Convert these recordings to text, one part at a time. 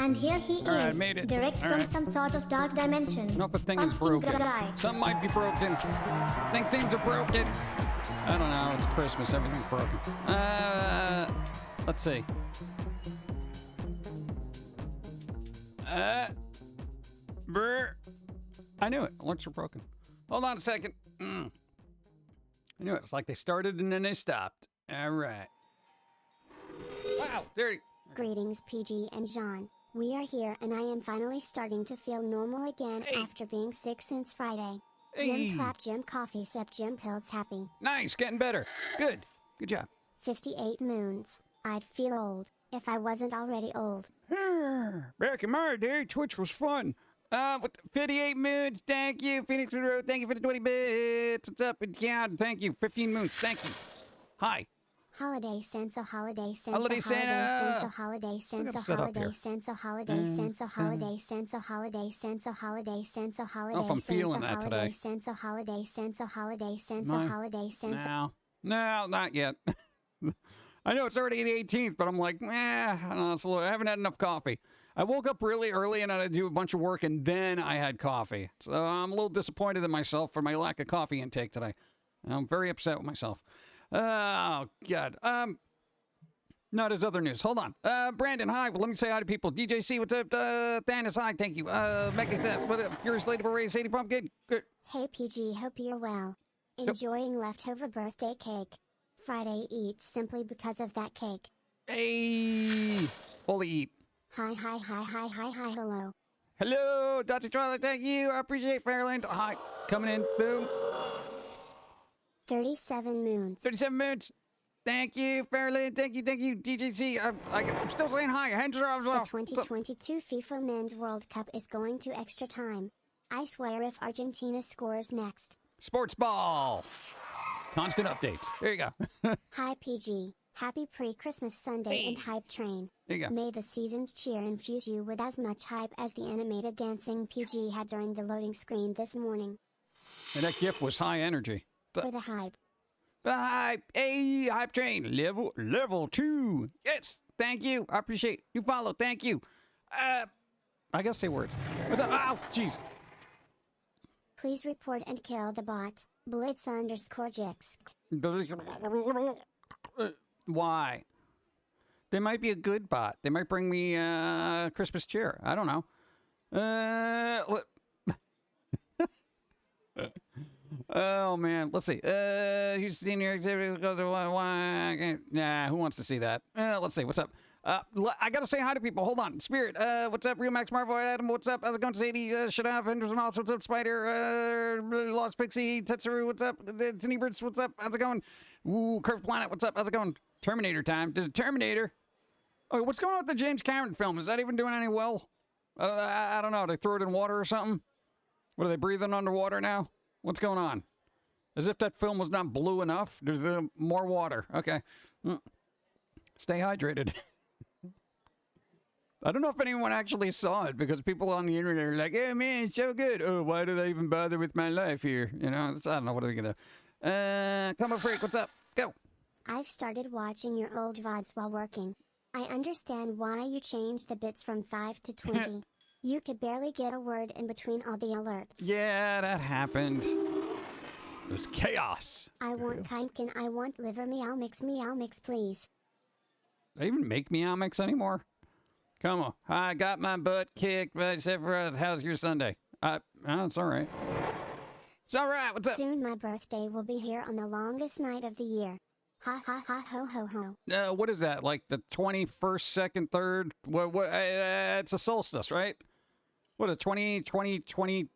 And here he is, right, I made it. direct All from right. some sort of dark dimension. No, but thing is Pumpkin broken. guy. Something might be broken. I think things are broken. I don't know. It's Christmas. Everything's broken. Let's see. Brr. I knew it. Alerts are broken. Hold on a second. I knew it. It's like they started and then they stopped. All right. Wow, dirty. Greetings, PG and John. We are here and I am finally starting to feel normal again after being sick since Friday. Hey. Jim clap, Jim coffee sip, Jim pills happy. Nice, getting better. Good. Good job. 58 moons. I'd feel old, if I wasn't already old. Back in my day, Twitch was fun. With 58 moons, thank you. Phoenix Road, thank you for the 20 bits. What's up, and count? Thank you. 15 moons, thank you. Hi. Holiday Santa, holiday Santa, Holiday Santa. holiday Santa, set up here. holiday Santa, holiday Santa, holiday Santa, holiday Santa, holiday Santa, holiday if I'm feeling Santa, that holiday today. Santa, holiday Santa, holiday Santa, holiday Santa. No, not yet. I know it's already the 18th, but I'm like, I don't know, it's a little, I haven't had enough coffee. I woke up really early and I had to do a bunch of work, and then I had coffee. So I'm a little disappointed in myself for my lack of coffee intake today. I'm very upset with myself. Oh, God. No, there's other news. Hold on. Brandon, hi. Well, let me say hi to people. DJC, what's up? Thanos, hi. Thank you. Mega, what up? Furious Ladybird Ray, Sadie Pumpkin. Good. Hey PG, hope you're well. Enjoying leftover birthday cake. Friday eats simply because of that cake. Hey. Holy eat. Hi, hello. Hello, Dottie Twilight, thank you. I appreciate Fairland. Hi. Coming in. Boom. 37 moons. 37 moons. Thank you, Fairland. Thank you, DJC. I'm still saying hi. Hands are The off. 2022 FIFA Men's World Cup is going to extra time. I swear if Argentina scores next. Sports ball. Constant updates. There you go. Hi PG. Happy pre-Christmas Sunday and hype train. There you go. May the season's cheer infuse you with as much hype as the animated dancing PG had during the loading screen this morning. And that GIF was high energy. For the hype. The hype. Hey, hype train. Level 2. Yes. Thank you. I appreciate you follow. Thank you. I gotta say words. What's up? Ow, jeez. Please report and kill the bot. Blitz_Jix. Why? They might be a good bot. They might bring me Christmas cheer. I don't know. Oh man, let's see. He's seen your activity. Nah, who wants to see that? Let's see. What's up? I gotta say hi to people. Hold on. Spirit. What's up? Real Max Marvel. Adam. What's up? How's it going? Sadie. Shadaf. Henderson. What's up? Spider. Lost Pixie. Tetsuru. What's up? Tenebrits. What's up? How's it going? Ooh, Curved Planet. What's up? How's it going? Terminator time. There's a Terminator. Oh, what's going on with the James Cameron film? Is that even doing any well? I don't know. They throw it in water or something? What, are they breathing underwater now? What's going on? As if that film was not blue enough. There's more water. Okay. Stay hydrated. I don't know if anyone actually saw it, because people on the internet are like, "Oh man, it's so good. Oh, why do they even bother with my life here?" You know, I don't know. What are they going to... Come on, Freak. What's up? Go. I've started watching your old VODs while working. I understand why you changed the bits from 5 to 20. You could barely get a word in between all the alerts. Yeah, that happened. It was chaos. I want Pum'Kin, I want liver meow mix, please. Do they even make Meow Mix anymore? Come on. I got my butt kicked, but except for how's your Sunday? It's all right. It's all right. What's up? Soon my birthday will be here on the longest night of the year. Ha ha ha ho ho ho. What is that? Like the 21st, 2nd, 3rd? What? It's a solstice, right? What is 20?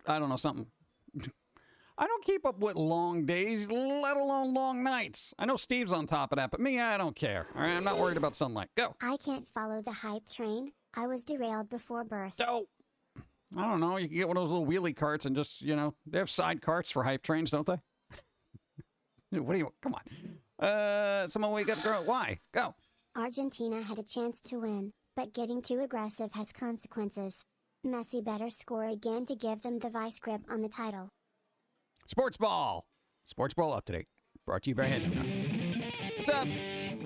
I don't know, something. I don't keep up with long days, let alone long nights. I know Steve's on top of that, but me, I don't care. All right, I'm not worried about sunlight. Go. I can't follow the hype train. I was derailed before birth. So, I don't know. You can get one of those little wheelie carts and just, they have side carts for hype trains, don't they? What do you, come on. Someone wake up, girl. Why? Go. Argentina had a chance to win, but getting too aggressive has consequences. Messi better score again to give them the vice grip on the title. Sports Ball. Sports Ball up to date. Brought to you by Hedgehog. What's up?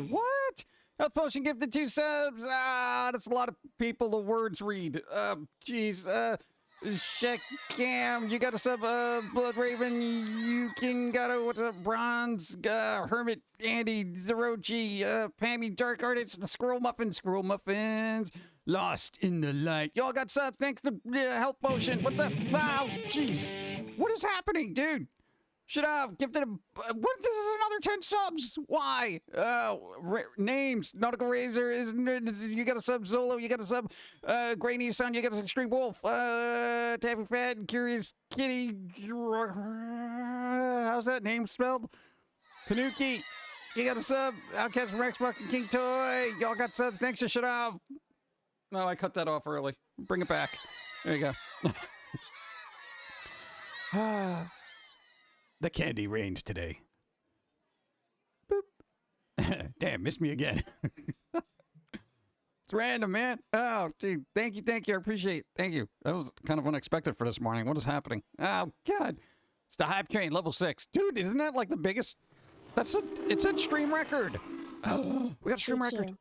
What? Health Potion gifted 2 subs. Ah, that's a lot of people the words read. Jeez. Shakeup, you got a sub. Blood Raven, you can got a what's up? Bronze, Hermit, Andy, Zerochi, Pammy, Dark Artist, the Squirrel Muffins. Lost in the light. Y'all got subs. Thanks to Health Potion. What's up? Wow, jeez. What is happening, dude? Should have gifted a. What? This is another 10 subs. Why? Names. Nautical Razor is. You got a sub. Zolo. You got a sub. Grainy Sun. You got an Extreme Wolf. Taffy Fat. Curious Kitty. How's that name spelled? Tanuki. You got a sub. Outcast Rex. Fucking King Toy. Y'all got subs. Thanks to should have. No, I cut that off early. Bring it back. There you go. The candy rains today. Boop. Damn, missed me again. It's random, man. Oh, gee. Thank you. I appreciate it. Thank you. That was kind of unexpected for this morning. What is happening? Oh, God. It's the Hype Train, level 6. Dude, isn't that like the biggest? It's a stream record. We got a stream record.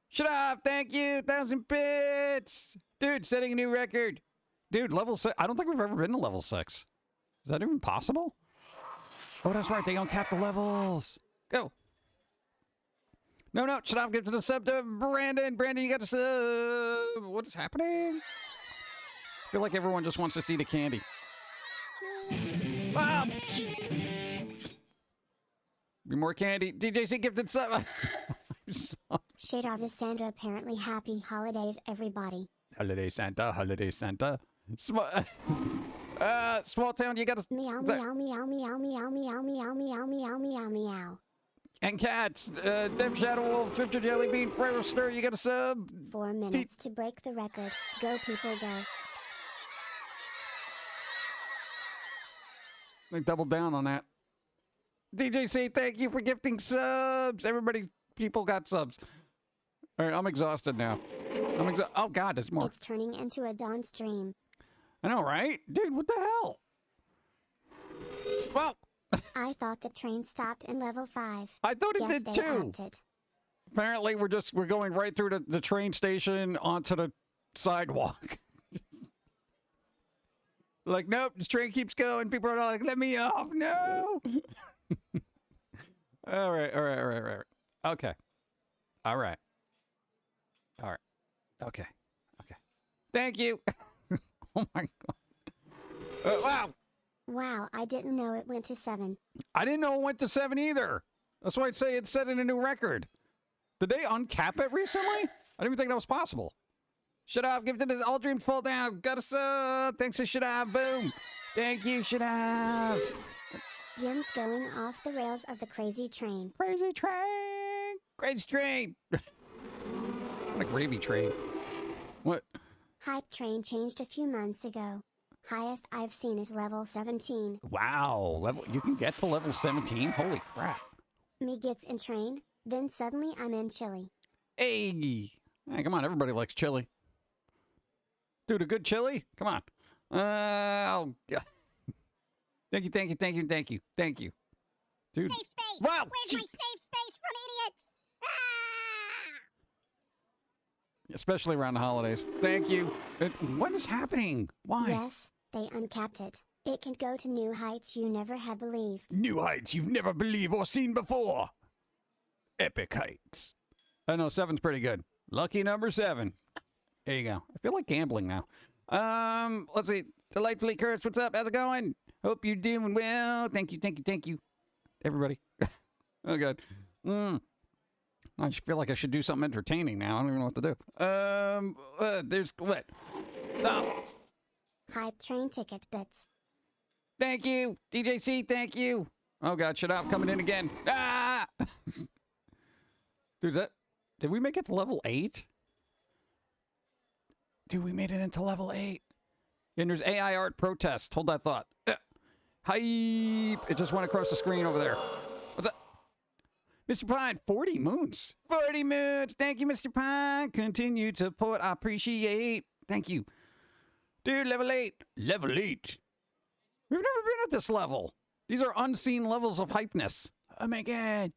Shut up. Thank you. 1,000 bits. Dude, setting a new record. Dude, level 6. I don't think we've ever been to level 6. Is that even possible? Oh, that's right. They don't cap the levels. Go. No. Should I give to the sub to Brandon? Brandon, you got to sub. What is happening? I feel like everyone just wants to see the candy. Ah, be more candy. DJC gifted sub. Shade of Sandra apparently happy holidays, everybody. Holiday Santa. Small town, you gotta meow meow meow meow meow meow meow meow meow meow meow. And cats, Dem Shadow Wolf, Drifter Jelly Bean, Prairie Stir, you got a sub. 4 minutes to break the record. Go people go. They doubled down on that. DJC, thank you for gifting subs. People got subs. All right, I'm exhausted now. Oh God, there's more. It's turning into a dawn stream. I know, right? Dude, what the hell? Well, I thought the train stopped in level 5. I thought it did too. Opted. Apparently, we're going right through the train station onto the sidewalk. Like, nope, this train keeps going. People are like, let me off. No. All right. Okay. All right. Okay. Thank you. Oh my God. Wow. Wow, I didn't know it went to 7. I didn't know it went to 7 either. That's why I'd say it's setting a new record. Did they uncap it recently? I didn't even think that was possible. Shut up. Give it to All Dreams Fall Down. Got a sub. Thanks to Shut Up. Boom. Thank you, Shut Up. Jim's going off the rails of the crazy train. Crazy train. Crazy train. What a gravy train. What? Hype train changed a few months ago. Highest I've seen is level 17. Wow. You can get to level 17? Holy crap. Me gets in train, then suddenly I'm in chili. Hey, come on. Everybody likes chili. Dude, a good chili? Come on. Oh, God. Thank you. Dude. Safe space! Wow. Where's my safe space from idiots? Ah! Especially around the holidays. Thank you. What is happening? Why? Yes, they uncapped it. It can go to new heights you never had believed. New heights you've never believed or seen before. Epic heights. I know 7's pretty good. Lucky number 7. There you go. I feel like gambling now. Let's see. Delightfully Cursed, what's up? How's it going? Hope you're doing well. Thank you. Everybody. Oh, God. I just feel like I should do something entertaining now. I don't even know what to do. There's what? Oh. Hype train ticket bits. Thank you. DJC, thank you. Oh, God, shut up. Coming in again. Ah! Dude, did we make it to level 8? Dude, we made it into level 8. And there's AI art protest. Hold that thought. Hype. It just went across the screen over there. What's that? Mr. Pine, 40 moons. 40 moons. Thank you, Mr. Pine. Continue to support. I appreciate. Thank you. Dude, level 8. Level 8. We've never been at this level. These are unseen levels of hypeness. Oh, my God.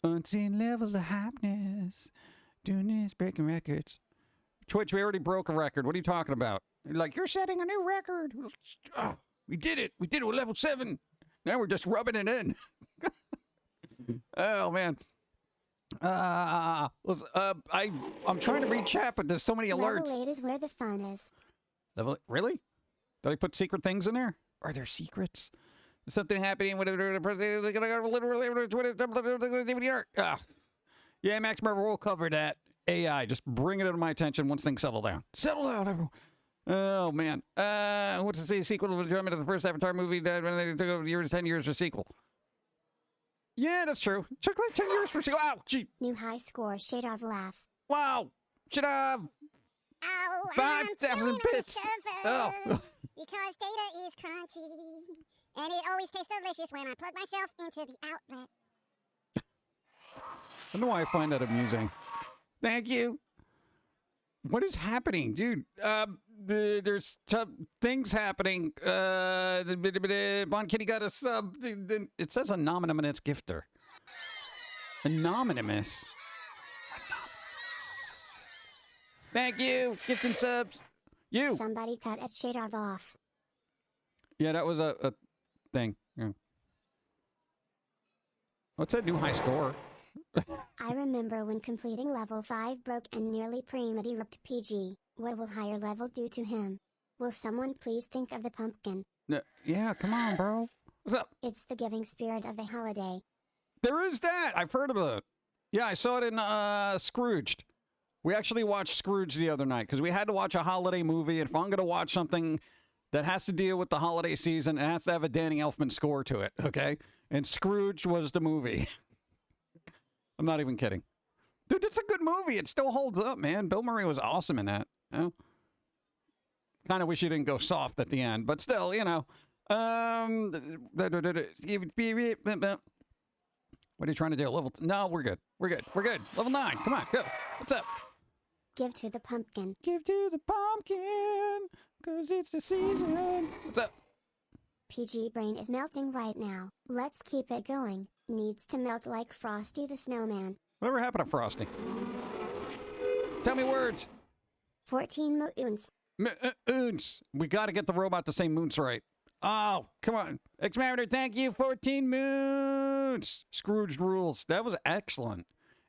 Unseen levels of happiness. Doing this, breaking records. Twitch, we already broke a record. What are you talking about? Like, you're setting a new record. Oh, we did it. We did it with level 7. Now we're just rubbing it in. Oh, man. I'm trying to read chat, but there's so many alerts. Level 8 is where the fun is. Really? Did I put secret things in there? Are there secrets? Is something happening? Yeah, Max Marvel will cover that. AI, just bring it to my attention once things settle down. Settle down, everyone. Oh, man. What's to say? Sequel to the enjoyment of the first Avatar movie when they took over the years, 10 years for sequel. Yeah, that's true. It took like 10 years for sequel. Ow, gee. New high score, shade of laugh. Wow. Should have Oh, 5,000 bits. Oh. Because data is crunchy. And it always tastes delicious when I plug myself into the outlet. I don't know why I find that amusing. Thank you. What is happening, dude? There's things happening. Bon Kitty got a sub. It says anonymous gifter. Anonymous. Thank you. Gifting subs. You. Somebody cut a shade of off. Yeah, that was a thing. Yeah. What's that new high score? I remember when completing level 5 broke and nearly prematurely ripped PG. What will higher level do to him? Will someone please think of the pumpkin? Yeah, come on, bro. What's up? It's the giving spirit of the holiday. There is that. I've heard of it. Yeah, I saw it in Scrooged. We actually watched Scrooge the other night because we had to watch a holiday movie. And if I'm going to watch something that has to deal with the holiday season, it has to have a Danny Elfman score to it, okay? And Scrooge was the movie. I'm not even kidding. Dude, it's a good movie. It still holds up, man. Bill Murray was awesome in that. You know? Kind of wish he didn't go soft at the end, but still, you know. What are you trying to do? No, we're good. We're good. We're good. Level 9. Come on, go. What's up? Give to the pumpkin. Give to the pumpkin, because it's the season. What's up? PG brain is melting right now. Let's keep it going. Needs to melt like Frosty the Snowman. Whatever happened to Frosty? Tell me words. 14 moons. Moons. We got to get the robot to say moons right. Oh, come on. X-Mariner, thank you. 14 moons. Scrooge rules. That was excellent.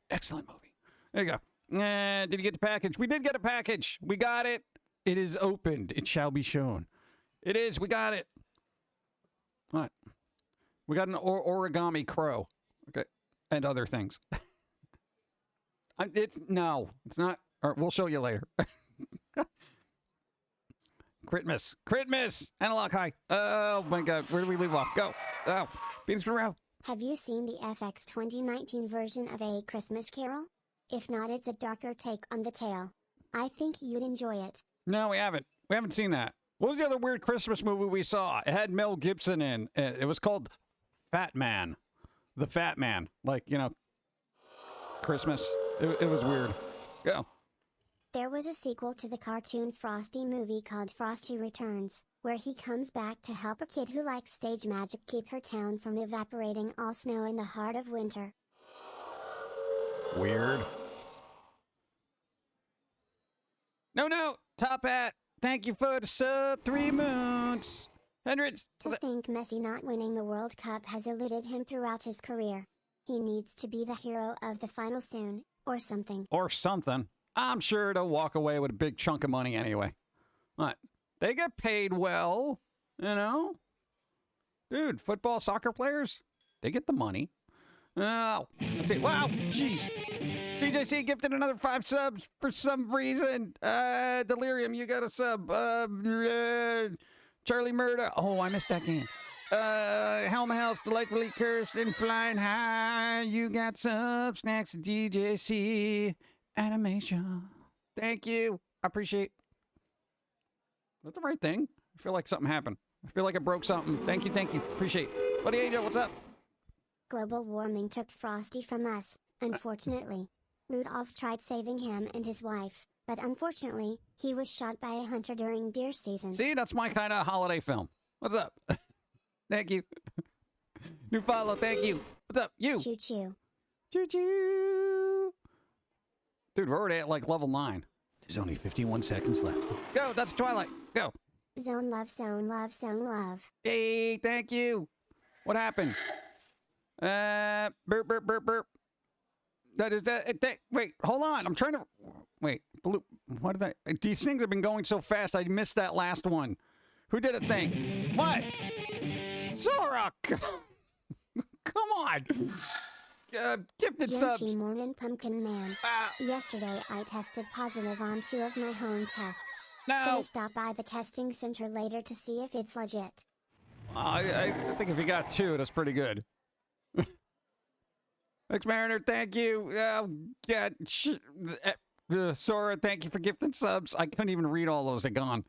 Excellent movie. There you go. Did you get the package? We did get a package. We got it. It is opened. It shall be shown. It is. We got it. What? We got an origami crow. Okay. And other things. It's not. All right, we'll show you later. Critmas. Analog high. Oh my God. Where do we leave off? Go. Oh. Phoenix Monroe. Have you seen the FX 2019 version of A Christmas Carol? If not, it's a darker take on the tale. I think you'd enjoy it. No, we haven't. We haven't seen that. What was the other weird Christmas movie we saw? It had Mel Gibson in. It was called Fat Man. The Fat Man. Like, you know, Christmas. It was weird. Go. There was a sequel to the cartoon Frosty movie called Frosty Returns, where he comes back to help a kid who likes stage magic keep her town from evaporating all snow in the heart of winter. Weird. No. Top Hat. Thank you for the sub. 3 moons. Hundreds. To think Messi not winning the World Cup has eluded him throughout his career. He needs to be the hero of the final soon, or something. Or something. I'm sure they'll walk away with a big chunk of money anyway. What? They get paid well, you know? Dude, football, soccer players, they get the money. Oh, let's see. Wow, jeez. DJC gifted another 5 subs for some reason. Delirium, you got a sub. Charlie Murda. Oh, I missed that game. Helm House, delightfully cursed and flying high. You got subs. Snacks, DJC. Animation. Thank you. I appreciate. That's the right thing. I feel like something happened. I feel like I broke something. Thank you. Appreciate. Buddy Angel, what's up? Global warming took Frosty from us, unfortunately. Rudolph tried saving him and his wife, but unfortunately, he was shot by a hunter during deer season. See, that's my kind of holiday film. What's up? Thank you. New follow, thank you. What's up? You. Choo choo. Choo-choo. Dude, we're already at like level 9. There's only 51 seconds left. Go, that's Twilight. Go. Zone love, zone love, zone love. Hey, thank you. What happened? Burp, burp, burp, burp. That is that. Wait, hold on. I'm trying to. Wait, blue. What did I? These things have been going so fast. I missed that last one. Who did a thing? What? Zora. Come on. Gifted subs. Genchi Morning Pumpkin Man. Ah, Yesterday I tested positive on 2 of my home tests. no. Gonna stop by the testing center later to see if it's legit. I think if you got 2, that's pretty good. Thanks, Mariner. Thank you. Yeah. Sora, thank you for gifting subs. I couldn't even read all those. They're gone.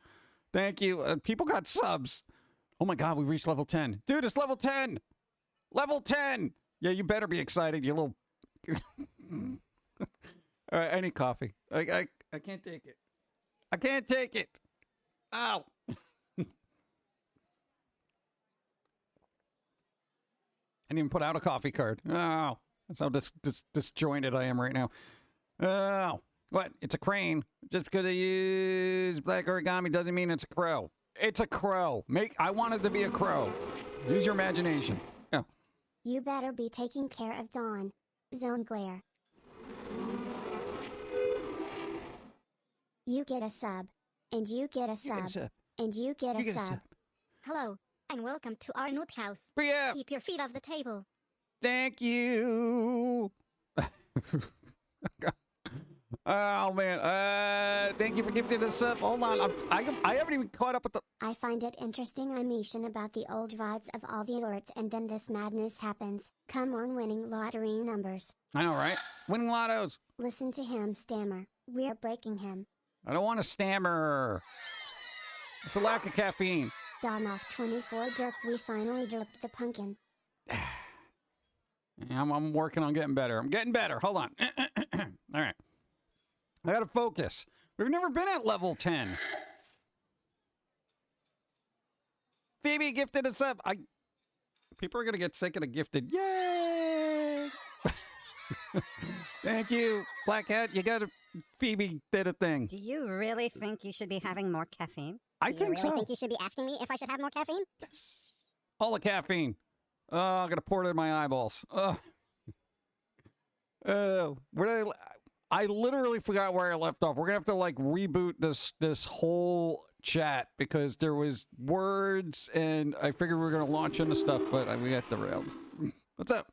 Thank you. People got subs. Oh my God, we reached level 10. Dude, it's level 10. Level 10. Yeah, you better be excited, you little. All right, I need coffee. I can't take it. I can't take it. Ow. I didn't even put out a coffee card. Oh, that's how disjointed I am right now. Oh, what? It's a crane. Just because I use black origami doesn't mean it's a crow. It's a crow. I want it to be a crow. Use your imagination. Yeah. You better be taking care of Dawn. Zone glare. You get a sub. And you get a sub. And you get a sub. Hello, and welcome to our nut house. Yeah. Keep your feet off the table. Thank you. Oh man. Thank you for gifting us up. Hold on. I haven't even caught up with the. I find it interesting I mention about the old vibes of all the alerts and then this madness happens. Come on, winning lottery numbers. I know, right? Winning lottos. Listen to him stammer. We're breaking him. I don't want to stammer. It's a lack of caffeine. Dawn off 24 jerk. We finally jerked the pumpkin. I'm working on getting better. I'm getting better. Hold on. All right. I gotta focus. We've never been at level 10. Phoebe gifted us up. People are gonna get sick of the gifted. Yay! Thank you, Black Hat. You got Phoebe did a thing. Do you really think you should be having more caffeine? I Do you think really so. think you should be asking me if I should have more caffeine? Yes. All the caffeine. Oh, I'm gonna pour it in my eyeballs. I literally forgot where I left off. We're gonna have to like reboot this whole chat because there was words and I figured we were gonna launch into stuff, but we got derailed. What's up?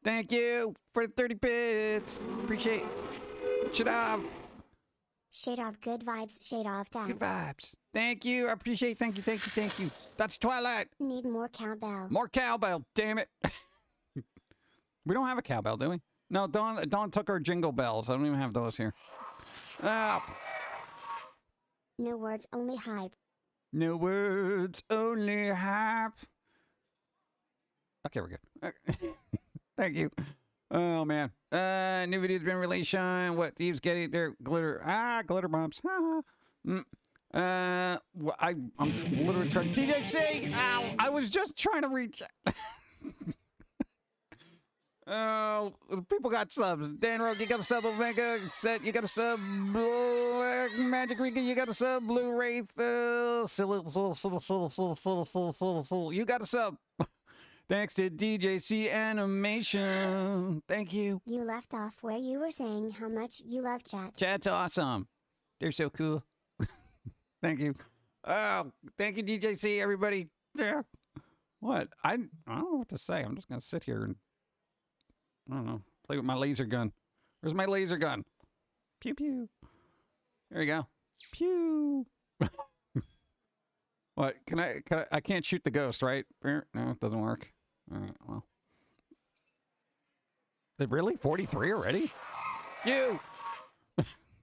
Thank you for the 30 bits. Appreciate it. Shut up. Shade off good vibes. Shade off Good dad. vibes. Thank you. I appreciate. Thank you. Thank you. Thank you. That's Twilight. Need more cowbell. More cowbell. Damn it. We don't have a cowbell, do we? No, Dawn took our jingle bells. I don't even have those here. Ah. No words, only hype. No words, only hype. Okay, we're good. Okay. Thank you. Oh, man. New video's been released, Sean. What? Thieves getting their glitter. Glitter bombs. I'm literally trying. DJC! Ow! I was just trying to reach. Oh, people got subs. Dan Rogue, you got a sub. Omega Set, you got a sub. Magic Rika, you got a sub. Blue Wraith, you got a sub. Thanks to DJC Animation. Thank you. You left off where you were saying how much you love chat. Chat's awesome. They're so cool. Thank you. Oh, thank you, DJC, everybody. Yeah. What? I don't know what to say. I'm just going to sit here and, I don't know, play with my laser gun. Where's my laser gun? Pew, pew. There you go. Pew. What? I can't shoot the ghost, right? No, it doesn't work. All right, well. Really? 43 already? You!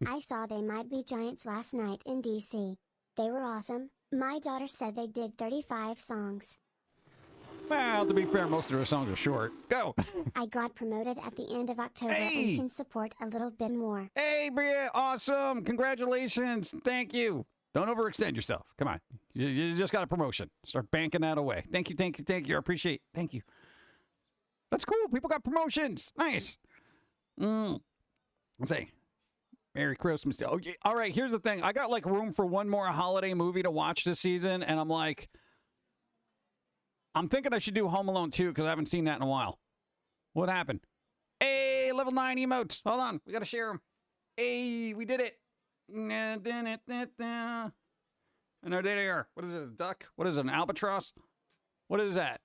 I saw they might be giants last night in DC. They were awesome. My daughter said they did 35 songs. Well, to be fair, most of their songs are short. Go! I got promoted at the end of October Hey! and can support a little bit more. Hey, Bria, awesome! Congratulations! Thank you! Don't overextend yourself. Come on. You just got a promotion. Start banking that away. Thank you, thank you, thank you. I appreciate it. Thank you. That's cool. People got promotions. Nice. Let's see. Merry Christmas. Oh, yeah. All right, here's the thing. I got like room for one more holiday movie to watch this season, and I'm like, I'm thinking I should do Home Alone 2 because I haven't seen that in a while. What happened? Hey, level 9 emotes. Hold on. We got to share them. Hey, we did it. And there they are. What is it, a duck? What is it, an albatross? What is that?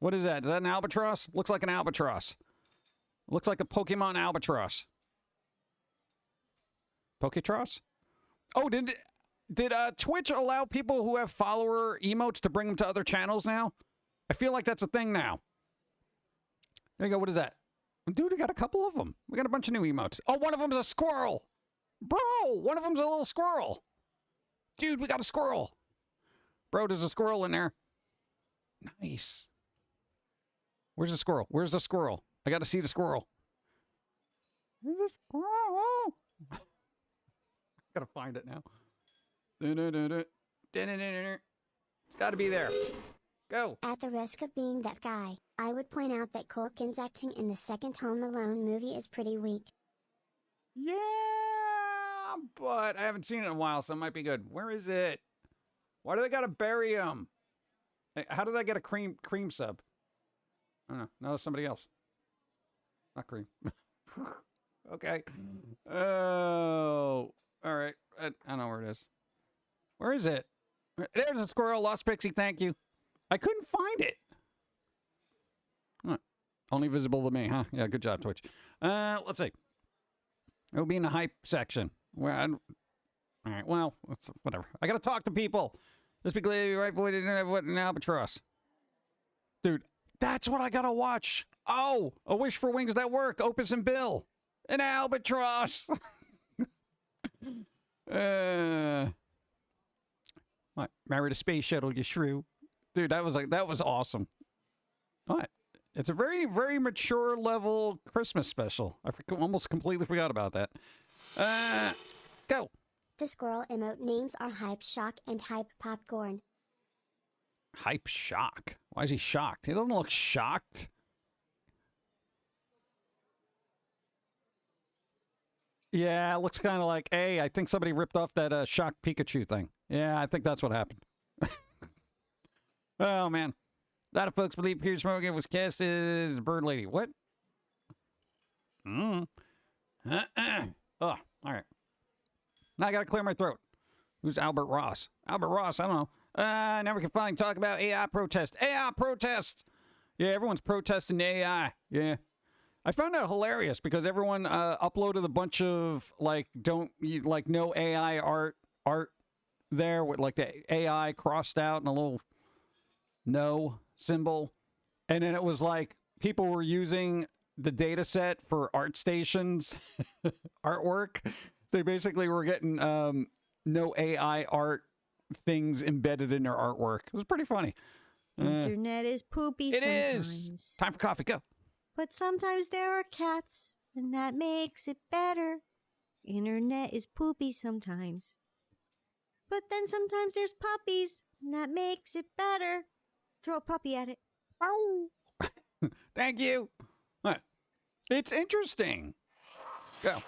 What is that? Is that an albatross? Looks like an albatross. Looks like a Pokemon albatross. Poketross? Oh, did Twitch allow people who have follower emotes to bring them to other channels now? I feel like that's a thing now. There you go. What is that? Dude, we got a couple of them. We got a bunch of new emotes. Oh, one of them's a squirrel. Bro, one of them's a little squirrel. Dude, we got a squirrel. Bro, there's a squirrel in there. Nice. Where's the squirrel? Where's the squirrel? I got to see the squirrel. Where's the squirrel? Gotta find it now. It's gotta be there. Go. At the risk of being that guy, I would point out that Pum'Kin's acting in the second Home Alone movie is pretty weak. Yeah, but I haven't seen it in a while, so it might be good. Where is it? Why do they gotta bury him? Hey, how did I get a cream sub? I don't know. No, somebody else. Not cream. Okay. Oh. All right. I don't know where it is. Where is it? There's a squirrel. Lost Pixie. Thank you. I couldn't find it. Huh. Only visible to me, huh? Yeah, good job, Twitch. Let's see. It'll be in the hype section. All right, well, whatever. I got to talk to people. Just be glad you're right, boy. Didn't have what an albatross. Dude, that's what I got to watch. Oh, A Wish for Wings That Work. Opus and Bill. An albatross. What? Married a space shuttle, you shrew. Dude, that was awesome. What? It's a very, very mature level Christmas special. I almost completely forgot about that. Go. The squirrel emote names are Hype Shock and Hype Popcorn. Hype Shock. Why is he shocked? He doesn't look shocked. Yeah, it looks kind of like, hey, I think somebody ripped off that Shock Pikachu thing. Yeah, I think that's what happened. Oh, man. A lot of folks believe Piers Morgan was cast as the Bird Lady. What? Oh, all right. Now I got to clear my throat. Who's Albert Ross? Albert Ross, I don't know. Never can finally talk about AI protest. AI protest! Yeah, everyone's protesting the AI. Yeah. I found that hilarious because everyone uploaded a bunch of no AI art there with like the AI crossed out and a little no symbol, and then it was like people were using the data set for ArtStation's artwork. They basically were getting no AI art things embedded in their artwork. It was pretty funny. Internet is poopy It sometimes. is. Time for coffee. Go. But sometimes there are cats, and that makes it better. Internet is poopy sometimes. But then sometimes there's puppies, and that makes it better. Throw a puppy at it. Ow. Thank you. What? It's interesting. Go.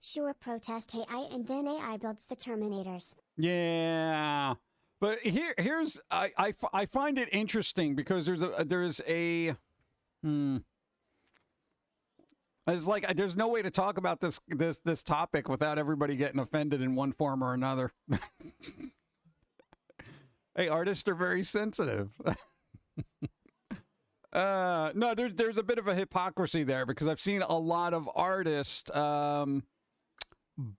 Sure, protest AI and then AI builds the Terminators. Yeah. But here's I find it interesting because there's a it's like there's no way to talk about this topic without everybody getting offended in one form or another. Hey, artists are very sensitive. No, there's a bit of a hypocrisy there because I've seen a lot of artists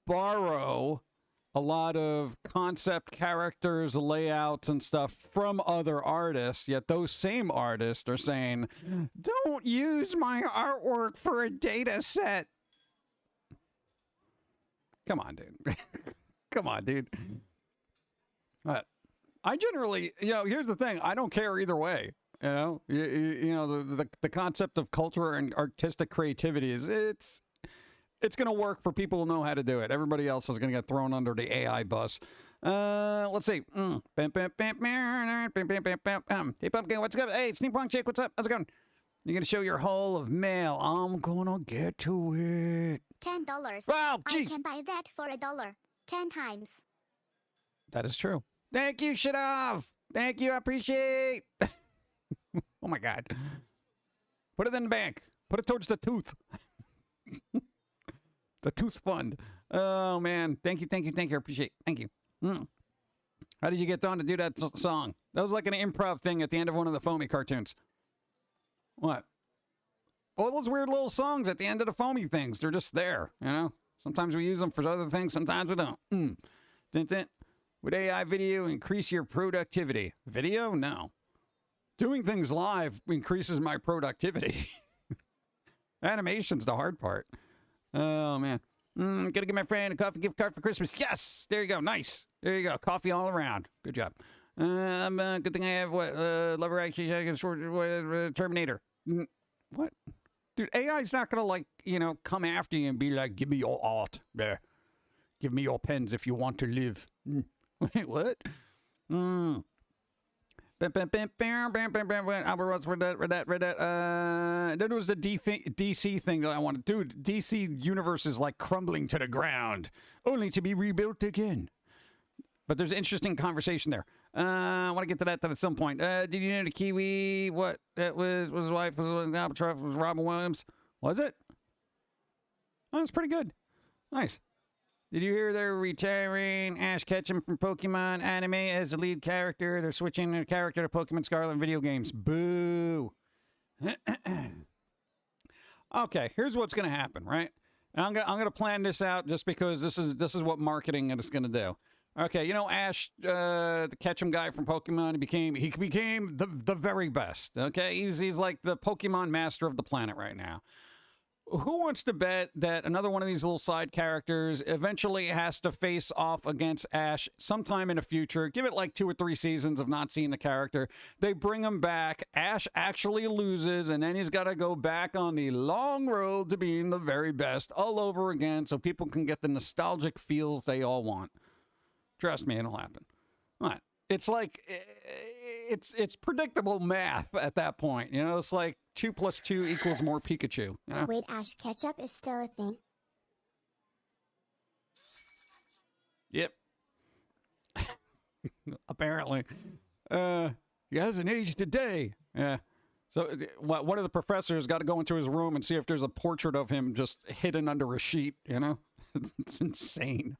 borrow a lot of concept characters, layouts, and stuff from other artists, yet those same artists are saying, don't use my artwork for a data set. Come on, dude. Come on, dude. I generally, here's the thing. I don't care either way. The concept of culture and artistic creativity is it's going to work for people who know how to do it. Everybody else is going to get thrown under the AI bus. Let's see. Hey, Pumpkin, what's good? Hey, Steampunk Chick, what's up? How's it going? You're going to show your haul of mail. I'm going to get to it. $10. Wow, I jeez. can buy that for $1. 10 times. That is true. Thank you, Shadov. Thank you. I appreciate. Oh, my God. Put it in the bank. Put it towards the tooth. The tooth fund. Oh, man. Thank you. Thank you. Thank you. I appreciate it. Thank you. How did you get Dawn to do that song? That was like an improv thing at the end of one of the Foamy cartoons. What? All those weird little songs at the end of the Foamy things. They're just there, you know? Sometimes we use them for other things. Sometimes we don't. Would AI video increase your productivity? Video? No. Doing things live increases my productivity. Animation's the hard part. Oh, man. Gonna give my friend a coffee gift card for Christmas. Yes! There you go. Nice. There you go. Coffee all around. Good job. Good thing I have what? Lover actually short Terminator. What? Dude, AI's not gonna like, you know, come after you and be like, give me your art. There. Give me your pens if you want to live. Wait, what? Albert Ross read that. That was the DC thing that I wanted. Dude, DC universe is like crumbling to the ground, only to be rebuilt again. But there's interesting conversation there. I want to get to that at some point. Did you know the Kiwi? What? That was his wife was Albatross was Robin Williams. Was it? Oh, that's pretty good. Nice. Did you hear they're retiring Ash Ketchum from Pokemon anime as the lead character? They're switching their character to Pokemon Scarlet in video games. Boo. Okay, here's what's going to happen, right? And I'm gonna plan this out just because this is what marketing is going to do. Okay, you know Ash, the Ketchum guy from Pokemon, he became the very best. Okay, he's like the Pokemon master of the planet right now. Who wants to bet that another one of these little side characters eventually has to face off against Ash sometime in the future? Give it like 2 or 3 seasons of not seeing the character. They bring him back. Ash actually loses, and then he's got to go back on the long road to being the very best all over again so people can get the nostalgic feels they all want. Trust me, it'll happen. What? It's like, it's predictable math at that point. You know, it's like 2 + 2 equals more Pikachu. You know? Wait, Ash Ketchup is still a thing? Yep. Apparently. He hasn't aged a day. Yeah. So one of the professors got to go into his room and see if there's a portrait of him just hidden under a sheet, you know? It's insane.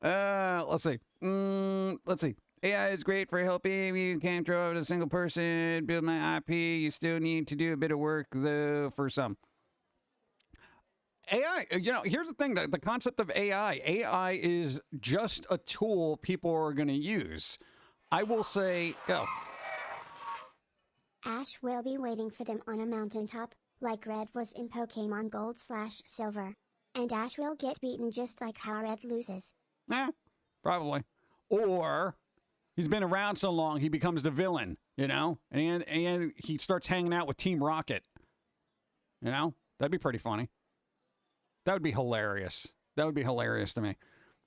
Let's see. Let's see. AI is great for helping. You can't draw with a single person, build my IP. You still need to do a bit of work, though, for some. AI, you know, here's the thing. The concept of AI. AI is just a tool people are going to use. I will say, go. Ash will be waiting for them on a mountaintop, like Red was in Pokemon Gold/Silver. And Ash will get beaten just like how Red loses. Probably. Or he's been around so long, he becomes the villain, you know? And he starts hanging out with Team Rocket. You know? That'd be pretty funny. That would be hilarious. That would be hilarious to me.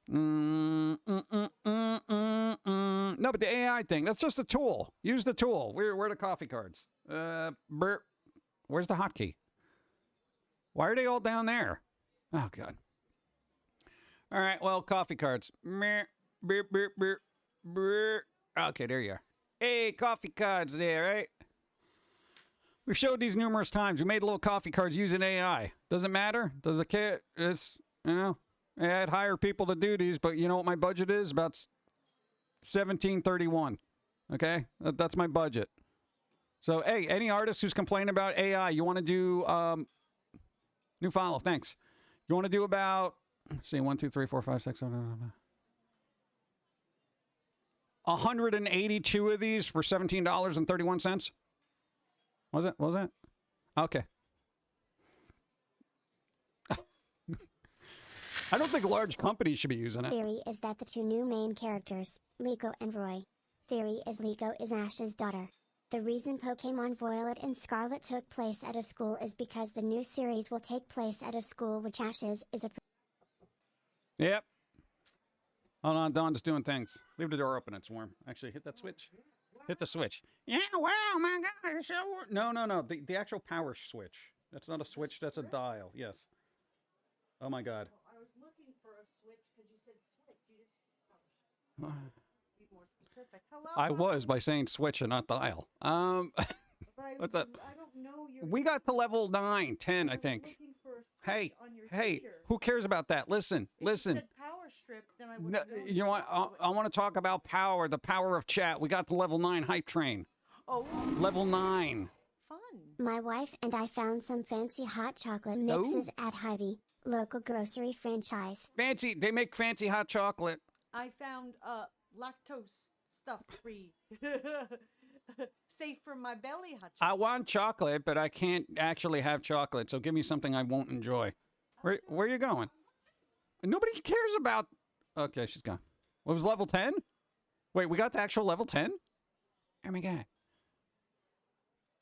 No, but the AI thing, that's just a tool. Use the tool. Where are the coffee cards? Where's the hotkey? Why are they all down there? Oh, God. All right, well, coffee cards. Okay, there you are. Hey, coffee cards there, right? We've showed these numerous times. We made little coffee cards using AI. Doesn't matter. Does it care? It's, you know, I'd hire people to do these, but you know what my budget is? About $17.31. Okay? That's my budget. So, hey, any artist who's complaining about AI, you want to do, new follow, thanks. You want to do about, let's see, 1, 2, 3, 4, 5, 6, 7, 182 of these for $17.31. Was it? What was that? Okay. I don't think large companies should be using it. Theory is that the 2 new main characters, Liko and Roy. Theory is Liko is Ash's daughter. The reason Pokemon Violet and Scarlet took place at a school is because the new series will take place at a school which Ash's is a... Yep. Hold on, Dawn's doing things. Leave the door open. It's warm. Actually, hit that switch. Hit the switch. Yeah, wow, my God, it's so warm. No. The actual power switch. That's not a switch. That's a dial. Yes. Oh, my God. I was looking for a switch because you said switch. You didn't be more specific. Hello? I was by saying switch and not dial. What's that? I don't know your. We got to level 9, 10, I was think. looking for a switch Hey, on your hey, heater. who cares about that? Listen, If listen. You said power strip, then I would No, know you know what? I want to talk about power, the power of chat. We got the level 9 hype train. Oh, Level 9. fun. My wife and I found some fancy hot chocolate mixes at Hy-Vee, local grocery franchise. Fancy. They make fancy hot chocolate. I found lactose stuff free. Safe from my belly hot chocolate. I want chocolate, but I can't actually have chocolate, so give me something I won't enjoy. Where are you going? Nobody cares about... Okay, she's gone. What was level 10? Wait, we got the actual level 10? Oh my God.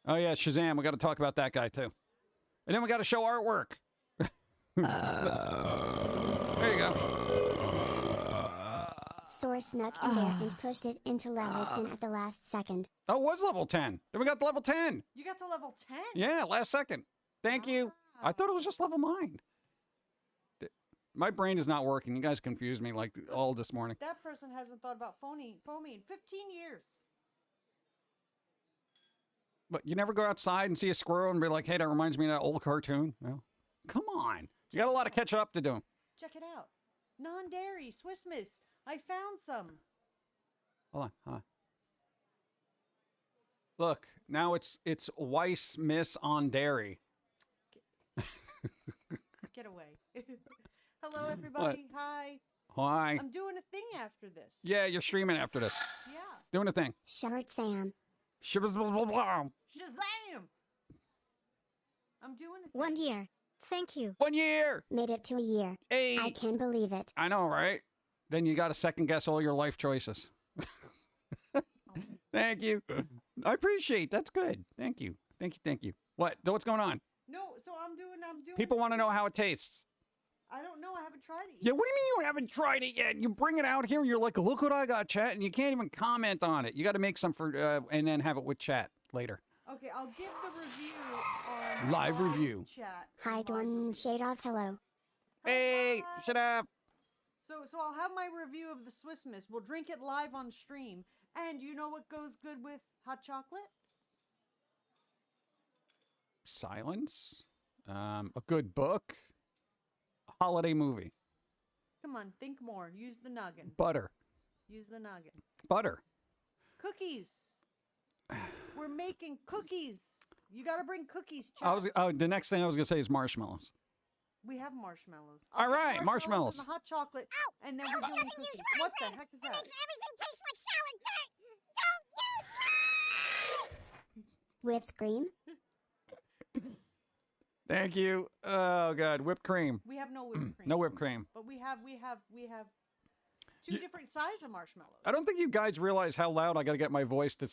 Oh yeah, Shazam. We got to talk about that guy too. And then we got to show artwork. There you go. Sora snuck in there and pushed it into level 10 at the last second. Oh, it was level 10. Then we got to level 10. You got to level 10? Yeah, last second. Thank you. I thought it was just level 9. My brain is not working. You guys confused me like all this morning. That person hasn't thought about Foamy in 15 years. But you never go outside and see a squirrel and be like, hey, that reminds me of that old cartoon? No. Come on. You got a lot of catching up to do. Check it out. Non-dairy Swiss Miss. I found some. Hold on. Look, now it's Weiss Miss on dairy. Get away. Hello, everybody. Hi. Hi. I'm doing a thing after this. Yeah, you're streaming after this. Yeah. Doing a thing. Short Sam. Shazam! Shazam! I'm doing a thing. 1 year. Thank you. 1 year! Made it to a year. Hey! I can believe it. I know, right? Then you got to second guess all your life choices. Thank you. I appreciate. That's good. Thank you. What? What's going on? No, so I'm doing. People want to know how it tastes. I don't know. I haven't tried it yet. Yeah, what do you mean you haven't tried it yet? You bring it out here and you're like, look what I got, chat, and you can't even comment on it. You got to make some for, and then have it with chat later. Okay, I'll give the review on Live review. chat. Hi, Dawn Shade Off. Hello. Hey, Hi. shut up. So I'll have my review of the Swiss Miss. We'll drink it live on stream. And you know what goes good with hot chocolate? Silence. A good book. A holiday movie. Come on, think more. Use the noggin. Butter. Use the noggin. Butter. Cookies. We're making cookies. You got to bring cookies, chat. The next thing I was gonna say is marshmallows. We have marshmallows. All right, marshmallows. And the hot chocolate. And then we're doing cookies. What the heck is that? Makes everything taste like sour dirt. Don't use Whipped cream. Thank you. Oh God, whipped cream. We have no whipped cream. No whipped cream. But we have two different sizes of marshmallows. I don't think you guys realize how loud I got to get my voice to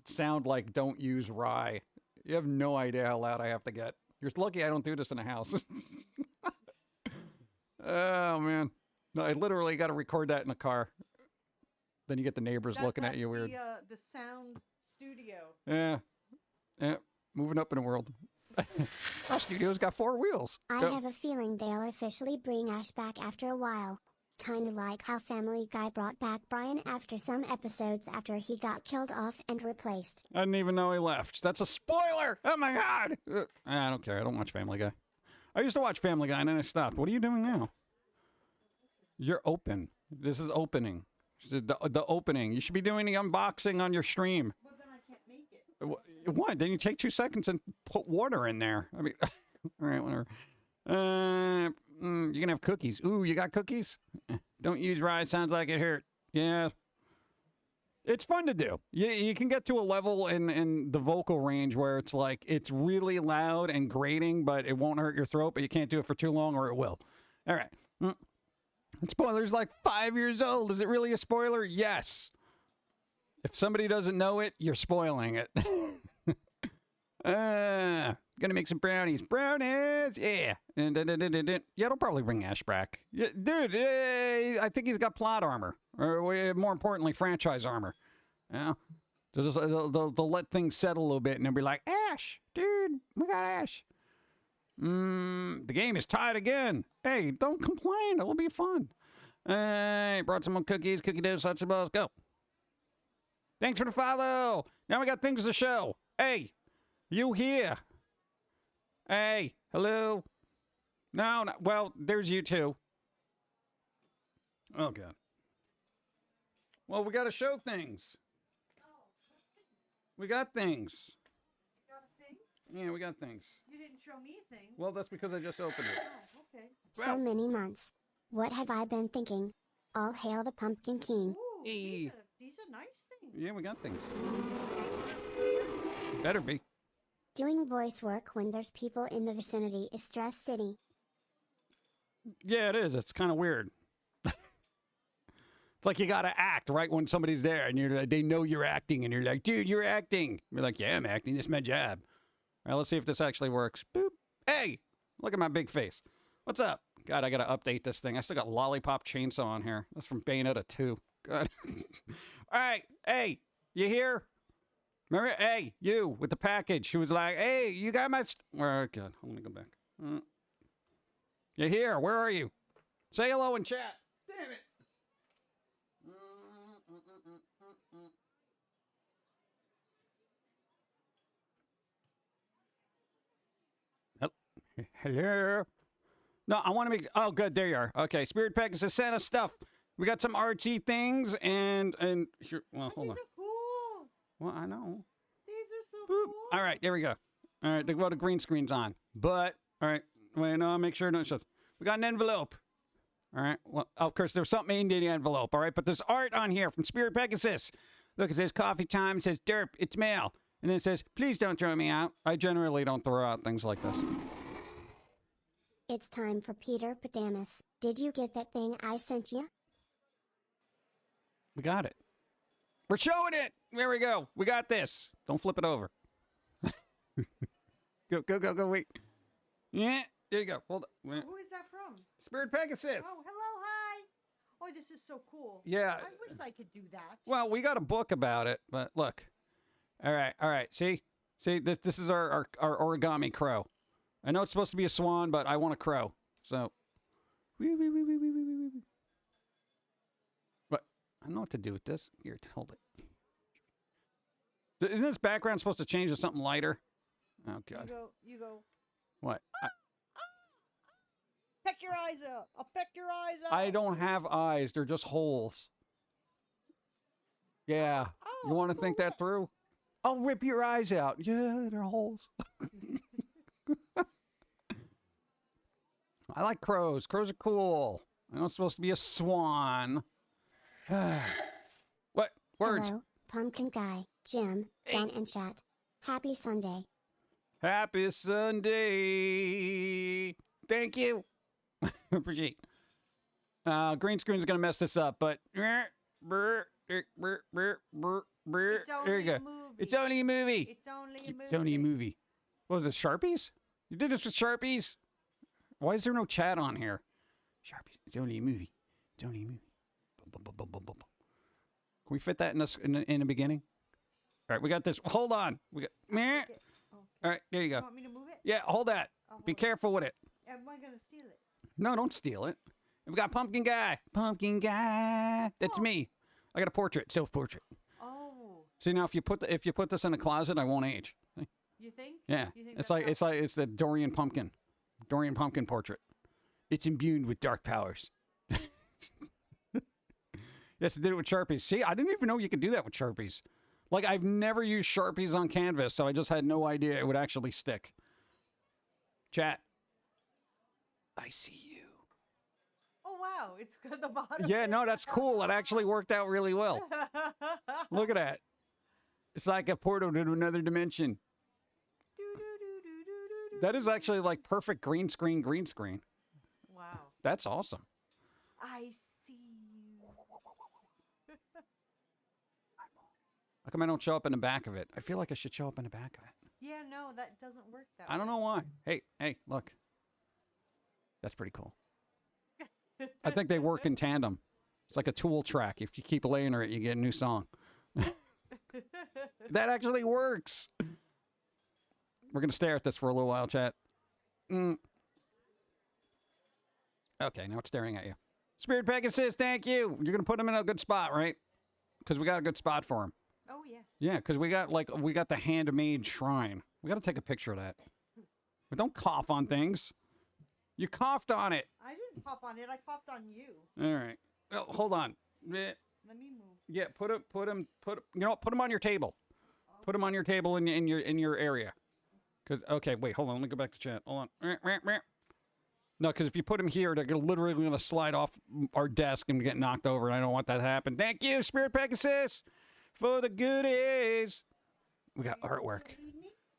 sound like don't use rye. You have no idea how loud I have to get. You're lucky I don't do this in a house. Oh, man. No, I literally got to record that in a car. Then you get the neighbors looking at you weird. The sound studio. Yeah. Moving up in the world. Our studio's got 4 wheels. I Go. have a feeling they'll officially bring Ash back after a while. Kinda like how Family Guy brought back Brian after some episodes after he got killed off and replaced. I didn't even know he left. That's a spoiler! Oh, my God! I don't care. I don't watch Family Guy. I used to watch Family Guy, and then I stopped. What are you doing now? You're open. This is opening. The opening. You should be doing the unboxing on your stream. But then I can't make it. What? Then you take 2 seconds and put water in there. I mean, all right, whatever. You can have cookies. Ooh, you got cookies? Don't use rye. Sounds like it hurt. Yeah. It's fun to do. You can get to a level in the vocal range where it's like, it's really loud and grating, but it won't hurt your throat, but you can't do it for too long or it will. All right. And spoiler's like 5 years old. Is it really a spoiler? Yes. If somebody doesn't know it, you're spoiling it. Gonna make some brownies. Brownies! Yeah. Yeah, they'll probably bring Ash back. Yeah, dude, I think he's got plot armor. Or more importantly, franchise armor. Yeah. They'll let things settle a little bit and they'll be like, Ash! Dude, we got Ash. The game is tied again. Hey, don't complain. It'll be fun. Brought some more cookies, cookie dough, such and balls. Go. Thanks for the follow. Now we got things to show. Hey, you here? Hey, hello? No, well, there's you two. Oh, God. Well, we got to show things. We got things. You got a thing? Yeah, we got things. You didn't show me a thing. Well, that's because I just opened it. Oh, okay. So many months. What have I been thinking? All hail the Pumpkin King. Ooh, Hey. these are nice things. Yeah, we got things. Better be. Doing voice work when there's people in the vicinity is Stress City. Yeah, it is. It's kind of weird. It's like you got to act right when somebody's there, and they know you're acting, and you're like, dude, you're acting. You're like, yeah, I'm acting. This is my job. All right, let's see if this actually works. Boop. Hey, look at my big face. What's up? God, I got to update this thing. I still got Lollipop Chainsaw on here. That's from Bayonetta 2. God. All right. Hey, you here? Remember? Hey, you with the package. She was like, hey, you got my... Oh, God. Let me go back. You here? Where are you? Say hello in chat. Damn it. Hello? No, I want to make... Oh, good. There you are. Okay. Spirit Pegasus sent us stuff. We got some artsy things and here... Well, hold on. These are cool. Well, I know. These are so Boop. cool. All right. There we go. All right. The green screen's on. But, all right. Wait, no, make sure no shows. We got an envelope. All right. Well, of course, there's something in the envelope. All right. But there's art on here from Spirit Pegasus. Look, it says coffee time. It says derp. It's mail. And then it says, please don't throw me out. I generally don't throw out things like this. It's time for Peter Padamus. Did you get that thing I sent you? We got it. We're showing it. There we go. We got this. Don't flip it over. Go. Wait. Yeah. There you go. Hold on. So who is that from? Spirit Pegasus. Oh, hello, hi. Oh, this is so cool. Yeah. I wish I could do that. Well, we got a book about it, but look. All right. See, this is our origami crow. I know it's supposed to be a swan, but I want a crow. So, But I don't know what to do with this. Here, hold it. Isn't this background supposed to change to something lighter? Oh God. You go. What? Peck your eyes out. I'll peck your eyes out. I don't have eyes. They're just holes. Yeah. Oh, You want to think that through? I'll rip your eyes out. Yeah, they're holes. I like crows. Crows are cool. I know it's supposed to be a swan. What? Words? Hello, Pumpkin Guy, Jim, Don, and chat. Happy Sunday. Happy Sunday. Thank you. Appreciate. Green screen's gonna mess this up, but there you go. It's only a movie. It's only a movie. It's only a movie. What was it, Sharpies? You did this with Sharpies? Why is there no chat on here? Sharpies. It's only a movie. It's only a movie. Can we fit that in the beginning? All right, we got this. Hold on. We got. Okay. All right, there you go. You want me to move it? Yeah, hold that. I'll Be hold it. careful with it. Am I going to steal it? No, don't steal it. We got Pumpkin Guy. Pumpkin Guy. That's me. I got a portrait, self-portrait. Oh, See now, if you put this in a closet, I won't age. See? you think? Yeah, You think it's that's like it's the Dorian Pumpkin portrait. It's imbued with dark powers. Yes, I did it with Sharpies. See, I didn't even know you could do that with Sharpies. Like, I've never used Sharpies on canvas, so I just had no idea it would actually stick. Chat. I see you. Oh, wow. It's at the bottom. Yeah, no, that's cool. It actually worked out really well. Look at that. It's like a portal to another dimension. That is actually like perfect green screen. Wow. That's awesome. I see you. How come I don't show up in the back of it? I feel like I should show up in the back of it. Yeah, no, that doesn't work that I don't know why. Hey, look. That's pretty cool. I think they work in tandem. It's like a tool track. If you keep laying it, you get a new song. That actually works. We're going to stare at this for a little while, chat. Okay, now it's staring at you. Spirit Pegasus, thank you. You're going to put him in a good spot, right? Because we got a good spot for him. Oh, yes. Yeah, because we got the handmade shrine. We got to take a picture of that. But don't cough on things. You coughed on it. I didn't cough on it. I coughed on you. All right. Well, hold on. Let me move. Yeah, put him. You know what? Put him on your table. Put him on your table in your area. Okay, wait, hold on. Let me go back to chat. Hold on. No, because if you put him here, they're literally going to slide off our desk and get knocked over, and I don't want that to happen. Thank you, Spirit Pegasus, for the goodies. We got artwork.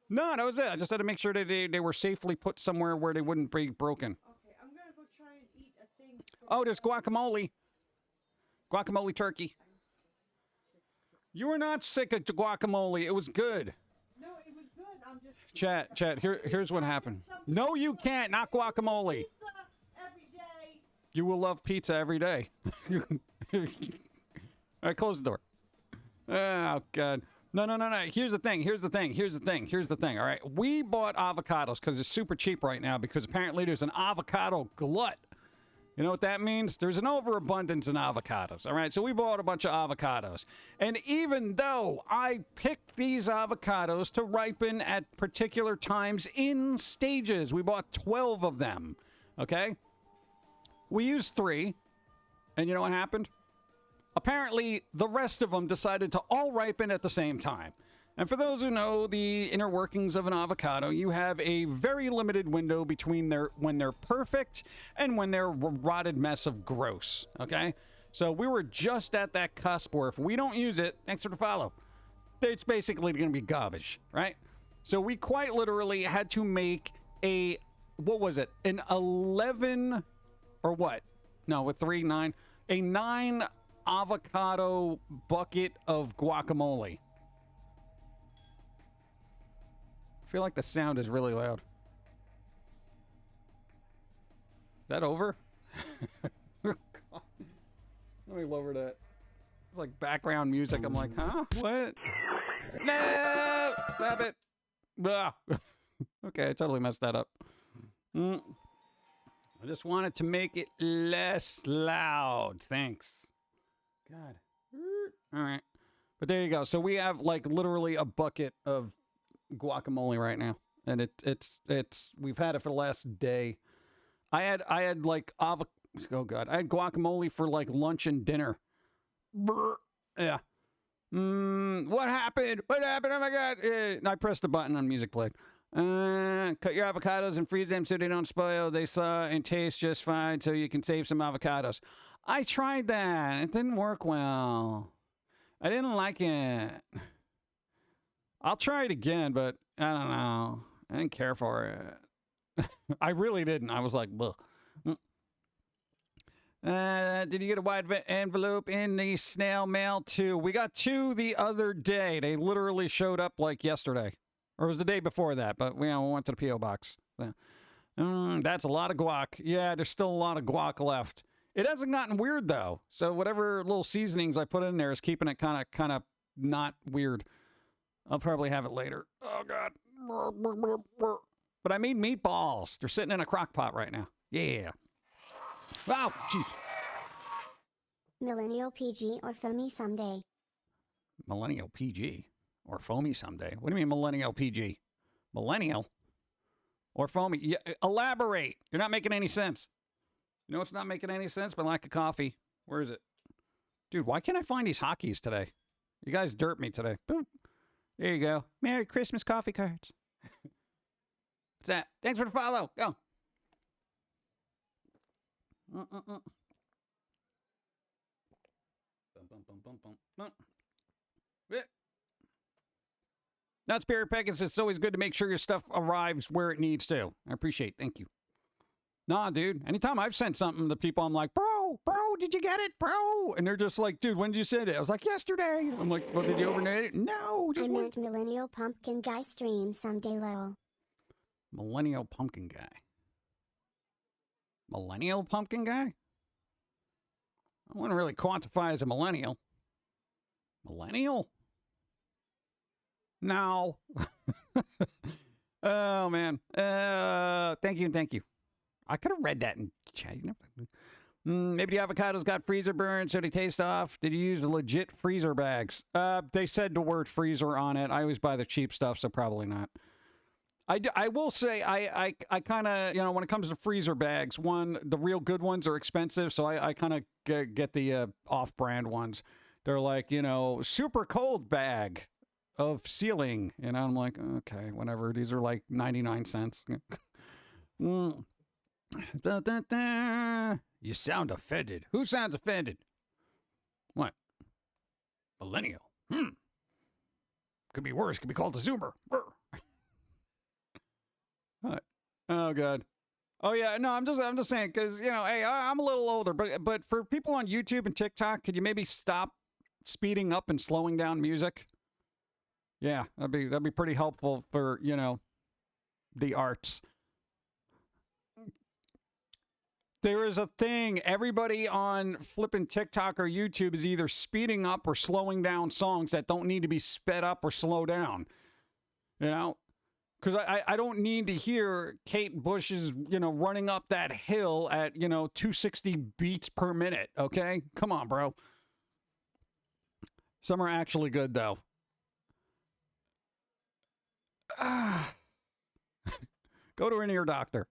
No, that was it. I just had to make sure that they were safely put somewhere where they wouldn't be broken. Okay, I'm going to go try and eat a thing. Oh, there's guacamole. Guacamole turkey. You were not sick of guacamole. It was good. No, it was good. I'm just... Chat, here's what happened. No, you can't. Not guacamole. Pizza every day. You will love pizza every day. All right, close the door. Oh, God. No. Here's the thing. All right. We bought avocados because it's super cheap right now because apparently there's an avocado glut. You know what that means? There's an overabundance in avocados. All right. So we bought a bunch of avocados. And even though I picked these avocados to ripen at particular times in stages, we bought 12 of them. Okay. We used 3. And you know what happened? Apparently, the rest of them decided to all ripen at the same time. And for those who know the inner workings of an avocado, you have a very limited window between when they're perfect and when they're a rotted mess of gross, okay? So we were just at that cusp where if we don't use it, thanks for the follow, it's basically going to be garbage, right? So we quite literally had to make an 11 or what? No, with 3, 9, a 9 avocado bucket of guacamole. I feel like the sound is really loud. Is that over? Let me lower that. It's like background music. I'm like, huh? What? No! Stop it. Blah. Okay, I totally messed that up. I just wanted to make it less loud. Thanks. God. All right. But there you go. So we have like literally a bucket of guacamole right now. And it's we've had it for the last day. I had like I had guacamole for like lunch and dinner. Brr. Yeah. What happened? What happened? Oh my God. I pressed the button on music played. Cut your avocados and freeze them so they don't spoil. They thaw and taste just fine so you can save some avocados. I tried that. It didn't work well. I didn't like it. I'll try it again, but I don't know. I didn't care for it. I really didn't. I was like, bleh. Did you get a wide envelope in the snail mail too? We got 2 the other day. They literally showed up like yesterday. Or it was the day before that, but we went to the P.O. box. That's a lot of guac. Yeah, there's still a lot of guac left. It hasn't gotten weird, though. So whatever little seasonings I put in there is keeping it kind of not weird. I'll probably have it later. Oh, God. But I made meatballs. They're sitting in a crock pot right now. Yeah. Wow. Jeez. Millennial PG or Foamy someday. Millennial PG or Foamy someday. What do you mean millennial PG? Millennial or Foamy? Yeah, elaborate. You're not making any sense. You know what's not making any sense? My lack of coffee. Where is it? Dude, why can't I find these hotkeys today? You guys dirt me today. Boom. There you go. Merry Christmas coffee cards. What's that? Thanks for the follow. Go. Now, Spirit Pegasus, it's always good to make sure your stuff arrives where it needs to. I appreciate it. Thank you. Nah, dude. Anytime I've sent something to people, I'm like, bro, did you get it, bro? And they're just like, dude, when did you send it? I was like, yesterday. I'm like, well, did you overnight it? No, I just meant Millennial Pumpkin Guy stream someday, lol. Millennial Pumpkin Guy. Millennial Pumpkin Guy? I wouldn't really quantify as a millennial. Millennial? No. Oh, man. Thank you. I could have read that in chat. Maybe the avocados got freezer burn, so they taste off. Did you use legit freezer bags? They said the word freezer on it. I always buy the cheap stuff, so probably not. I will say, I kind of, you know, when it comes to freezer bags, the real good ones are expensive, so I kind of get the off-brand ones. They're like, you know, super cold bag of sealing. And I'm like, okay, whatever. These are like 99 cents. Da, da, da. You sound offended. Who sounds offended? What? Millennial. Could be worse. Could be called a Zoomer. What? Oh God. Oh yeah. No, I'm just saying because you know, hey, I'm a little older, but for people on YouTube and TikTok, could you maybe stop speeding up and slowing down music? Yeah, that'd be pretty helpful for, you know, the arts. There is a thing, everybody on flipping TikTok or YouTube is either speeding up or slowing down songs that don't need to be sped up or slow down. You know? Because I don't need to hear Kate Bush's, you know, running up that hill at, you know, 260 beats per minute, okay? Come on, bro. Some are actually good, though. Go to an ear doctor.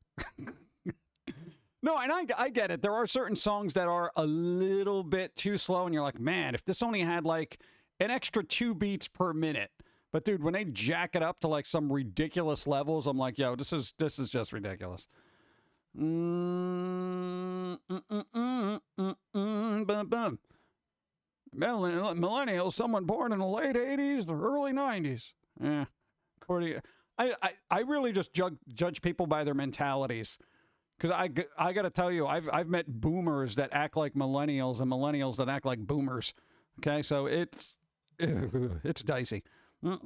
No, and I get it. There are certain songs that are a little bit too slow, and you're like, man, if this only had like an extra 2 beats per minute. But dude, when they jack it up to like some ridiculous levels, I'm like, yo, this is just ridiculous. Millennials, someone born in the late 80s, the early 90s. Yeah. I really just judge people by their mentalities. Because I got to tell you, I've met boomers that act like millennials and millennials that act like boomers. Okay, so it's dicey. That's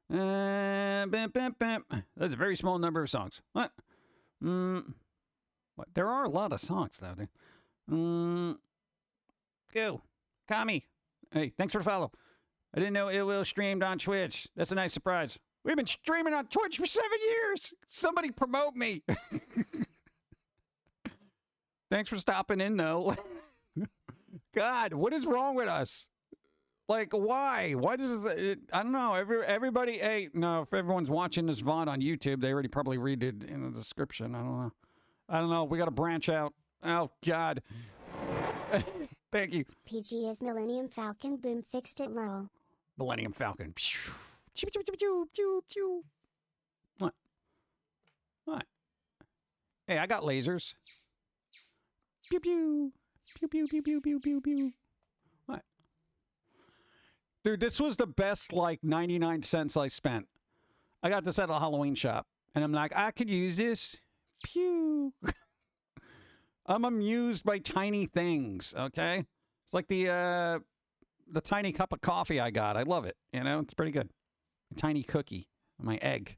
a very small number of songs. What? What? There are a lot of songs, though. Go. Kami. Hey, thanks for the follow. I didn't know it will streamed on Twitch. That's a nice surprise. We've been streaming on Twitch for 7 years. Somebody promote me. Thanks for stopping in, though. God, what is wrong with us? Like, why? Why does it? I don't know. Everybody, hey, no, if everyone's watching this VOD on YouTube, they already probably read it in the description. I don't know. We got to branch out. Oh, God. Thank you. PG is Millennium Falcon. Boom, fixed it, lol. Millennium Falcon. What? What? Hey, I got lasers. Pew pew. Pew pew pew pew pew pew pew. What? Dude, this was the best like 99 cents I spent. I got this at a Halloween shop. And I'm like, I could use this. Pew. I'm amused by tiny things, okay? It's like the tiny cup of coffee I got. I love it. You know, it's pretty good. A tiny cookie. My egg.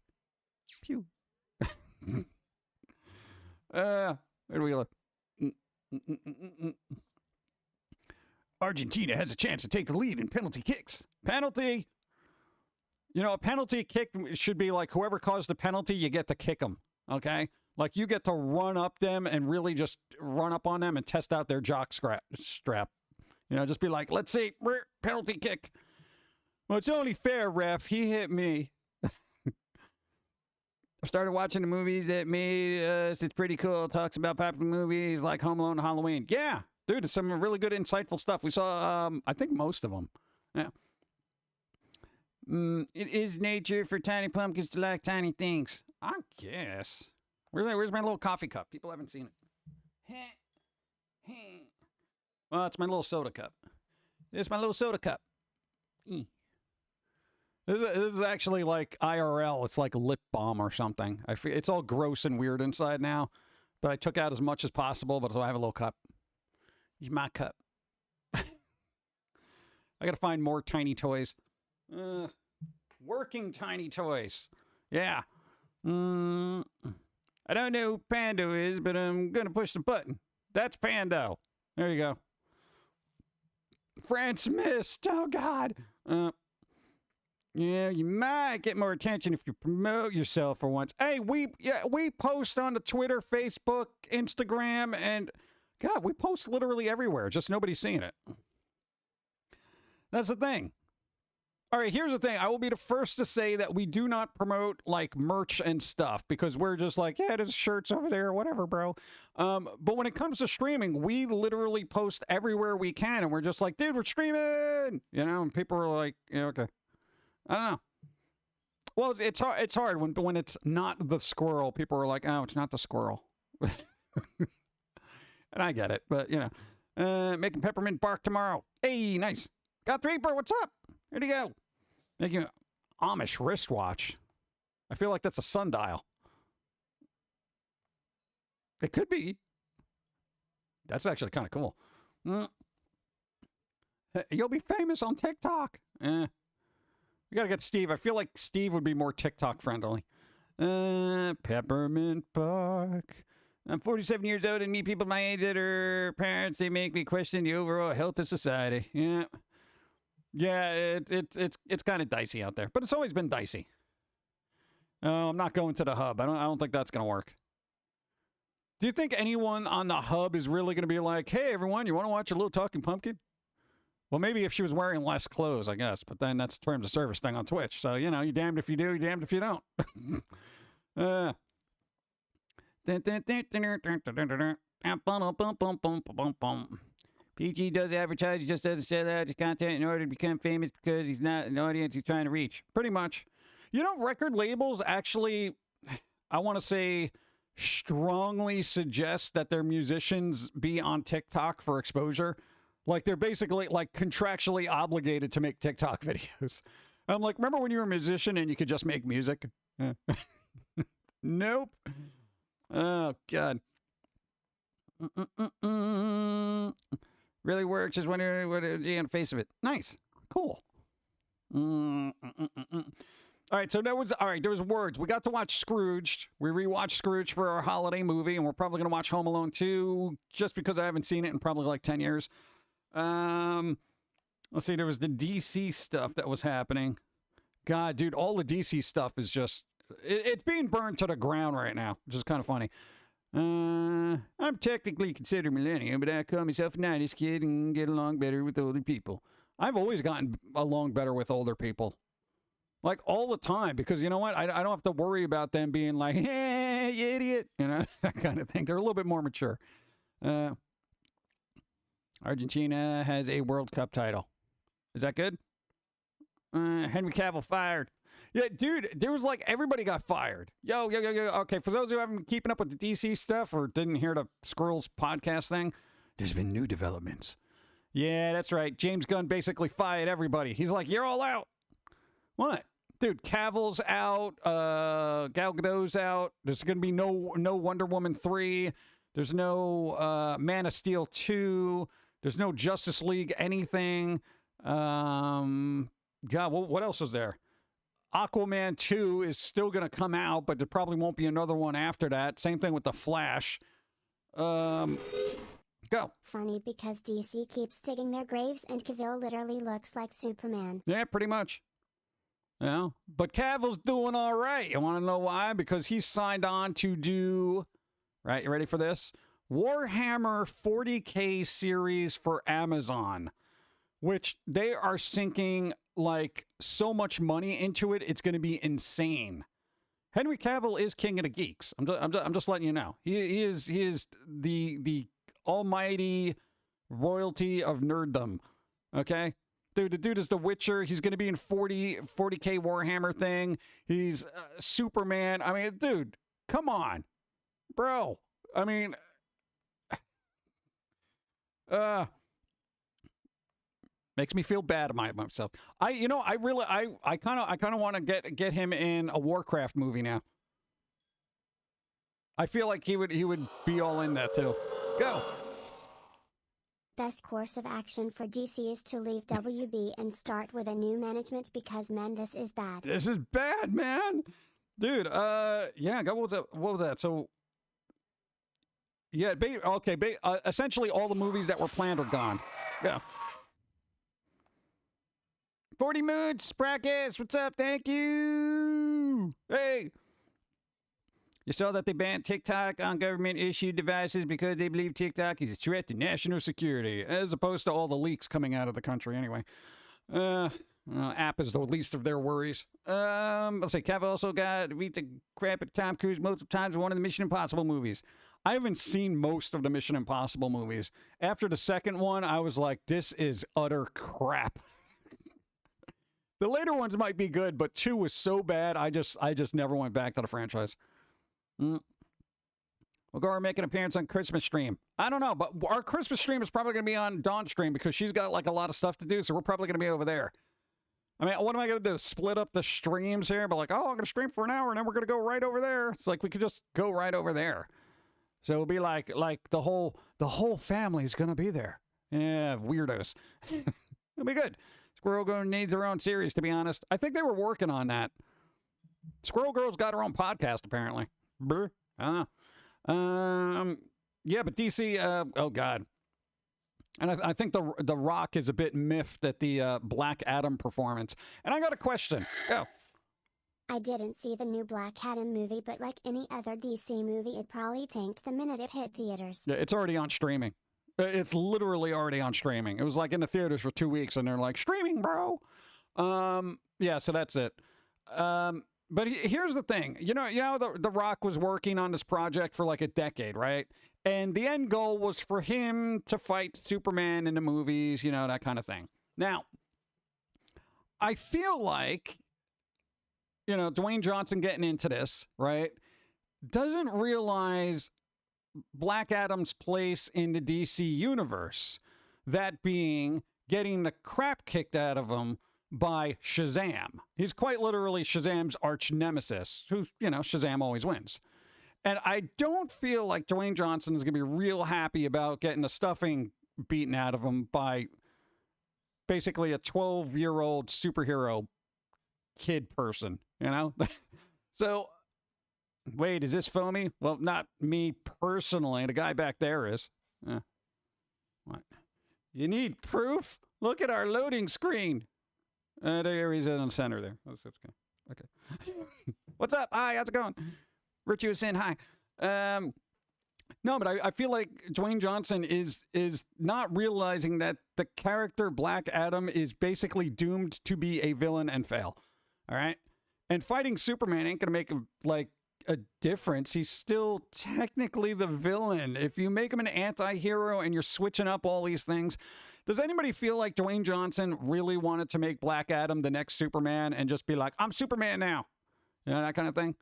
Pew. Where do we look? Argentina has a chance to take the lead in penalty kicks. Penalty! You know, a penalty kick should be like whoever caused the penalty, you get to kick them, okay? Like you get to run up them and really just run up on them and test out their jock strap. You know, just be like, let's see, penalty kick. Well, it's only fair, ref. He hit me. I started watching the movies that made us. It's pretty cool. It talks about popular movies like Home Alone and Halloween. Yeah, dude, it's some really good, insightful stuff. We saw, I think, most of them. Yeah. It is nature for tiny pumpkins to like tiny things. I guess. Where's my little coffee cup? People haven't seen it. Well, it's my little soda cup. It's my little soda cup. This is actually like IRL. It's like a lip balm or something. It's all gross and weird inside now, but I took out as much as possible, but so I have a little cup. He's my cup. I gotta find more tiny toys. Working tiny toys. Yeah. I don't know who Pando is, but I'm gonna push the button. That's Pando. There you go. France missed. Oh, God. Yeah, you might get more attention if you promote yourself for once. Hey, we post on the Twitter, Facebook, Instagram, and God, we post literally everywhere. Just nobody's seeing it. That's the thing. All right, here's the thing. I will be the first to say that we do not promote like merch and stuff because we're just like, yeah, there's shirts over there, whatever, bro. But when it comes to streaming, we literally post everywhere we can, and we're just like, dude, we're streaming, you know. And people are like, yeah, okay. I don't know. Well, it's hard when it's not the squirrel. People are like, oh, it's not the squirrel, and I get it, but you know, making peppermint bark tomorrow. Hey, nice. Got Reaper, what's up? Here you go. Making an Amish wristwatch. I feel like that's a sundial. It could be. That's actually kind of cool. You'll be famous on TikTok. We gotta get Steve. I feel like Steve would be more TikTok friendly. Peppermint bark. I'm 47 years old and meet people my age that are parents. They make me question the overall health of society. Yeah. Yeah, it's kind of dicey out there, but it's always been dicey. I'm not going to the hub. I don't think that's gonna work. Do you think anyone on the hub is really gonna be like, "Hey, everyone, you want to watch a little Talking Pumpkin?" Well, maybe if she was wearing less clothes, I guess. But then that's terms of service thing on Twitch. So you know, you're damned if you do, you're damned if you don't. PG does advertise, he just doesn't sell out his content in order to become famous because he's not an audience he's trying to reach. Pretty much. You know, record labels actually, I want to say, strongly suggest that their musicians be on TikTok for exposure. Like, they're basically, like, contractually obligated to make TikTok videos. I'm like, remember when you were a musician and you could just make music? Nope. Oh, God. Really works. Just wondering what it is on the face of it. Nice. Cool. All right, so there was words. We got to watch Scrooged. We rewatched Scrooge for our holiday movie, and we're probably going to watch Home Alone 2 just because I haven't seen it in probably like 10 years. Let's see, there was the DC stuff that was happening. God, dude, all the DC stuff is just, it's being burned to the ground right now, which is kind of funny. I'm technically considered millennial, but I call myself a 90s kid and get along better with older people. I've always gotten along better with older people. Like, all the time, because you know what? I don't have to worry about them being like, hey, you idiot, you know, that kind of thing. They're a little bit more mature. Argentina has a World Cup title. Is that good? Henry Cavill fired. Yeah, dude, there was like, everybody got fired. Yo. Okay, for those who haven't been keeping up with the DC stuff or didn't hear the Squirrels podcast thing, there's been new developments. Yeah, that's right. James Gunn basically fired everybody. He's like, you're all out. What? Dude, Cavill's out. Gal Gadot's out. There's going to be no Wonder Woman 3. There's no Man of Steel 2. There's no Justice League anything. God, what else is there? Aquaman 2 is still going to come out, but there probably won't be another one after that. Same thing with The Flash. Go. Funny because DC keeps digging their graves and Cavill literally looks like Superman. Yeah, pretty much. Yeah, but Cavill's doing all right. You want to know why? Because he's signed on to do, right, you ready for this? Warhammer 40K series for Amazon, which they are sinking like so much money into it. It's going to be insane. Henry Cavill is king of the geeks. I'm just letting you know. He is the almighty royalty of nerddom. Okay. Dude, the dude is The Witcher. He's going to be in 40K Warhammer thing. He's Superman. I mean, dude, come on, bro. I mean, makes me feel bad about myself. I kind of want to get him in a Warcraft movie now. I feel like he would be all in that too. Go. best course of action for DC is to leave WB and start with a new management because man, this is bad. This is bad, man. Dude, yeah, what was that? So, yeah, essentially all the movies that were planned are gone. Yeah. 40 moods, Sprackets, what's up? Thank you. Hey. You saw that they banned TikTok on government-issued devices because they believe TikTok is a threat to national security, as opposed to all the leaks coming out of the country anyway. App is the least of their worries. Let's say Kev also got beat the crap at Tom Cruise multiple times in one of the Mission Impossible movies. I haven't seen most of the Mission Impossible movies. After the second one, I was like, this is utter crap. The later ones might be good, but 2 was so bad, I just never went back to the franchise. We'll go make an appearance on Christmas stream. I don't know, but our Christmas stream is probably going to be on Dawn's stream because she's got like a lot of stuff to do, so we're probably going to be over there. I mean, what am I going to do? Split up the streams here? But like, oh, I'm going to stream for an hour and then we're going to go right over there. It's like we could just go right over there. So it'll be like the whole family is going to be there. Yeah, weirdos. It'll be good. Squirrel Girl needs her own series, to be honest. I think they were working on that. Squirrel Girl's got her own podcast, apparently. Yeah, but DC, oh God. And I think the Rock is a bit miffed at the Black Adam performance. And I got a question. Go. I didn't see the new Black Adam movie, but like any other DC movie, it probably tanked the minute it hit theaters. Yeah, it's already on streaming. It's literally already on streaming. It was like in the theaters for 2 weeks, and they're like, streaming, bro. Yeah, so that's it. But here's the thing. You know, the Rock was working on this project for like a decade, right? And the end goal was for him to fight Superman in the movies, you know, that kind of thing. Now, I feel like, you know, Dwayne Johnson getting into this, right, doesn't realize Black Adam's place in the DC universe. That being getting the crap kicked out of him by Shazam. He's quite literally Shazam's arch nemesis, who, you know, Shazam always wins. And I don't feel like Dwayne Johnson is going to be real happy about getting the stuffing beaten out of him by basically a 12-year-old superhero kid person, you know? So, wait, is this Foamy? Well, not me personally. The guy back there is. What? You need proof? Look at our loading screen. There he's in the center there. That's good. Okay. What's up? Hi, how's it going? Virtuous Sin, hi. No, but I feel like Dwayne Johnson is not realizing that the character Black Adam is basically doomed to be a villain and fail. All right? And fighting Superman ain't going to make like a difference. He's still technically the villain. If you make him an anti-hero and you're switching up all these things, does anybody feel like Dwayne Johnson really wanted to make Black Adam the next Superman and just be like, I'm Superman now? You know, that kind of thing?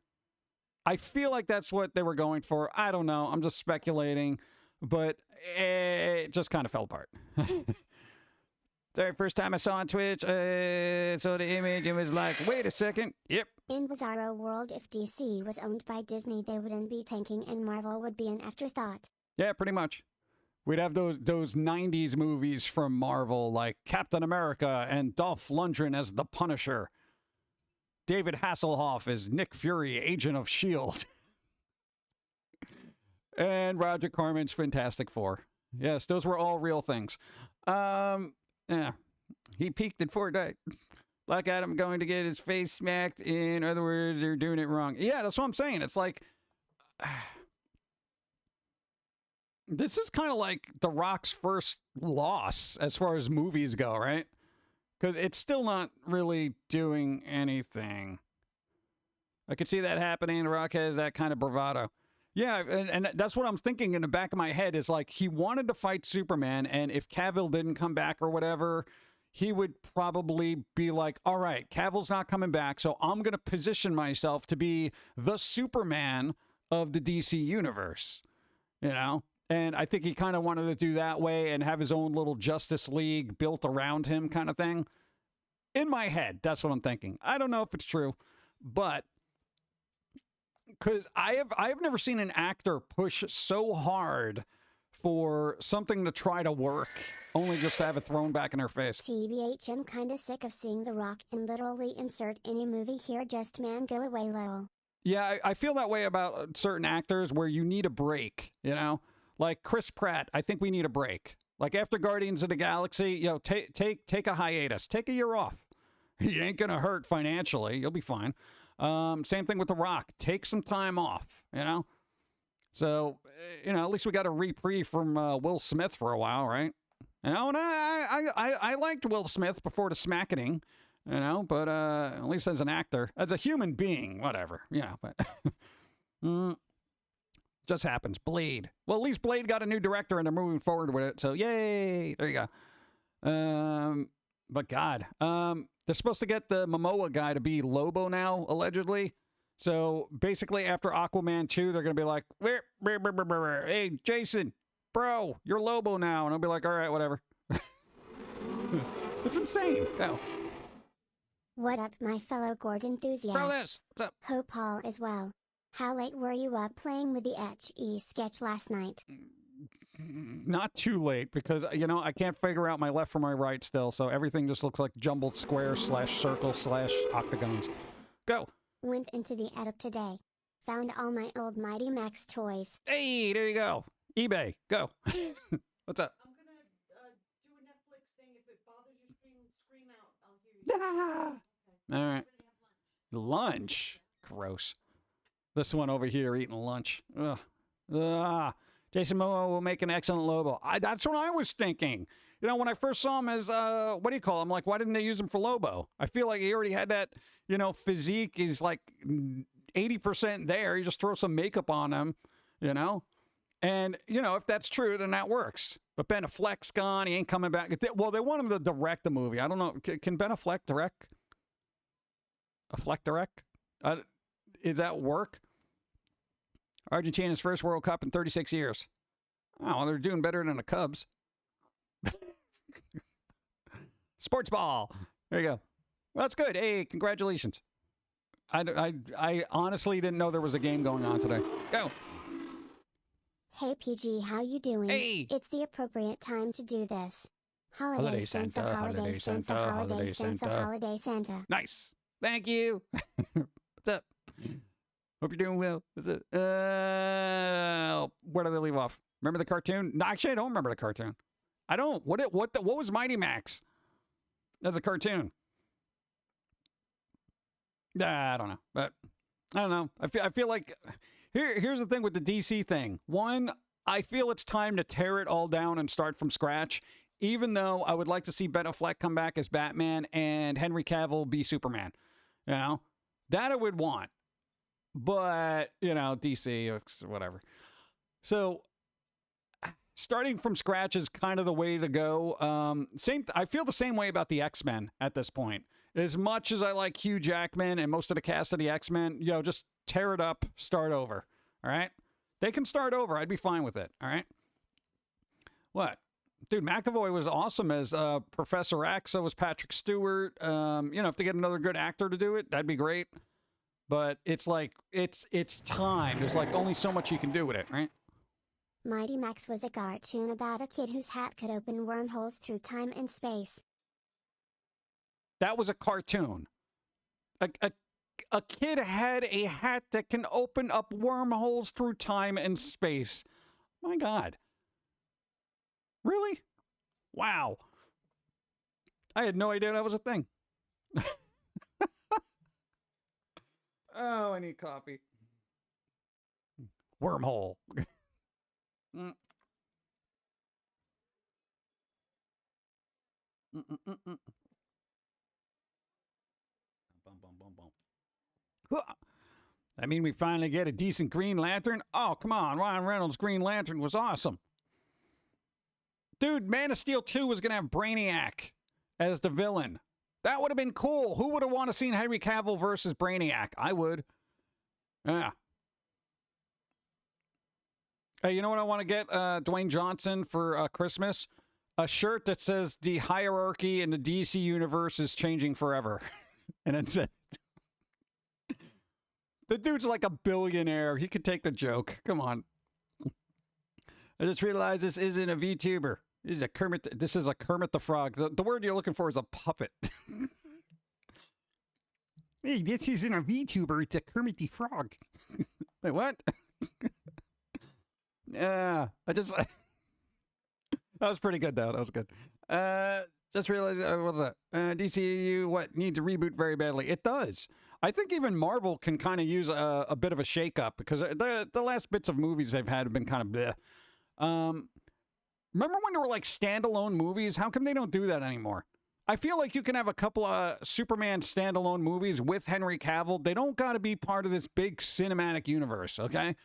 I feel like that's what they were going for. I don't know. I'm just speculating. But it just kind of fell apart. Sorry, first time I saw on Twitch, saw the image and was like, wait a second. Yep. In Bizarro World, if DC was owned by Disney, they wouldn't be tanking and Marvel would be an afterthought. Yeah, pretty much. We'd have those 90s movies from Marvel like Captain America and Dolph Lundgren as the Punisher. David Hasselhoff as Nick Fury, Agent of S.H.I.E.L.D. And Roger Corman's Fantastic Four. Yes, those were all real things. Yeah. He peaked at Fortnite. Black Adam going to get his face smacked. In other words, they're doing it wrong. Yeah, that's what I'm saying. It's like... This is kind of like The Rock's first loss as far as movies go, right? Because it's still not really doing anything. I could see that happening. The Rock has that kind of bravado. Yeah, and that's what I'm thinking in the back of my head is like he wanted to fight Superman, and if Cavill didn't come back or whatever, he would probably be like, all right, Cavill's not coming back, so I'm going to position myself to be the Superman of the DC universe, you know? And I think he kind of wanted to do that way and have his own little Justice League built around him kind of thing. In my head, that's what I'm thinking. I don't know if it's true, but because I have never seen an actor push so hard for something to try to work, only just to have it thrown back in her face. TBH, I'm kinda sick of seeing The Rock and literally insert any movie here, just man go away lol. Yeah, I feel that way about certain actors where you need a break, you know? Like Chris Pratt, I think we need a break. Like after Guardians of the Galaxy, take a hiatus. Take a year off. You ain't gonna hurt financially. You'll be fine. Same thing with The Rock. Take some time off, you know? So, at least we got a reprieve from Will Smith for a while, right? And I liked Will Smith before the smackening, but at least as an actor. As a human being, whatever, but just happens. Blade. Well, at least Blade got a new director and they're moving forward with it, so yay! There you go. But God, they're supposed to get the Momoa guy to be Lobo now, allegedly. So basically, after Aquaman 2, they're going to be like, hey, Jason, bro, you're Lobo now. And I'll be like, all right, whatever. It's insane. No. What up, my fellow Gord enthusiasts? Bro, this. What's up? Hope all is well. How late were you up playing with the HE sketch last night? Not too late, because, I can't figure out my left from my right still, so everything just looks like jumbled squares / circles / octagons. Go. Went into the attic today. Found all my old Mighty Max toys. Hey, there you go. eBay. Go. What's up? I'm gonna do a Netflix thing. If it bothers you, scream out. I'll hear you. Ah. All right. Lunch? Gross. This one over here eating lunch. Ugh. Jason Momoa will make an excellent Lobo. That's what I was thinking. When I first saw him as, what do you call him? Like, why didn't they use him for Lobo? I feel like he already had that, physique. He's like 80% there. You just throw some makeup on him, And, if that's true, then that works. But Ben Affleck's gone. He ain't coming back. Well, they want him to direct the movie. I don't know. Can Ben Affleck direct? Direct? Does that work? Argentina's first World Cup in 36 years. Oh, well, they're doing better than the Cubs. Sports ball. There you go. Well, that's good. Hey, congratulations. I honestly didn't know there was a game going on today. Go. Hey PG, how you doing? Hey. It's the appropriate time to do this. Holiday Santa, Holiday Santa, Holiday Santa, Holiday Santa. Nice. Thank you. What's up? Hope you're doing well. What's up? Where do they leave off? Remember the cartoon? No, actually, I don't remember the cartoon. I don't. What was Mighty Max? As a cartoon. I don't know, but I don't know. I feel like here's the thing with the DC thing. One, I feel it's time to tear it all down and start from scratch. Even though I would like to see Ben Affleck come back as Batman and Henry Cavill be Superman, that I would want. But DC, whatever. So starting from scratch is kind of the way to go. I feel the same way about the X-Men at this point. As much as I like Hugh Jackman and most of the cast of the X-Men, just tear it up, start over. All right? They can start over. I'd be fine with it. All right? What? Dude, McAvoy was awesome as Professor X. So was Patrick Stewart. If they get another good actor to do it, that'd be great. But it's like, it's time. There's like only so much you can do with it, right? Mighty Max was a cartoon about a kid whose hat could open wormholes through time and space. That was a cartoon. A kid had a hat that can open up wormholes through time and space. My God. Really? Wow. I had no idea that was a thing. Oh, I need coffee. Wormhole. Mm. I mean, we finally get a decent Green Lantern. Oh, come on. Ryan Reynolds' Green Lantern was awesome. Dude, Man of Steel 2 was going to have Brainiac as the villain. That would have been cool. Who would have wanted to see Henry Cavill versus Brainiac? I would. Yeah. Hey, you know what I want to get Dwayne Johnson for Christmas? A shirt that says the hierarchy in the DC universe is changing forever. And it's it. The dude's like a billionaire. He could take the joke. Come on. I just realized this isn't a VTuber. This is a Kermit the Frog. The word you're looking for is a puppet. Hey, this isn't a VTuber. It's a Kermit the Frog. Wait, what? Yeah, that was pretty good, though. That was good. Just realized, what was that? DCU, needs a reboot very badly. It does. I think even Marvel can kind of use a bit of a shakeup because the last bits of movies they've had have been kind of bleh. Remember when there were like standalone movies? How come they don't do that anymore? I feel like you can have a couple of Superman standalone movies with Henry Cavill. They don't got to be part of this big cinematic universe, okay?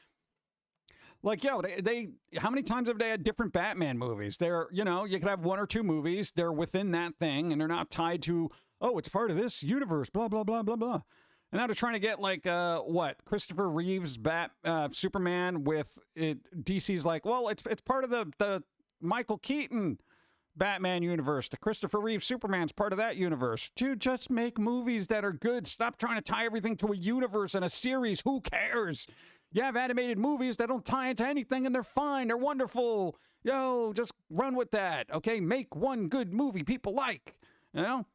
Like, yo, they how many times have they had different Batman movies? They're, you could have one or two movies. They're within that thing, and they're not tied to, oh, it's part of this universe, blah, blah, blah, blah, blah. And now they're trying to get, like, Christopher Reeves Superman with it. DC's like, well, it's part of the Michael Keaton Batman universe. The Christopher Reeve Superman's part of that universe. Dude, just make movies that are good. Stop trying to tie everything to a universe and a series. Who cares? You have animated movies that don't tie into anything and they're fine. They're wonderful. Yo, just run with that. Okay, make one good movie people like. You know?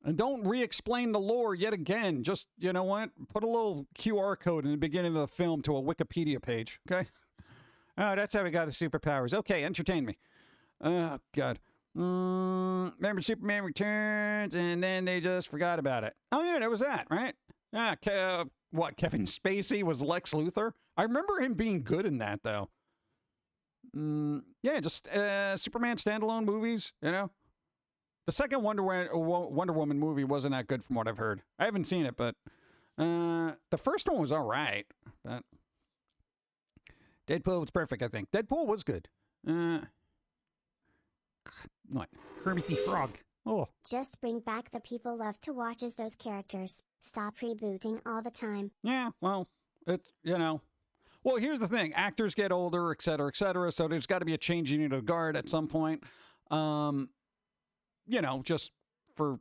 And don't re-explain the lore yet again. Just, you know what? Put a little QR code in the beginning of the film to a Wikipedia page. Okay? Oh, that's how we got his superpowers. Okay, entertain me. Oh, God. Remember Superman Returns, and then they just forgot about it. Oh, yeah, there was that, right? Kevin Spacey was Lex Luthor? I remember him being good in that, though. Yeah, just Superman standalone movies, you know? The second Wonder Woman movie wasn't that good from what I've heard. I haven't seen it, but the first one was all right. But Deadpool was perfect, I think. Deadpool was good. What? Kermit the Frog. Oh. Just bring back the people love to watch as those characters. Stop rebooting all the time. Yeah, well, Well, here's the thing. Actors get older, et cetera, so there's got to be a changing of the guard at some point. Just for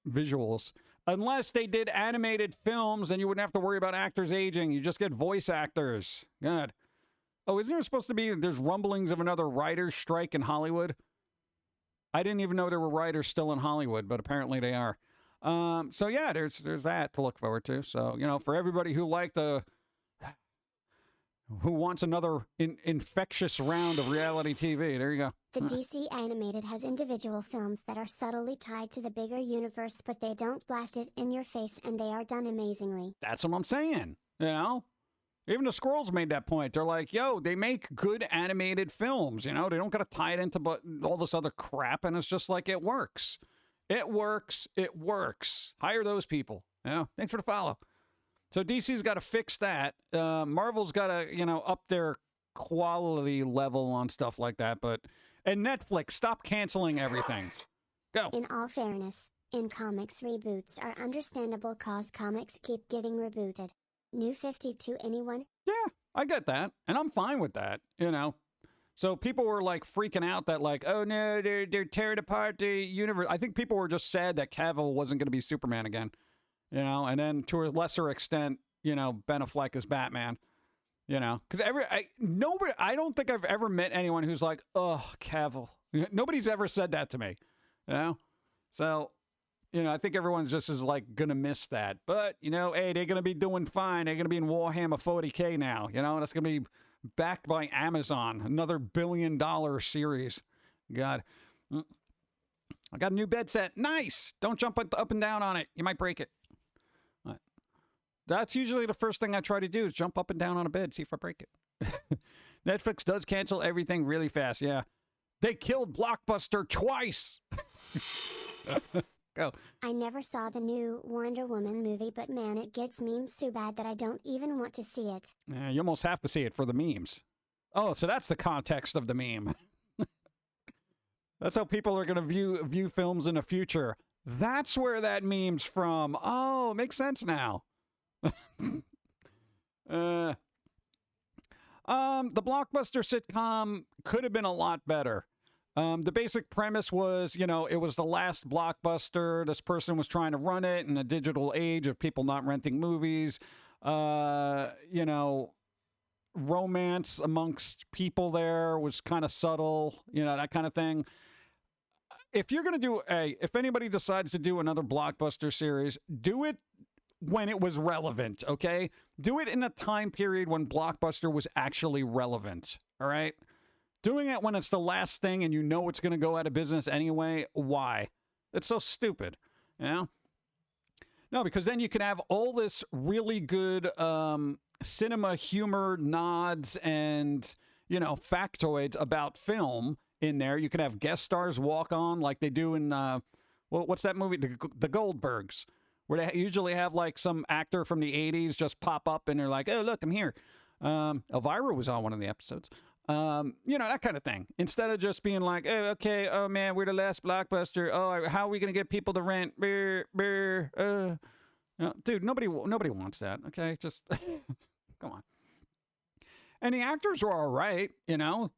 visuals. Unless they did animated films, and you wouldn't have to worry about actors aging. You just get voice actors. God. Oh, isn't there supposed to be, there's rumblings of another writer's strike in Hollywood? I didn't even know there were writers still in Hollywood, but apparently they are. So yeah, there's that to look forward to. So, for everybody who who wants another infectious round of reality TV, there you go. The DC Animated has individual films that are subtly tied to the bigger universe, but they don't blast it in your face, and they are done amazingly. That's what I'm saying, Even the Squirrels made that point. They're like, yo, they make good animated films, They don't got to tie it into all this other crap, and it's just like, it works. It works. It works. Hire those people. Yeah. Thanks for the follow. So DC's got to fix that. Marvel's got to, up their quality level on stuff like that. And Netflix, stop canceling everything. Go. In all fairness, in comics, reboots are understandable cause comics keep getting rebooted. New 52, anyone? Yeah, I get that. And I'm fine with that, So people were like freaking out that like, oh no, they're tearing apart the universe. I think people were just sad that Cavill wasn't going to be Superman again, and then to a lesser extent, Ben Affleck is Batman, because I don't think I've ever met anyone who's like, oh, Cavill. Nobody's ever said that to me, So, I think everyone's just is like going to miss that. But, hey, they're going to be doing fine. They're going to be in Warhammer 40K now, that's going to be backed by Amazon, another $1 billion series. God. I got a new bed set. Nice. Don't jump up and down on it. You might break it. That's usually the first thing I try to do is jump up and down on a bed, see if I break it. Netflix does cancel everything really fast. Yeah. They killed Blockbuster twice. Go. I never saw the new Wonder Woman movie, but man, it gets memes so bad that I don't even want to see it. Yeah, you almost have to see it for the memes. Oh, so that's the context of the meme. That's how people are going to view films in the future. That's where that meme's from. Oh, it makes sense now. The Blockbuster sitcom could have been a lot better. The basic premise was, it was the last Blockbuster. This person was trying to run it in a digital age of people not renting movies. romance amongst people there was kind of subtle, that kind of thing. If you're going to do if anybody decides to do another blockbuster series, do it when it was relevant, okay? Do it in a time period when Blockbuster was actually relevant, all right? Doing it when it's the last thing and you know it's going to go out of business anyway, why? It's so stupid, No, because then you can have all this really good cinema humor nods and, factoids about film in there. You can have guest stars walk on like they do in, what's that movie? The Goldbergs, where they usually have like some actor from the 80s just pop up and they're like, oh, look, I'm here. Elvira was on one of the episodes. That kind of thing. Instead of just being like, oh, okay, oh man, we're the last Blockbuster. Oh, how are we going to get people to rent? Dude, nobody wants that. Okay, just come on. And the actors were all right.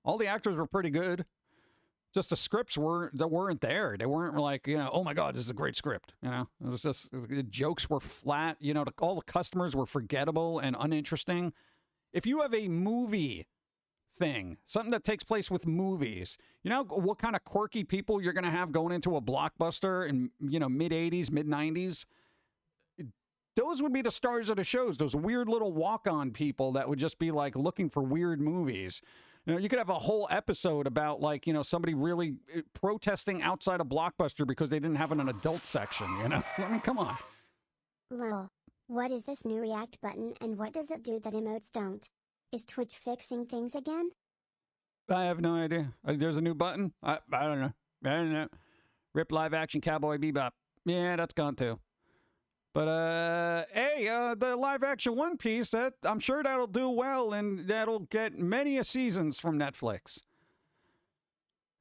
All the actors were pretty good. Just the scripts weren't there. They weren't like, oh my God, this is a great script. It was just, the jokes were flat. All the customers were forgettable and uninteresting. If you have a movie thing, something that takes place with movies, what kind of quirky people you're going to have going into a Blockbuster in, mid 80s, mid 90s. Those would be the stars of the shows. Those weird little walk-on people that would just be like looking for weird movies. You could have a whole episode about like, somebody really protesting outside a Blockbuster because they didn't have an adult section, I mean, come on. Lol. What is this new react button and what does it do that emotes don't? Is Twitch fixing things again? I have no idea. There's a new button? I don't know. Rip live action Cowboy Bebop. Yeah, that's gone too. But, hey, the live-action One Piece, I'm sure that'll do well, and that'll get many a seasons from Netflix.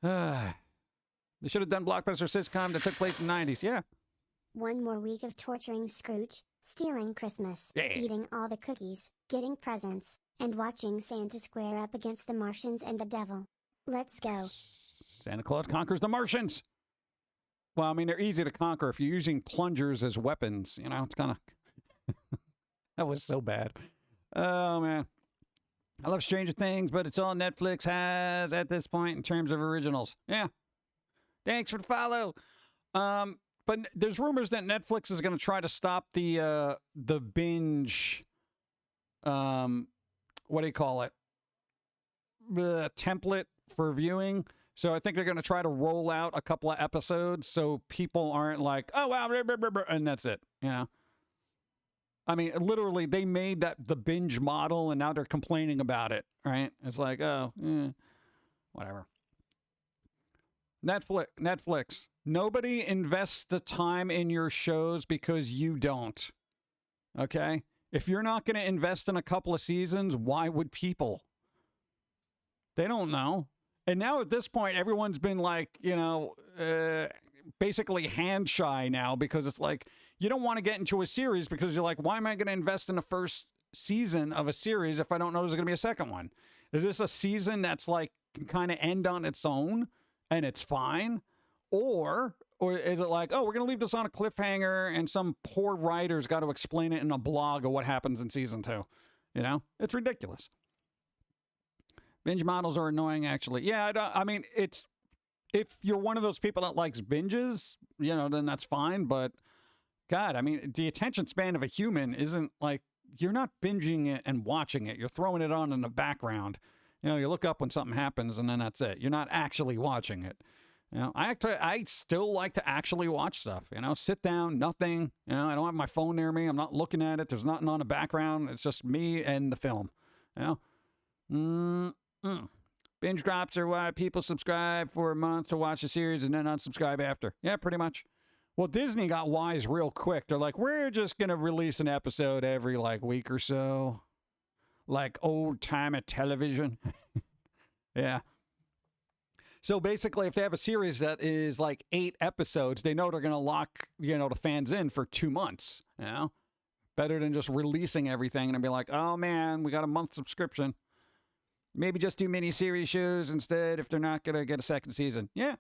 They should have done Blockbuster sitcom that took place in the 90s, yeah. One more week of torturing Scrooge, stealing Christmas, Yeah. eating all the cookies, getting presents, and watching Santa square up against the Martians and the devil. Let's go. Santa Claus conquers the Martians. Well, I mean, they're easy to conquer if you're using plungers as weapons. It's kind of... That was so bad. Oh, man. I love Stranger Things, but it's all Netflix has at this point in terms of originals. Yeah. Thanks for the follow. But there's rumors that Netflix is going to try to stop the binge... what do you call it? Template for viewing. So I think they're going to try to roll out a couple of episodes so people aren't like, oh, wow, and that's it, I mean, literally, they made the binge model, and now they're complaining about it, right? It's like, oh, whatever. Netflix. Nobody invests the time in your shows because you don't, okay? If you're not going to invest in a couple of seasons, why would people? They don't know. And now at this point, everyone's been like, basically hand shy now because it's like, you don't want to get into a series because you're like, why am I going to invest in the first season of a series if I don't know there's going to be a second one? Is this a season that's like can kind of end on its own and it's fine? Or is it like, oh, we're going to leave this on a cliffhanger and some poor writer's got to explain it in a blog of what happens in season 2? It's ridiculous. Binge models are annoying, actually. Yeah, I mean, it's if you're one of those people that likes binges, then that's fine. But, God, I mean, the attention span of a human isn't like, you're not binging it and watching it. You're throwing it on in the background. You look up when something happens, and then that's it. You're not actually watching it. I still like to actually watch stuff. Sit down, nothing. I don't have my phone near me. I'm not looking at it. There's nothing on the background. It's just me and the film. Binge drops are why people subscribe for a month to watch a series and then unsubscribe after. Yeah, pretty much. Well, Disney got wise real quick. They're like, we're just going to release an episode every week or so. Like old time at television. Yeah. So basically, if they have a series that is 8 episodes, they know they're going to lock, the fans in for 2 months. Better than just releasing everything and be like, oh man, we got a month subscription. Maybe just do mini-series shows instead if they're not going to get a second season. Yeah.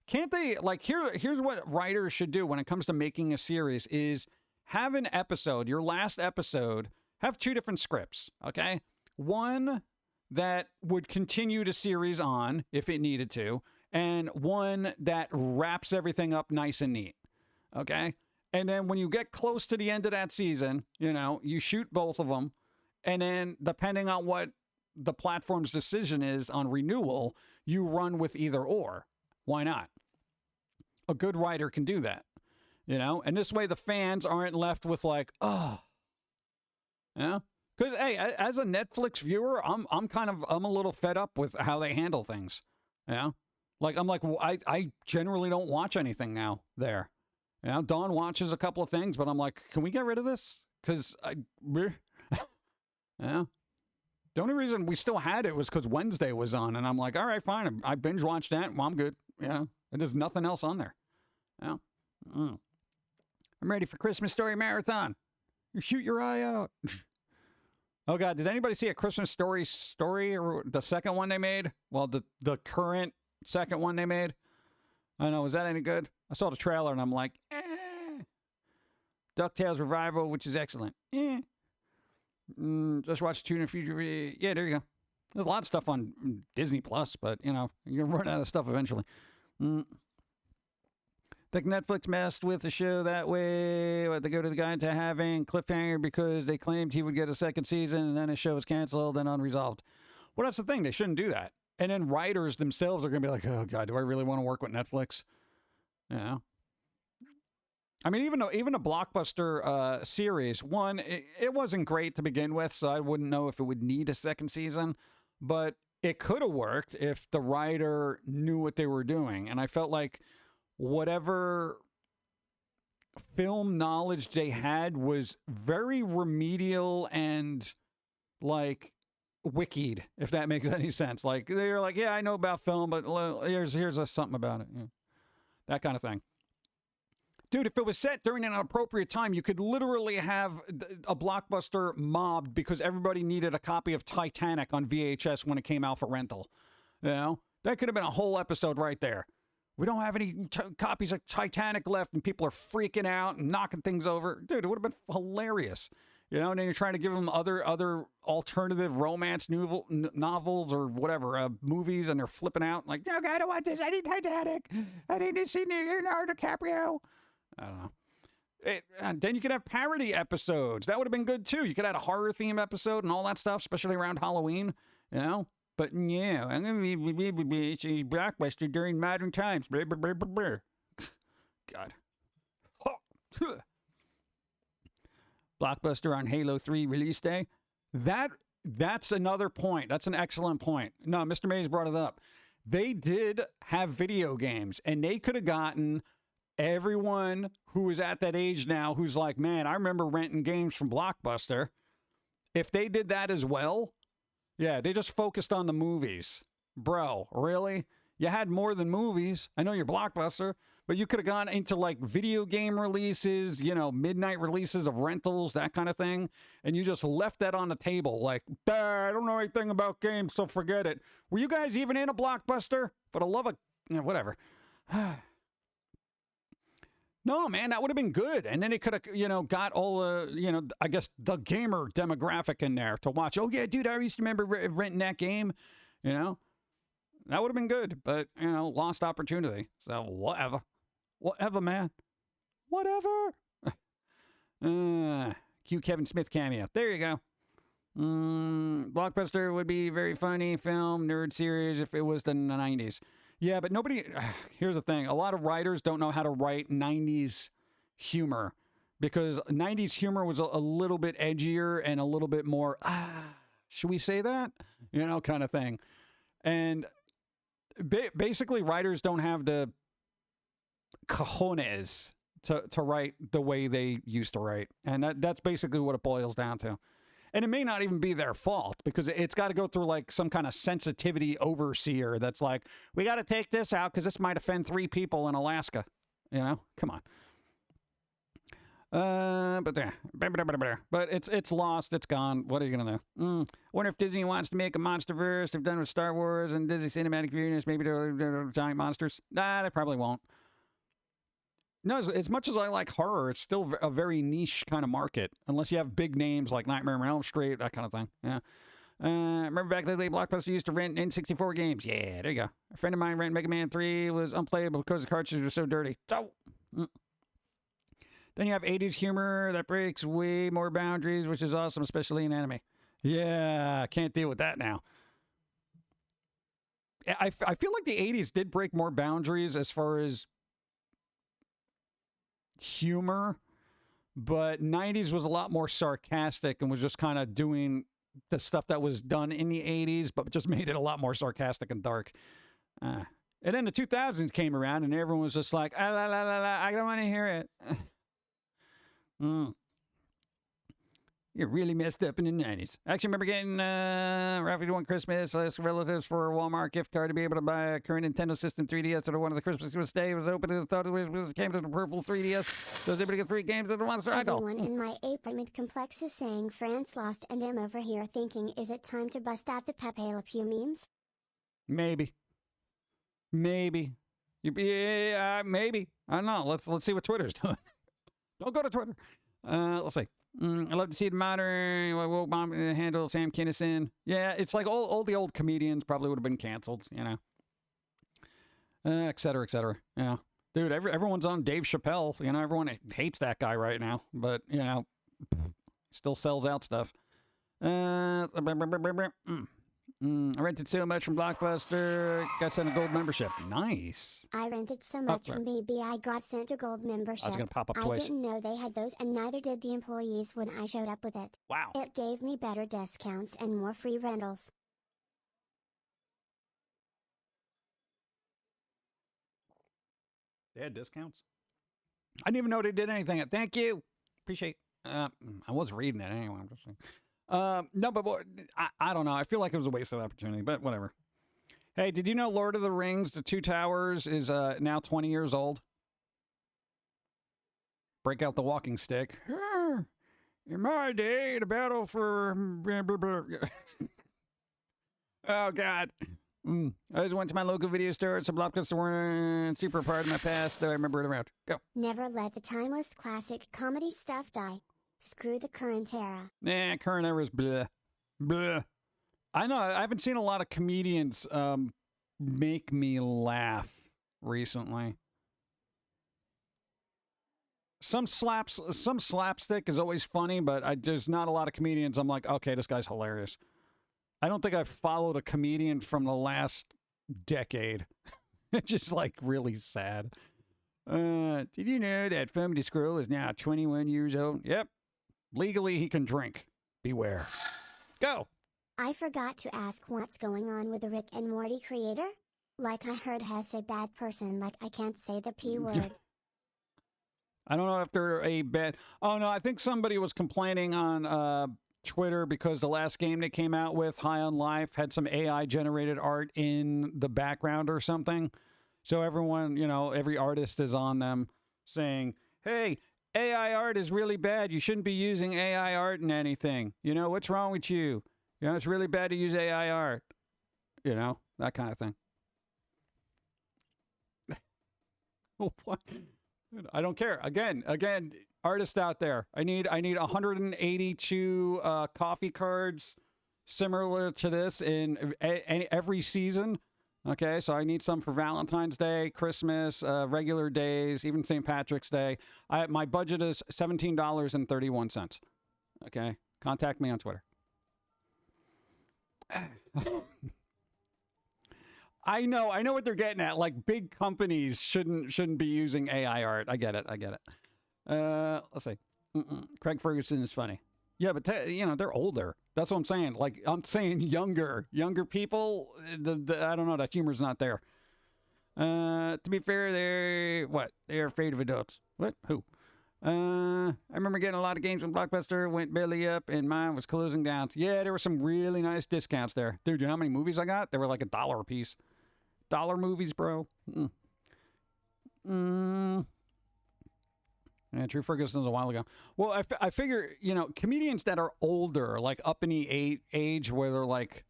Can't they, here's what writers should do when it comes to making a series is have an episode, your last episode, have two different scripts, okay? One that would continue the series on if it needed to, and one that wraps everything up nice and neat, okay? And then when you get close to the end of that season, you shoot both of them, and then depending on what the platform's decision is on renewal, you run with either or. Why not? A good writer can do that, and this way the fans aren't left with like, oh, because hey, as a Netflix viewer, I'm a little fed up with how they handle things, like well, I generally don't watch anything now there. Dawn watches a couple of things, but I'm like, can we get rid of this? Because yeah. The only reason we still had it was because Wednesday was on, and I'm like, all right, fine. I binge watched that. Well, I'm good. And there's nothing else on there. I'm ready for Christmas Story Marathon. You shoot your eye out. Oh, God. Did anybody see a Christmas story or the second one they made? Well, the current second one they made? I don't know. Was that any good? I saw the trailer, and I'm like, DuckTales Revival, which is excellent. Just watch Tune in Future. Yeah, there you go. There's a lot of stuff on Disney Plus, but you're gonna run out of stuff eventually. Think Netflix messed with the show that way. They go to the guy into having cliffhanger because they claimed he would get a second season, and then his show was canceled and unresolved. Well, that's the thing. They shouldn't do that. And then writers themselves are gonna be like, oh God, do I really want to work with Netflix? I mean, even a blockbuster series, one, it wasn't great to begin with, so I wouldn't know if it would need a second season, but it could have worked if the writer knew what they were doing. And I felt like whatever film knowledge they had was very remedial and, like, wikied, if that makes any sense. Like, they were like, yeah, I know about film, but here's something about it. That kind of thing. Dude, if it was set during an appropriate time, you could literally have a blockbuster mobbed because everybody needed a copy of Titanic on VHS when it came out for rental. That could have been a whole episode right there. We don't have any copies of Titanic left, and people are freaking out and knocking things over. Dude, it would have been hilarious. And then you're trying to give them other alternative romance novels or whatever, movies, and they're flipping out like, no, I don't want this. I need Titanic. I need to see Leonardo DiCaprio. I don't know. Then you could have parody episodes. That would have been good, too. You could have a horror theme episode and all that stuff, especially around Halloween, But, yeah, I'm going to be a blockbuster during modern times. Blah, blah, blah, blah, blah. God. Blockbuster on Halo 3 release day. That's another point. That's an excellent point. No, Mr. Mays brought it up. They did have video games, and they could have gotten everyone who is at that age now who's like, man, I remember renting games from Blockbuster. If they did that as well, yeah, they just focused on the movies. Bro, really? You had more than movies. I know you're Blockbuster, but you could have gone into like video game releases, midnight releases of rentals, that kind of thing. And you just left that on the table like, I don't know anything about games, so forget it. Were you guys even in a Blockbuster? For the love of, whatever. No, man, that would have been good. And then it could have, got all, I guess the gamer demographic in there to watch. Oh, yeah, dude, I used to remember renting that game, That would have been good, but, lost opportunity. So, whatever. Whatever, man. Whatever. Cute Kevin Smith cameo. There you go. Blockbuster would be a very funny film, nerd series if it was the 90s. Yeah, but nobody, here's the thing. A lot of writers don't know how to write 90s humor because 90s humor was a little bit edgier and a little bit more, should we say that? Kind of thing. And basically writers don't have the cojones to write the way they used to write. And that's basically what it boils down to. And it may not even be their fault because it's got to go through like some kind of sensitivity overseer that's like, we got to take this out because this might offend 3 people in Alaska. Come on. But it's lost. It's gone. What are you going to do? Wonder if Disney wants to make a MonsterVerse. They've done with Star Wars and Disney Cinematic Universe. Maybe they're giant monsters. Nah, they probably won't. No, as much as I like horror, it's still a very niche kind of market, unless you have big names like Nightmare on Elm Street, that kind of thing. Yeah. Remember back in the day, Blockbuster used to rent N64 games. Yeah, there you go. A friend of mine rented Mega Man 3. It was unplayable because the cartridges were so dirty. So, then you have 80s humor that breaks way more boundaries, which is awesome, especially in anime. Yeah, can't deal with that now. I feel like the 80s did break more boundaries as far as humor, but 90s was a lot more sarcastic and was just kind of doing the stuff that was done in the 80s, but just made it a lot more sarcastic and dark. And then the 2000s came around and everyone was just like, la, la, la, la, I don't want to hear it. You really messed up in the 90s. I actually remember getting roughly one Christmas relatives for a Walmart gift card to be able to buy a current Nintendo System 3DS or one of the Christmas Day was open and thought it came to the purple 3DS. So I was able to get 3 games of the Monster Idol. Everyone in my apartment complex is saying France lost, and I'm over here thinking, is it time to bust out the Pepe Le Pew memes? Maybe. Yeah, maybe. I don't know. Let's see what Twitter's doing. Don't go to Twitter. Let's see. I love to see the modern woke bomb handle Sam Kinison. Yeah, it's like all the old comedians probably would have been canceled, you know. Et cetera, et cetera. You know, dude, everyone's on Dave Chappelle. You know, everyone hates that guy right now, but you know, still sells out stuff. I rented so much from Blockbuster. Got sent a gold membership. Nice. I rented so much from BB, I got sent a gold membership. I was gonna pop up I twice. didn't know they had those, and neither did the employees when I showed up with it. Wow. It gave me better discounts and more free rentals. They had discounts? I didn't even know they did anything. Thank you. Appreciate. I was reading it anyway. I'm just saying. No, but I don't know. I feel like it was a waste of opportunity, but whatever. Hey, did you know Lord of the Rings, The Two Towers, is now 20 years old? Break out the walking stick. In my day, the battle for... Oh, God. I always went to my local video store. Some blockbusters weren't super part of my past, though I remember it around. Go. Never let the timeless classic comedy stuff die. Screw the current era. Nah, current era is bleh. Bleh. I know, I haven't seen a lot of comedians make me laugh recently. Some slapstick is always funny, but there's not a lot of comedians I'm like, okay, this guy's hilarious. I don't think I've followed a comedian from the last decade. It's just like really sad. Did you know that Foamy the Squirrel is now 21 years old? Yep. Legally, he can drink. Beware. Go. I forgot to ask what's going on with the Rick and Morty creator? Like I heard has a bad person, like I can't say the P word. I don't know if they're a bad... Oh, no, I think somebody was complaining on Twitter because the last game they came out with, High on Life, had some AI-generated art in the background or something. So everyone, you know, every artist is on them saying, hey, AI art is really bad. You shouldn't be using AI art in anything. You know, what's wrong with you? You know, it's really bad to use AI art. You know, that kind of thing. What? I don't care. Again, artists out there. I need 182 coffee cards similar to this in every season. Okay, so I need some for Valentine's Day, Christmas, regular days, even St. Patrick's Day. My budget is $17.31. Okay, contact me on Twitter. I know what they're getting at. Like, big companies shouldn't be using AI art. I get it. Let's see. Craig Ferguson is funny. Yeah, but you know, they're older. That's what I'm saying. Like, I'm saying younger people. I don't know. That humor's not there. To be fair, they're afraid of adults. What? Who? I remember getting a lot of games from Blockbuster, went belly up, and mine was closing down. Yeah, there were some really nice discounts there. Dude, you know how many movies I got? They were like $1 a piece. $1 movies, bro. Yeah, True Ferguson was a while ago. Well, I figure, you know, comedians that are older, like up in the age where they're like,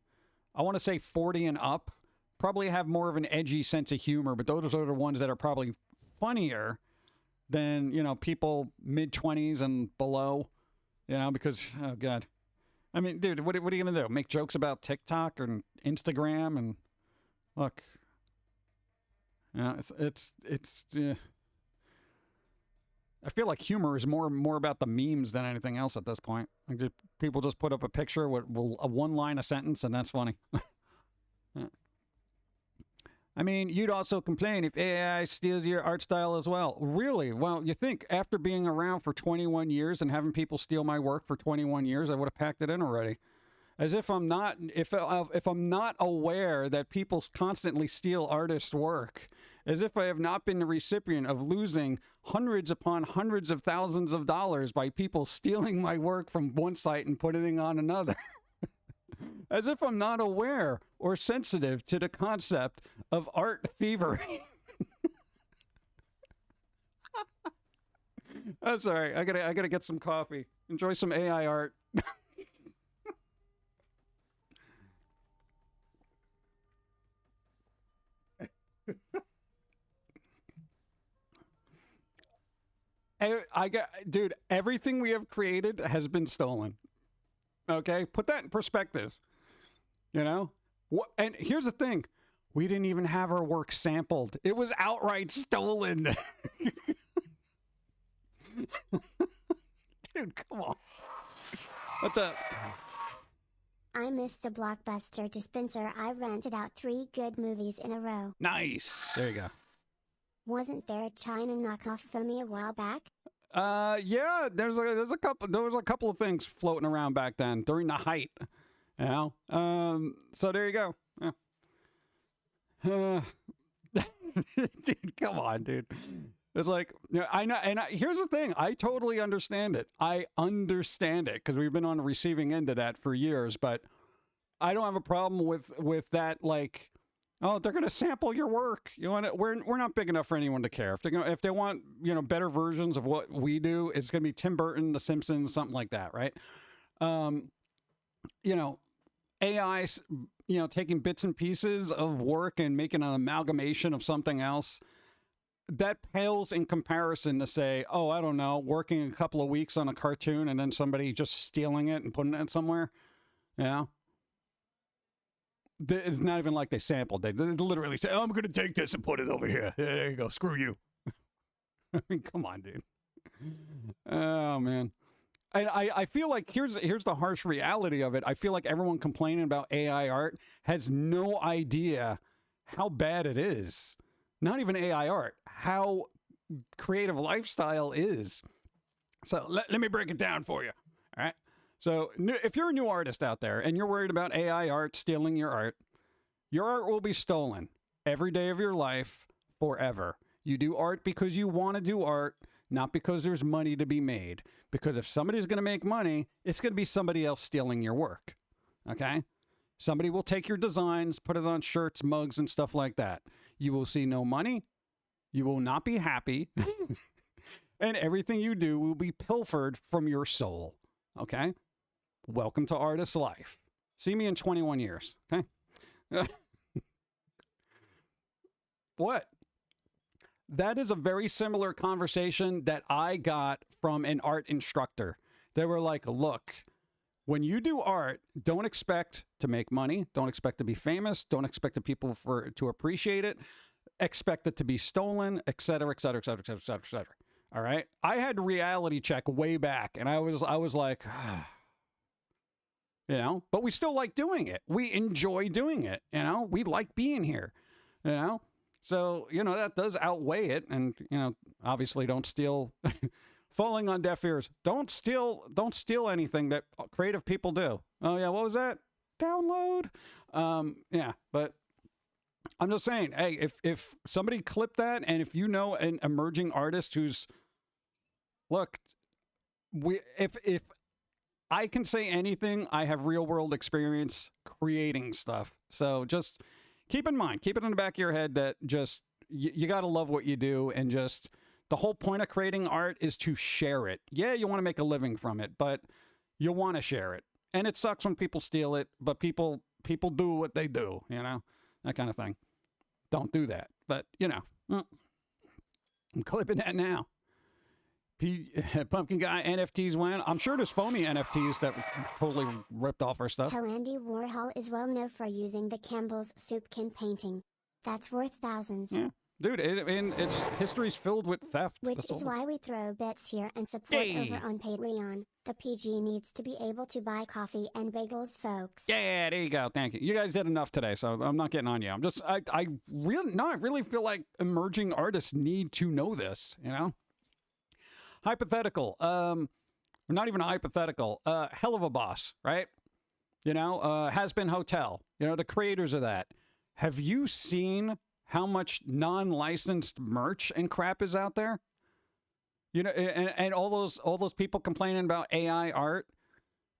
I want to say 40 and up, probably have more of an edgy sense of humor, but those are the ones that are probably funnier than, you know, people mid-20s and below, you know, because, oh, God. I mean, dude, what are you going to do? Make jokes about TikTok or Instagram? And look, you know, I feel like humor is more about the memes than anything else at this point. Like, people just put up a picture with a one line, a sentence, and that's funny. Yeah. I mean, you'd also complain if AI steals your art style as well. Really? Well, you think after being around for 21 years and having people steal my work for 21 years, I would have packed it in already. As if I'm not, if I'm not aware that people constantly steal artists' work, as if I have not been the recipient of losing hundreds upon hundreds of thousands of dollars by people stealing my work from one site and putting it on another. As if I'm not aware or sensitive to the concept of art thievery. I'm sorry. I gotta get some coffee. Enjoy some AI art. Dude, everything we have created has been stolen. Okay? Put that in perspective. You know? And here's the thing. We didn't even have our work sampled. It was outright stolen. Dude, come on. What's up? I missed the Blockbuster dispenser. I rented out 3 good movies in a row. Nice. There you go. Wasn't there a China knockoff Foamy a while back? Yeah, there was a couple of things floating around back then during the height, you know. So there you go. Yeah. Dude, come on, dude. It's like, yeah, I know, and here's the thing: I totally understand it. I understand it because we've been on the receiving end of that for years. But I don't have a problem with that. Like, oh, they're gonna sample your work. You want it? We're not big enough for anyone to care. If they want, you know, better versions of what we do, it's gonna be Tim Burton, The Simpsons, something like that, right? You know, AI, you know, taking bits and pieces of work and making an amalgamation of something else. That pales in comparison to say, oh, I don't know, working a couple of weeks on a cartoon and then somebody just stealing it and putting it somewhere. You know? It's not even like they sampled. They literally say, oh, I'm going to take this and put it over here. Yeah, there you go. Screw you. I mean, come on, dude. Oh, man. I feel like here's the harsh reality of it. I feel like everyone complaining about AI art has no idea how bad it is. Not even AI art, how creative lifestyle is. So let me break it down for you. All right. So if you're a new artist out there and you're worried about AI art stealing your art will be stolen every day of your life forever. You do art because you want to do art, not because there's money to be made. Because if somebody's going to make money, it's going to be somebody else stealing your work. Okay? Somebody will take your designs, put it on shirts, mugs, and stuff like that. You will see no money. You will not be happy. And everything you do will be pilfered from your soul. Okay? Welcome to artist life. See me in 21 years. Okay? What? That is a very similar conversation that I got from an art instructor. They were like, look, when you do art, don't expect to make money. Don't expect to be famous. Don't expect the people to appreciate it. Expect it to be stolen, et cetera, et cetera, et cetera, et cetera, et cetera, et cetera. All right? I had reality check way back, and I was like, you know, but we still like doing it. We enjoy doing it, you know? We like being here, you know? So, you know, that does outweigh it. And, you know, obviously don't steal, falling on deaf ears. Don't steal anything that creative people do. Oh, yeah, what was that? Download? Yeah, but I'm just saying, hey, if somebody clipped that, and if you know an emerging artist who's, look, if I can say anything, I have real world experience creating stuff. So just keep in mind, keep it in the back of your head that just, you got to love what you do, and just the whole point of creating art is to share it. Yeah, you want to make a living from it, but you want to share it. And it sucks when people steal it, but people do what they do, you know, that kind of thing. Don't do that. But, you know, I'm clipping that now. Pumpkin Guy NFTs went. I'm sure there's Foamy NFTs that totally ripped off our stuff. How Andy Warhol is well known for using the Campbell's soup can painting. That's worth thousands. Yeah. Dude, it's history's filled with theft. Which That's is all. why we throw bets here and support Yay. over on Patreon. The PG needs to be able to buy coffee and bagels, folks. Yeah, there you go. Thank you. You guys did enough today, so I'm not getting on you. I really feel like emerging artists need to know this, you know? Hypothetical. Not even a hypothetical. Hell of a Boss, right? You know, Has Been Hotel. You know, the creators of that. Have you seen how much non-licensed merch and crap is out there? You know, and all those people complaining about AI art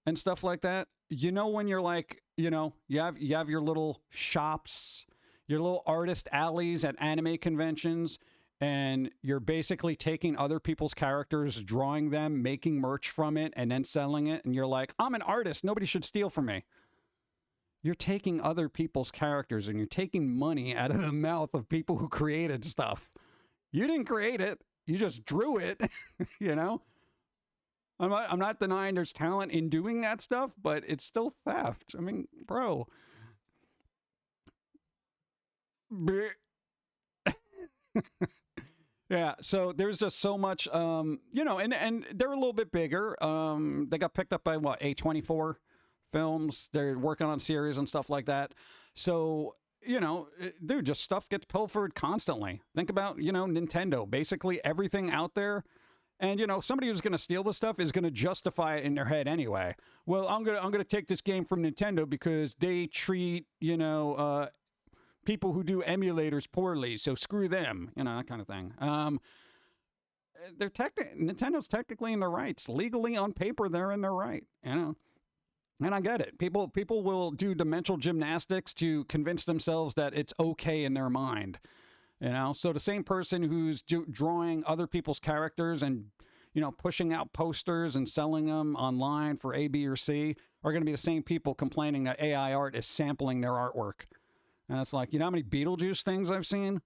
and stuff like that. You know, when you're like, you know, you have your little shops, your little artist alleys at anime conventions, and you're basically taking other people's characters, drawing them, making merch from it, and then selling it. And you're like, I'm an artist. Nobody should steal from me. You're taking other people's characters and you're taking money out of the mouth of people who created stuff. You didn't create it. You just drew it, you know? I'm not denying there's talent in doing that stuff, but it's still theft. I mean, bro. Yeah, so there's just so much, you know, and they're a little bit bigger. They got picked up by, what, A24 Films. They're working on series and stuff like that. So, you know, dude, just stuff gets pilfered constantly. Think about, you know, Nintendo. Basically everything out there. And, you know, somebody who's going to steal this stuff is going to justify it in their head anyway. Well, I'm going to take this game from Nintendo because they treat, you know, people who do emulators poorly, so screw them, you know, that kind of thing. Nintendo's technically in their rights. Legally, on paper, they're in their right, you know. And I get it. People will do the mental gymnastics to convince themselves that it's okay in their mind, you know. So the same person who's drawing other people's characters and, you know, pushing out posters and selling them online for A, B, or C are going to be the same people complaining that AI art is sampling their artwork. And it's like, you know how many Beetlejuice things I've seen?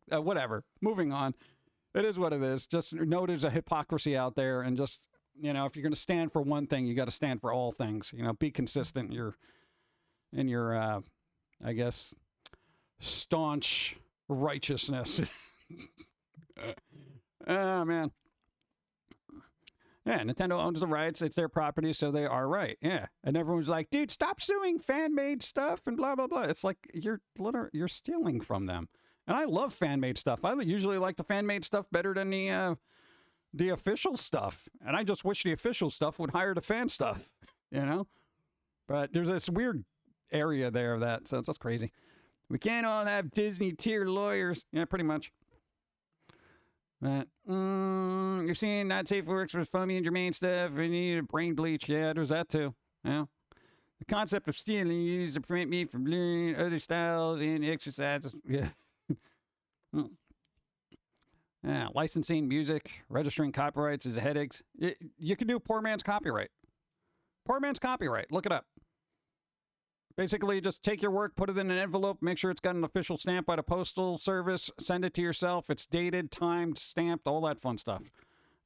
Whatever. Moving on. It is what it is. Just know there's a hypocrisy out there, and just, you know, if you're going to stand for one thing, you got to stand for all things. You know, be consistent in your I guess, staunch righteousness. Oh, man. Yeah, Nintendo owns the rights. It's their property, so they are right. Yeah. And everyone's like, dude, stop suing fan-made stuff and blah, blah, blah. It's like you're stealing from them. And I love fan-made stuff. I usually like the fan-made stuff better than the official stuff. And I just wish the official stuff would hire the fan stuff, you know? But there's this weird area there of that, so that's crazy. We can't all have Disney tier lawyers. Yeah, pretty much. But, you're seeing not safe works for Foamy and Jermaine stuff. We need a brain bleach. Yeah, there's that too. Yeah. The concept of stealing used to prevent me from learning other styles and exercises. Yeah. Yeah, licensing music, registering copyrights is a headache. You can do poor man's copyright. Poor man's copyright. Look it up. Basically, just take your work, put it in an envelope, make sure it's got an official stamp by the postal service, send it to yourself. It's dated, timed, stamped, all that fun stuff.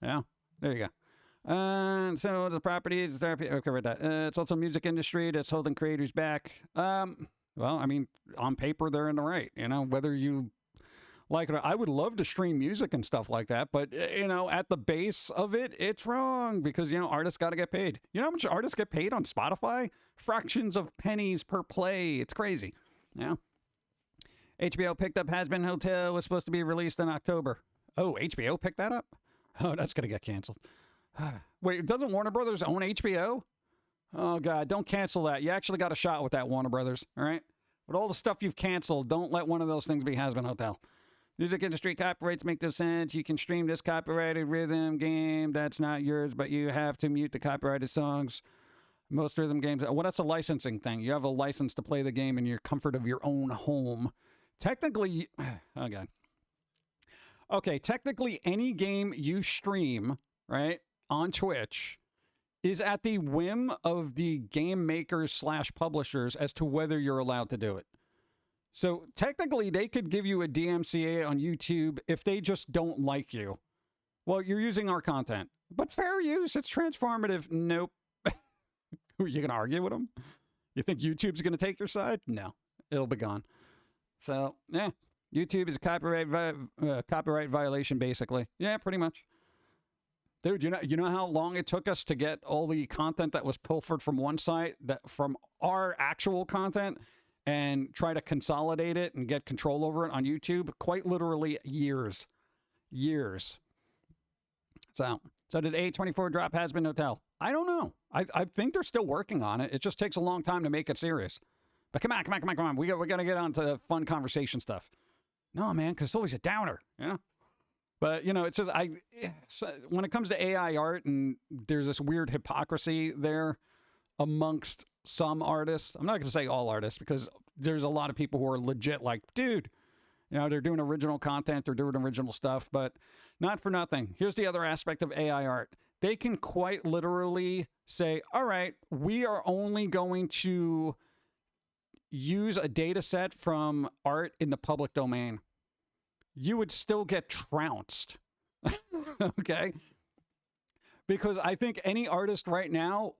Yeah, there you go. So the property is therapy. Okay, right. That. It's also music industry that's holding creators back. Well, I mean, on paper, they're in the right. You know, whether you like it, I would love to stream music and stuff like that, but you know, at the base of it, it's wrong because, you know, artists got to get paid. You know how much artists get paid on Spotify? Fractions of pennies per play. It's crazy. Yeah. HBO picked up Has Been Hotel. Was supposed to be released in October. Oh, HBO picked that up? Oh, that's going to get canceled. Wait, doesn't Warner Brothers own HBO? Oh, God, don't cancel that. You actually got a shot with that, Warner Brothers, all right? With all the stuff you've canceled, don't let one of those things be Has Been Hotel. Music industry copyrights make no sense. You can stream this copyrighted rhythm game that's not yours, but you have to mute the copyrighted songs. Most rhythm games, well, that's a licensing thing. You have a license to play the game in your comfort of your own home. Technically, oh God. Okay, technically any game you stream, right, on Twitch is at the whim of the game makers / publishers as to whether you're allowed to do it. So technically, they could give you a DMCA on YouTube if they just don't like you. Well, you're using our content. But fair use, it's transformative. Nope. Are you going to argue with them? You think YouTube's going to take your side? No, it'll be gone. So, yeah, YouTube is copyright violation, basically. Yeah, pretty much. Dude, you know how long it took us to get all the content that was pilfered from one site, that from our actual content, and try to consolidate it and get control over it on YouTube? Quite literally years. Years. So did A24 drop Has-Been Hotel? I don't know. I think they're still working on it. It just takes a long time to make it serious. But come on. We got to get on to fun conversation stuff. No, man, because it's always a downer, you know? But, you know, it's just, when it comes to AI art, and there's this weird hypocrisy there amongst some artists. I'm not going to say all artists, because there's a lot of people who are legit like, dude, you know, they're doing original content, they're doing original stuff, but not for nothing. Here's the other aspect of AI art. They can quite literally say, all right, we are only going to use a data set from art in the public domain. You would still get trounced. Okay? Because I think any artist right now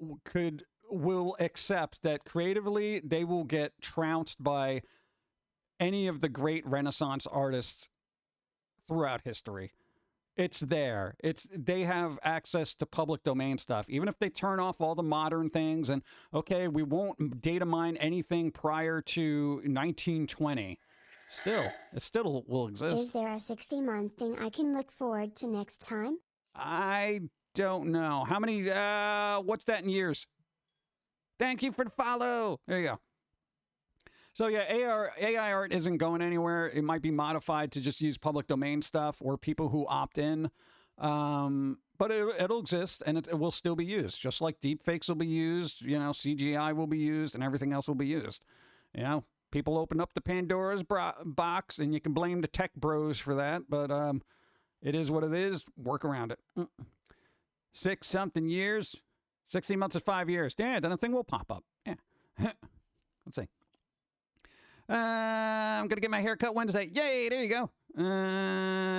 will accept that creatively they will get trounced by any of the great Renaissance artists throughout history. It's there. They have access to public domain stuff. Even if they turn off all the modern things and, okay, we won't data mine anything prior to 1920. It still will exist. Is there a 60-month thing I can look forward to next time? I don't know. How many, what's that in years? Thank you for the follow. There you go. So yeah, AI art isn't going anywhere. It might be modified to just use public domain stuff or people who opt in. But it'll exist, and it will still be used. Just like deepfakes will be used, you know, CGI will be used, and everything else will be used. You know, people open up the Pandora's box, and you can blame the tech bros for that, but it is what it is. Work around it. 6-something years. 60 months is 5 years. Yeah, then a thing will pop up. Yeah. Let's see. I'm going to get my hair cut Wednesday. Yay, there you go.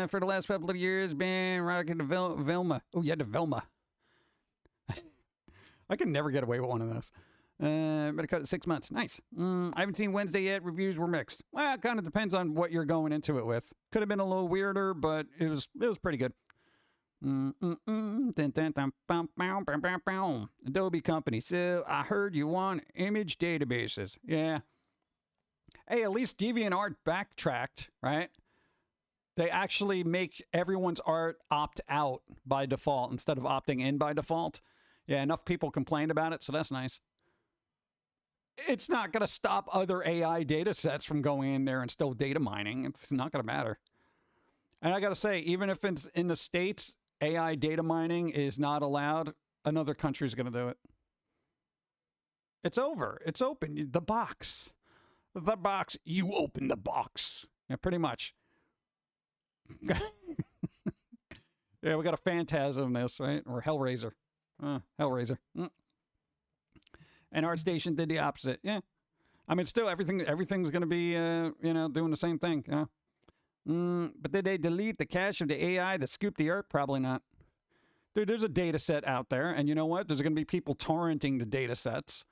For the last couple of years, been rocking the Velma. Oh, yeah, the Velma. I can never get away with one of those. Better cut it 6 months. Nice. I haven't seen Wednesday yet. Reviews were mixed. Well, it kind of depends on what you're going into it with. Could have been a little weirder, but it was pretty good. Adobe company. So I heard you want image databases. Yeah. Hey, at least DeviantArt backtracked, right? They actually make everyone's art opt out by default instead of opting in by default. Yeah, enough people complained about it, so that's nice. It's not going to stop other AI data sets from going in there and still data mining. It's not going to matter. And I got to say, even if it's in the States, AI data mining is not allowed, another country is going to do it. It's over. It's open. The box. The box. You open the box. Yeah, pretty much. Yeah, we got a Phantasm in this, right? Or Hellraiser. Hellraiser. And ArtStation did the opposite. Yeah. I mean, still, everything's going to be, doing the same thing. You know? But did they delete the cache of the AI that scooped the art? Probably not. Dude, there's a data set out there. And you know what? There's going to be people torrenting the data sets.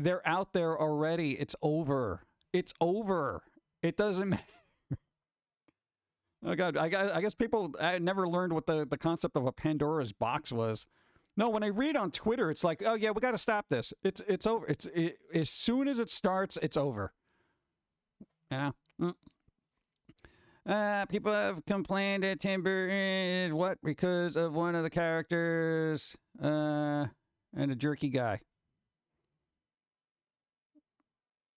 They're out there already. It's over. It's over. It doesn't matter. Oh, God. I guess people never learned what the concept of a Pandora's box was. No, when I read on Twitter, it's like, oh, yeah, we got to stop this. It's over. As soon as it starts, it's over. You know? People have complained that Tim Burton is what? Because of one of the characters and a jerky guy.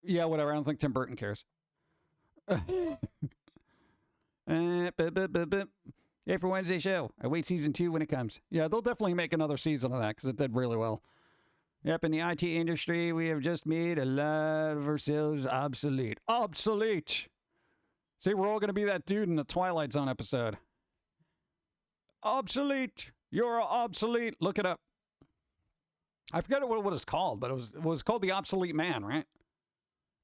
Yeah, whatever. I don't think Tim Burton cares. Yeah, for Wednesday show. I wait season 2 when it comes. Yeah, they'll definitely make another season of that because it did really well. Yep, in the IT industry, we have just made a lot of ourselves obsolete. Obsolete! See, we're all going to be that dude in the Twilight Zone episode. Obsolete! You're obsolete. Look it up. I forget what it was called, but it was called The Obsolete Man, right?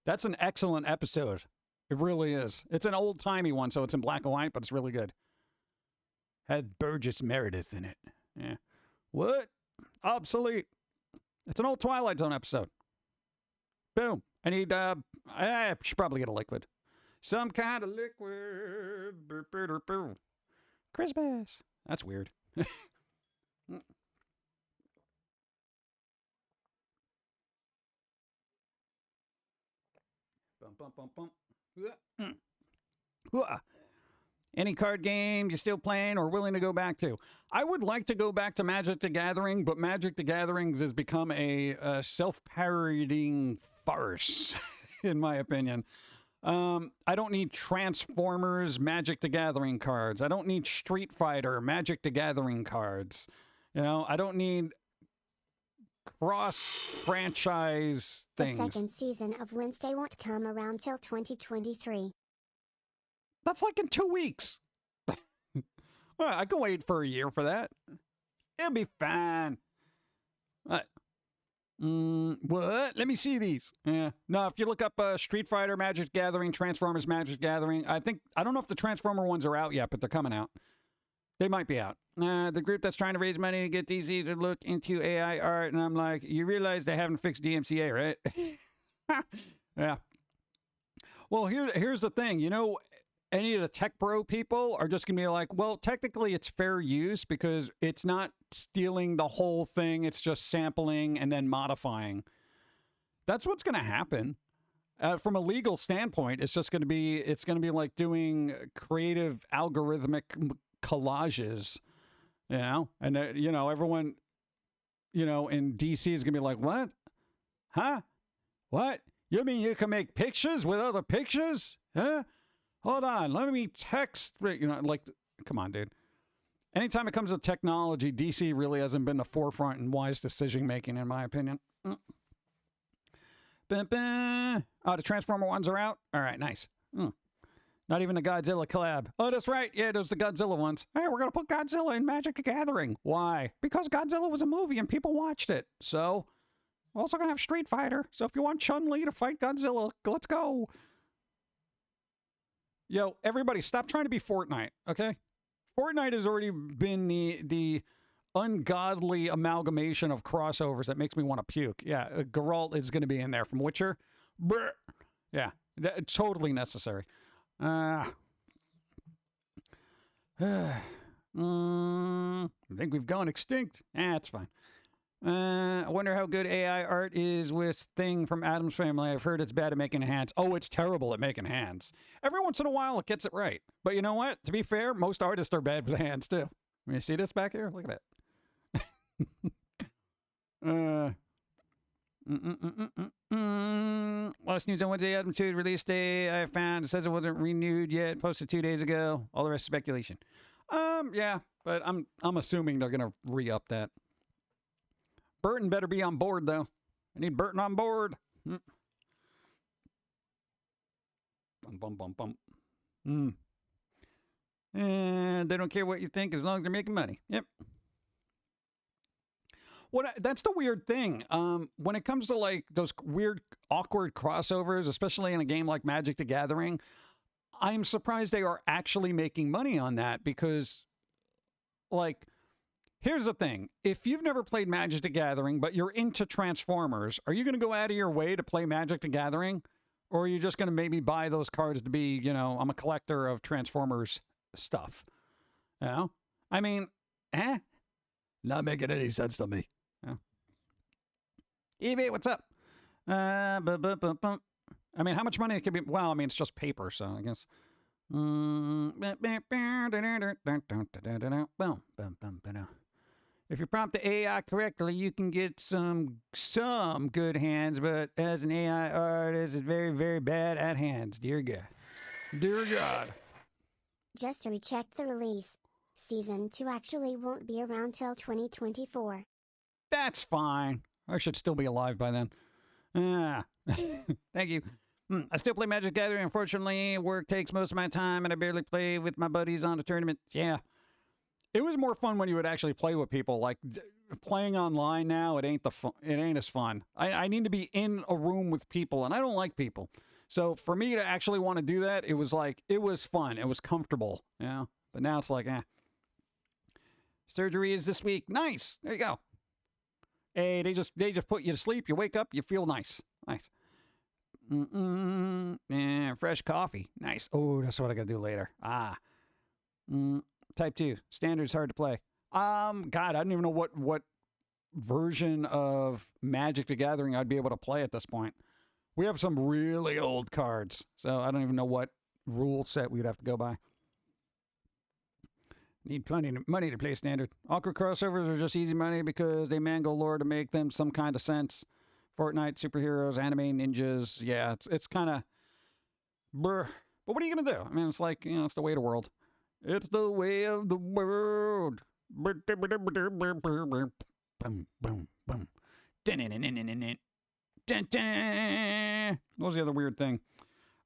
That's an excellent episode. It really is. It's an old-timey one, so it's in black and white, but it's really good. Had Burgess Meredith in it. Yeah. What? Obsolete. It's an old Twilight Zone episode. Boom. I need, I should probably get a liquid. Some kind of liquid. Christmas. That's weird. Bum, bum, bum, bum. Any card game you still playing or willing to go back to? I would like to go back to Magic the Gathering, but Magic the Gathering has become a self-parodying farce, in my opinion. I don't need Transformers Magic the Gathering cards. I don't need Street Fighter Magic the Gathering cards. You know, I don't need cross-franchise things. The second season of Wednesday won't come around till 2023. That's like in 2 weeks. Well, I can wait for a year for that. It'll be fine. What? Let me see these. Yeah. No, if you look up Street Fighter Magic Gathering, Transformers Magic Gathering, I don't know if the Transformer ones are out yet, but they're coming out. They might be out. The group that's trying to raise money to get DC to look into AI art, and I'm like, you realize they haven't fixed DMCA, right? Yeah. Well, here's the thing. You know, any of the tech bro people are just going to be like, well, technically it's fair use because it's not stealing the whole thing. It's just sampling and then modifying. That's what's going to happen. From a legal standpoint, it's going to be like doing creative algorithmic collages, you know? And, you know, everyone, you know, in DC is going to be like, what? Huh? What? You mean you can make pictures with other pictures? Huh? Hold on, let me text, you know, like, come on, dude. Anytime it comes to technology, DC really hasn't been the forefront in wise decision-making, in my opinion. Oh, the Transformer ones are out? All right, nice. Not even the Godzilla collab. Oh, that's right. Yeah, those the Godzilla ones. Hey, we're going to put Godzilla in Magic the Gathering. Why? Because Godzilla was a movie and people watched it. So, we're also going to have Street Fighter. So if you want Chun-Li to fight Godzilla, let's go. Yo, everybody, stop trying to be Fortnite, okay? Fortnite has already been the ungodly amalgamation of crossovers that makes me want to puke. Yeah, Geralt is going to be in there from Witcher. Brr. Yeah, totally necessary. I think we've gone extinct. It's fine. I wonder how good AI art is with Thing from Adam's Family. I've heard it's bad at making hands. Oh, it's terrible at making hands. Every once in a while, it gets it right. But you know what? To be fair, most artists are bad with hands, too. You see this back here? Look at that. Last news on Wednesday, Adam 2 release day. I found it says it wasn't renewed yet. Posted 2 days ago. All the rest is speculation. Yeah, but I'm assuming they're gonna re-up that. Burton better be on board, though. I need Burton on board. Bum, bum, bum, bum. And they don't care what you think as long as they're making money. Yep. That's the weird thing. When it comes to like those weird, awkward crossovers, especially in a game like Magic the Gathering, I'm surprised they are actually making money on that because, like, here's the thing. If you've never played Magic the Gathering, but you're into Transformers, are you going to go out of your way to play Magic the Gathering? Or are you just going to maybe buy those cards to be, you know, I'm a collector of Transformers stuff? You know? I mean, not making any sense to me. Yeah. eBay, what's up? I mean, how much money it could be? Well, I mean, it's just paper, so I guess. If you prompt the AI correctly, you can get some good hands, but as an AI artist, it's very, very bad at hands. Dear God. Dear God. Just rechecked the release. Season 2 actually won't be around till 2024. That's fine. I should still be alive by then. Thank you. I still play Magic the Gathering. Unfortunately, work takes most of my time, and I barely play with my buddies on the tournament. Yeah. It was more fun when you would actually play with people. Like playing online now, it ain't as fun. I need to be in a room with people, and I don't like people. So for me to actually want to do that, it was fun. It was comfortable, you know. But now it's like, surgery is this week. Nice. There you go. Hey, they just put you to sleep. You wake up, you feel nice. Nice. Yeah, fresh coffee. Nice. Oh, that's what I gotta do later. Type 2. Standard's hard to play. God, I don't even know what version of Magic the Gathering I'd be able to play at this point. We have some really old cards, so I don't even know what rule set we'd have to go by. Need plenty of money to play Standard. Awkward crossovers are just easy money because they mangle lore to make them some kind of sense. Fortnite, superheroes, anime, ninjas. Yeah, it's kind of brr. But what are you going to do? I mean, it's like, it's the way of the world. It's the way of the world. Boom, boom, boom. What was the other weird thing?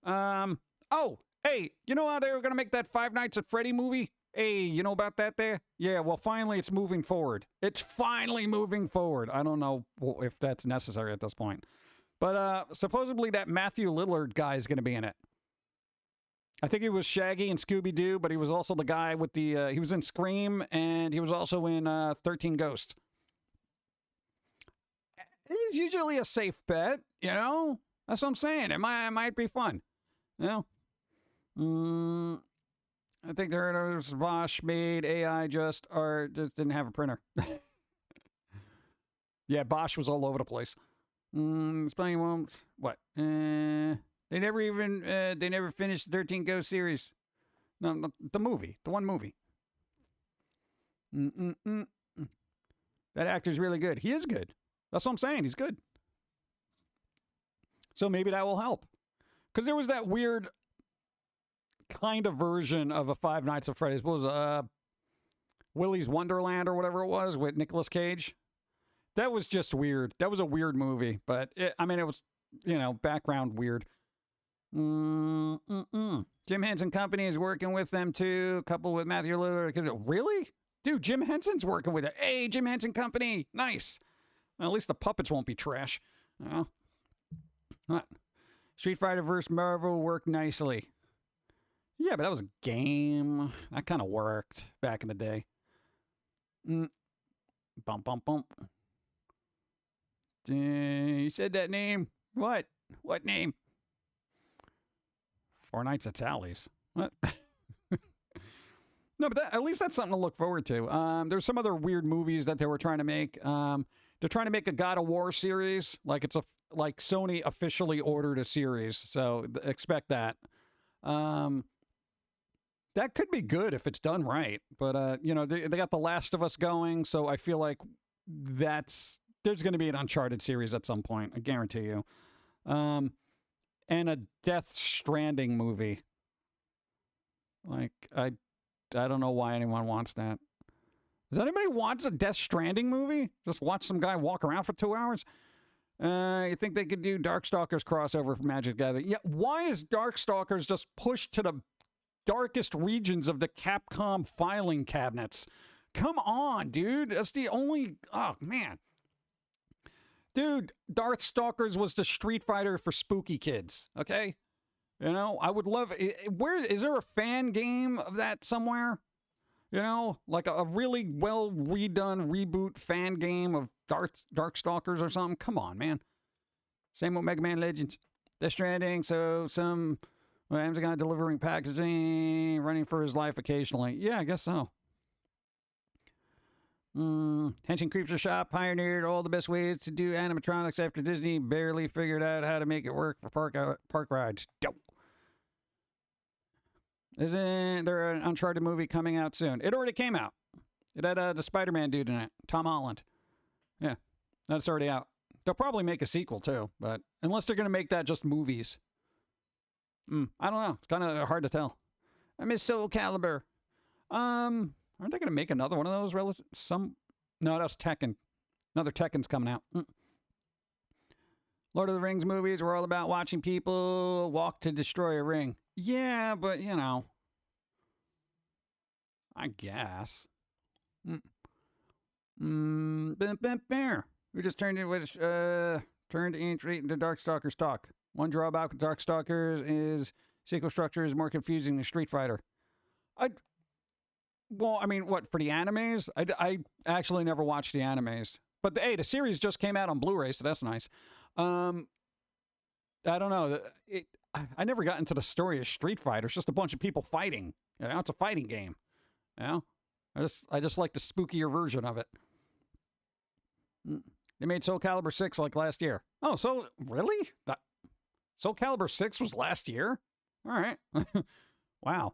Oh, hey, you know how they were going to make that Five Nights at Freddy movie? Hey, you know about that there? Yeah, well, finally it's moving forward. It's finally moving forward. I don't know if that's necessary at this point. But supposedly that Matthew Lillard guy is going to be in it. I think he was Shaggy in Scooby-Doo, but he was also the guy with the... he was in Scream, and he was also in 13 Ghosts. It's usually a safe bet, you know? That's what I'm saying. It might be fun. You know? I think there's Vosh made AI just didn't have a printer. Yeah, Bosch was all over the place. Spelling won't. What? They never finished the 13 Ghost series. No, the movie. The one movie. That actor's really good. He is good. That's what I'm saying. He's good. So maybe that will help. Because there was that weird kind of version of a Five Nights at Freddy's. What was Willy's Wonderland or whatever it was with Nicolas Cage? That was just weird. That was a weird movie. But, it was, background weird. Jim Henson Company is working with them too. Couple with Matthew Lillard. Really? Dude, Jim Henson's working with it. Hey, Jim Henson Company. Nice. Well, at least the puppets won't be trash. What? Street Fighter vs. Marvel worked nicely. Yeah, but that was a game. That kind of worked back in the day. Bump, bump, bump. You said that name. What? What name? Four Nights at Sally's. What? No, but at least that's something to look forward to. There's some other weird movies that they were trying to make. They're trying to make a God of War series. Like Sony officially ordered a series, so expect that. That could be good if it's done right. But they got The Last of Us going, so I feel like there's going to be an Uncharted series at some point. I guarantee you. And a Death Stranding movie. Like I don't know why anyone wants that. Does anybody want a Death Stranding movie? Just watch some guy walk around for 2 hours? You think they could do Darkstalkers crossover for Magic the Gathering? Yeah, why is Darkstalkers just pushed to the darkest regions of the Capcom filing cabinets? Come on, dude. That's the only... Oh, man. Dude, Darkstalkers was the Street Fighter for spooky kids, okay? I would love... Is there a fan game of that somewhere? Like a really well redone reboot fan game of Darkstalkers or something? Come on, man. Same with Mega Man Legends. Death Stranding, so some Amazon delivering packaging, running for his life occasionally. Yeah, I guess so. Henshin Creeps Shop pioneered all the best ways to do animatronics after Disney barely figured out how to make it work for park rides. Dope. Isn't there an Uncharted movie coming out soon? It already came out. It had the Spider-Man dude in it, Tom Holland. Yeah, that's already out. They'll probably make a sequel too, but unless they're going to make that just movies. I don't know. It's kind of hard to tell. I miss Soul Calibur. Aren't they going to make another one of those? No, that's Tekken. Another Tekken's coming out. Lord of the Rings movies were all about watching people walk to destroy a ring. Yeah, but I guess. We just turned inch rate into Darkstalkers talk. One drawback with Darkstalkers is sequel structure is more confusing than Street Fighter. Well, I mean, what, for the animes? I actually never watched the animes. But, hey, the series just came out on Blu-ray, so that's nice. I don't know. I never got into the story of Street Fighter. It's just a bunch of people fighting. You know, it's a fighting game. You know? I just like the spookier version of it. They made Soul Calibur 6 like last year. Oh, so, really? Soul Calibur 6 was last year? All right. Wow.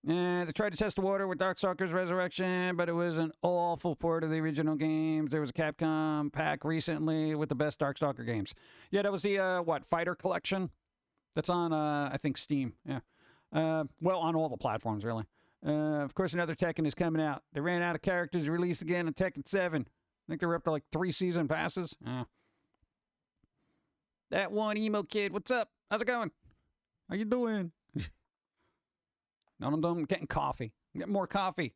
And they tried to test the water with Darkstalkers Resurrection, but it was an awful port of the original games. There was a Capcom pack recently with the best Darkstalker games. Yeah, that was the, Fighter Collection? That's on, I think, Steam. Yeah. Well, on all the platforms, really. Of course, another Tekken is coming out. They ran out of characters to release again in Tekken 7. I think they were up to, like, 3 season passes. That one emo kid, what's up? How's it going? How you doing? No, I'm done getting coffee. Getting more coffee.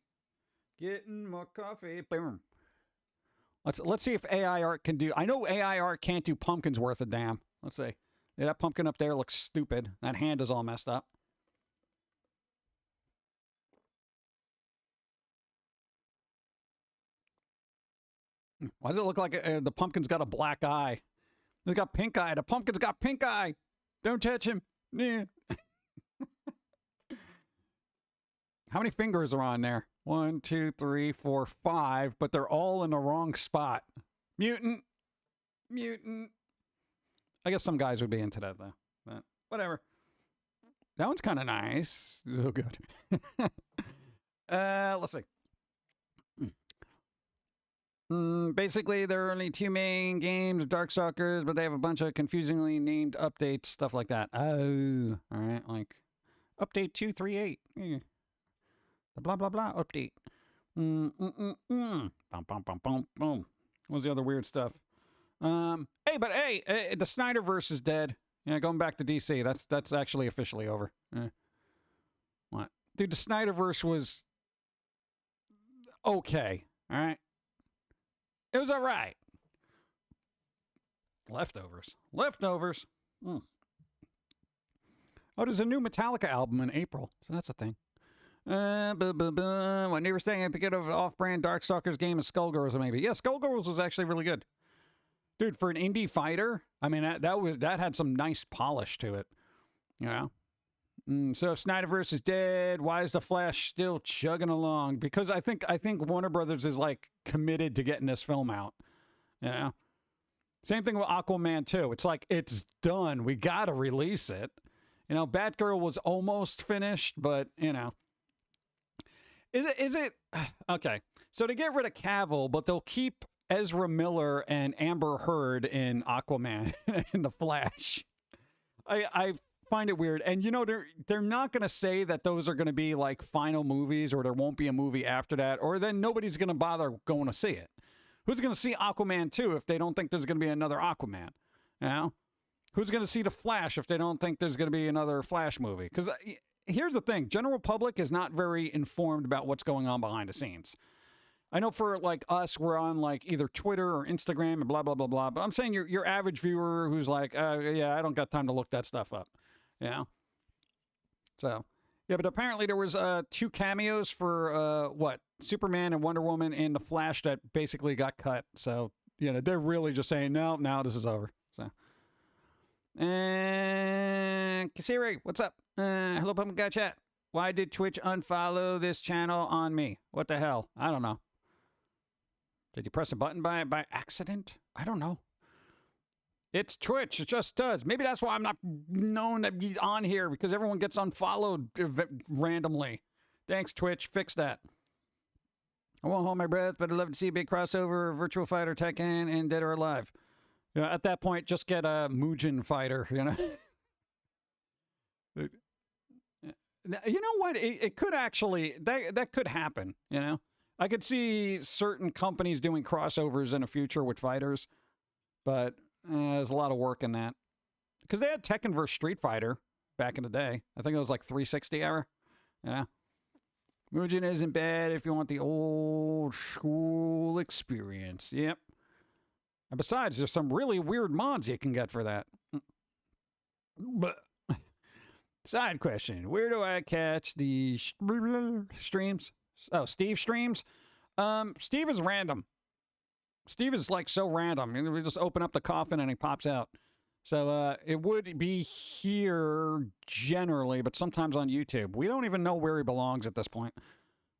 Getting more coffee. Boom. Let's see if AI art can do. I know AI art can't do Pumpkin's worth of damn. Let's see. Yeah, that pumpkin up there looks stupid. That hand is all messed up. Why does it look like the pumpkin's got a black eye? It's got pink eye. The pumpkin's got pink eye. Don't touch him. Yeah. How many fingers are on there? 1, 2, 3, 4, 5, but they're all in the wrong spot. Mutant. I guess some guys would be into that, though. But whatever. That one's kind of nice. Oh, good. Let's see. Basically, there are only 2 main games of Darkstalkers, but they have a bunch of confusingly named updates, stuff like that. Oh, all right, like update 238. Yeah. The blah blah blah update. Bum, bum, bum, bum, boom. What's the other weird stuff? Hey, the Snyderverse is dead. Yeah, going back to DC. That's actually officially over. What, dude? The Snyderverse was okay. All right. It was all right. Leftovers. Oh, there's a new Metallica album in April, so that's a thing. My neighbor's saying to get an off-brand Darkstalkers game of Skullgirls, maybe. Yeah, Skullgirls was actually really good. Dude, for an indie fighter, I mean, that had some nice polish to it. You know? So if Snyderverse is dead, why is the Flash still chugging along? Because I think Warner Brothers is like committed to getting this film out. You know? Same thing with Aquaman 2. It's like, it's done. We gotta release it. You know, Batgirl was almost finished, but, you know. Is it okay? So they get rid of Cavill, but they'll keep Ezra Miller and Amber Heard in Aquaman and the Flash. I find it weird, and you know they're not going to say that those are going to be like final movies, or there won't be a movie after that, or then nobody's going to bother going to see it. Who's going to see Aquaman 2 if they don't think there's going to be another Aquaman? You know, who's going to see the Flash if they don't think there's going to be another Flash movie? Because here's the thing. General public is not very informed about what's going on behind the scenes. I know for like us, we're on like either Twitter or Instagram and blah, blah, blah, blah. But I'm saying your average viewer who's like, yeah, I don't got time to look that stuff up. You know? So, yeah, but apparently there was 2 cameos for Superman and Wonder Woman in the Flash that basically got cut. So, you know, they're really just saying, no, now this is over. So, and Kasiri, what's up? Hello, Pumpkin Guy Chat. Why did Twitch unfollow this channel on me? What the hell? I don't know. Did you press a button by accident? I don't know. It's Twitch. It just does. Maybe that's why I'm not known to be on here, because everyone gets unfollowed randomly. Thanks, Twitch. Fix that. I won't hold my breath, but I'd love to see a big crossover of Virtual Fighter, Tekken, and Dead or Alive. You know, at that point, just get a Mugen Fighter, you know? You know what? It could actually, that could happen, you know? I could see certain companies doing crossovers in the future with fighters, but there's a lot of work in that. Because they had Tekken vs. Street Fighter back in the day. I think it was like 360 era, you know? Mugen isn't bad if you want the old school experience. Yep. And besides, there's some really weird mods you can get for that. But side question: where do I catch the streams? Oh, Steve streams. Steve is random. Steve is like so random. We just open up the coffin and he pops out. So it would be here generally, but sometimes on YouTube. We don't even know where he belongs at this point.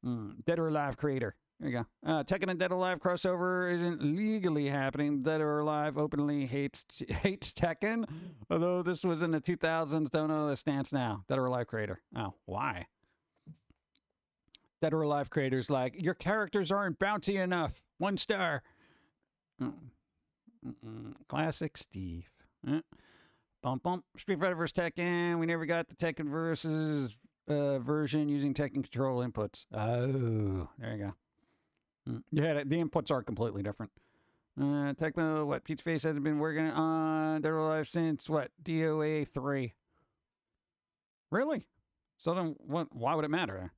Dead or Alive creator. There you go. Tekken and Dead or Alive crossover isn't legally happening. Dead or Alive openly hates Tekken. Although this was in the 2000s, don't know the stance now. Dead or Alive creator. Oh, why? Dead or Alive creators like, your characters aren't bouncy enough. 1 star. Classic Steve. Bump bump. Street Fighter vs. Tekken. We never got the Tekken versus version using Tekken control inputs. Oh, there you go. Yeah, the inputs are completely different. Tecmo, what? Pizza Face hasn't been working on Dead or Alive since what? DOA 3. Really? So then, what? Why would it matter?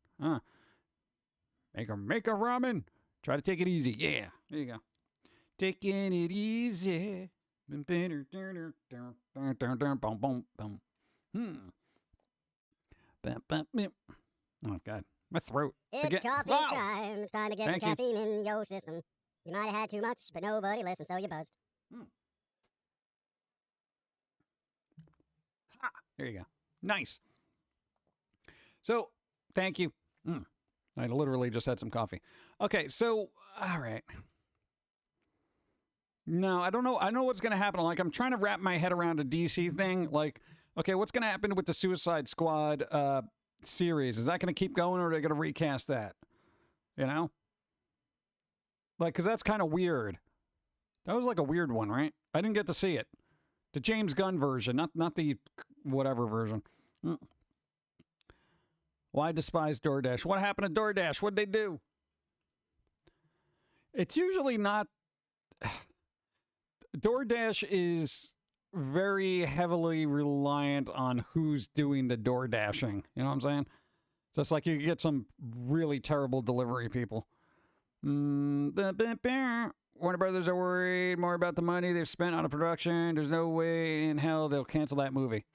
Make a ramen. Try to take it easy. Yeah, there you go. Taking it easy. Oh, God. My throat. It's coffee time. It's time to get some caffeine in your system. You might have had too much, but nobody listened, so you buzzed. There you go. Nice. So, thank you. I literally just had some coffee. Okay, so, all right. No, I don't know. I know what's going to happen. Like, I'm trying to wrap my head around a DC thing. Like, okay, what's going to happen with the Suicide Squad series? Is that going to keep going, or are they going to recast that? You know? Like, because that's kind of weird. That was like a weird one, right? I didn't get to see it. The James Gunn version, not the whatever version. Why despise DoorDash? What happened to DoorDash? What'd they do? It's usually not... DoorDash is very heavily reliant on who's doing the door dashing. You know what I'm saying? So it's like you get some really terrible delivery people. Warner Brothers are worried more about the money they've spent on a production. There's no way in hell they'll cancel that movie.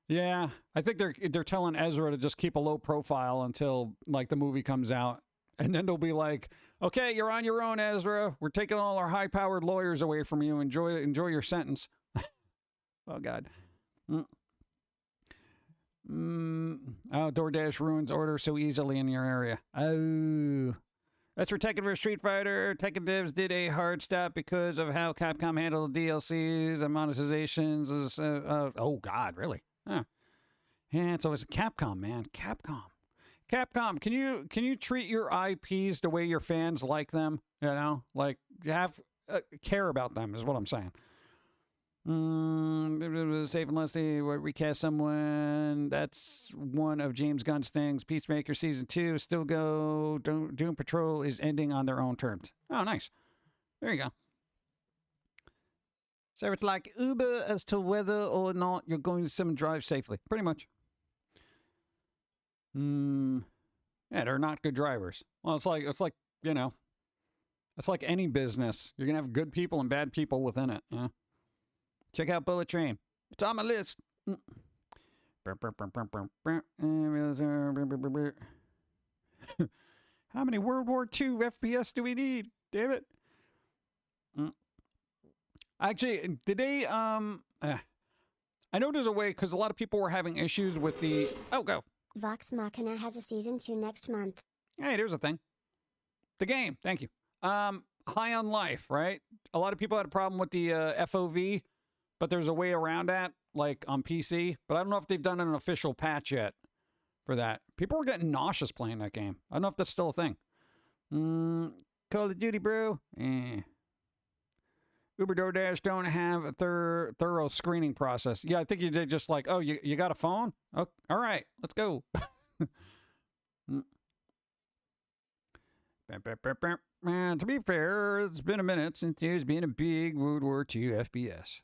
Yeah, I think they're telling Ezra to just keep a low profile until like the movie comes out. And then they'll be like, okay, you're on your own, Ezra. We're taking all our high-powered lawyers away from you. Enjoy your sentence. Oh, God. Oh, DoorDash ruins orders so easily in your area. Oh. That's for Tekken vs. Street Fighter. Tekken devs did a hard stop because of how Capcom handled DLCs and monetizations. Oh, God, really? Huh. Yeah, it's always Capcom, man. Capcom, can you treat your IPs the way your fans like them? You know, like have care about them is what I'm saying. Save unless they recast someone. That's one of James Gunn's things. Peacemaker season 2 still go. Doom Patrol is ending on their own terms. Oh, nice. There you go. So it's like Uber as to whether or not you're going to sim and drive safely. Pretty much. Yeah, they're not good drivers. Well, it's like, you know, it's like any business. You're going to have good people and bad people within it. Yeah. Check out Bullet Train. It's on my list. How many World War II FPS do we need? Damn it. Actually, today, I know there's a way, because a lot of people were having issues with the... Oh, go. Vox Machina has a season 2 next month. Hey, there's a thing. The game. Thank you. High on Life, right? A lot of people had a problem with the FOV, but there's a way around that, like on PC. But I don't know if they've done an official patch yet for that. People were getting nauseous playing that game. I don't know if that's still a thing. Call of Duty, bro. Uber DoorDash don't have a thorough screening process. Yeah, I think you did just like, oh, you got a phone? Oh, all right, let's go. Man, to be fair, it's been a minute since there's been a big World War II FPS.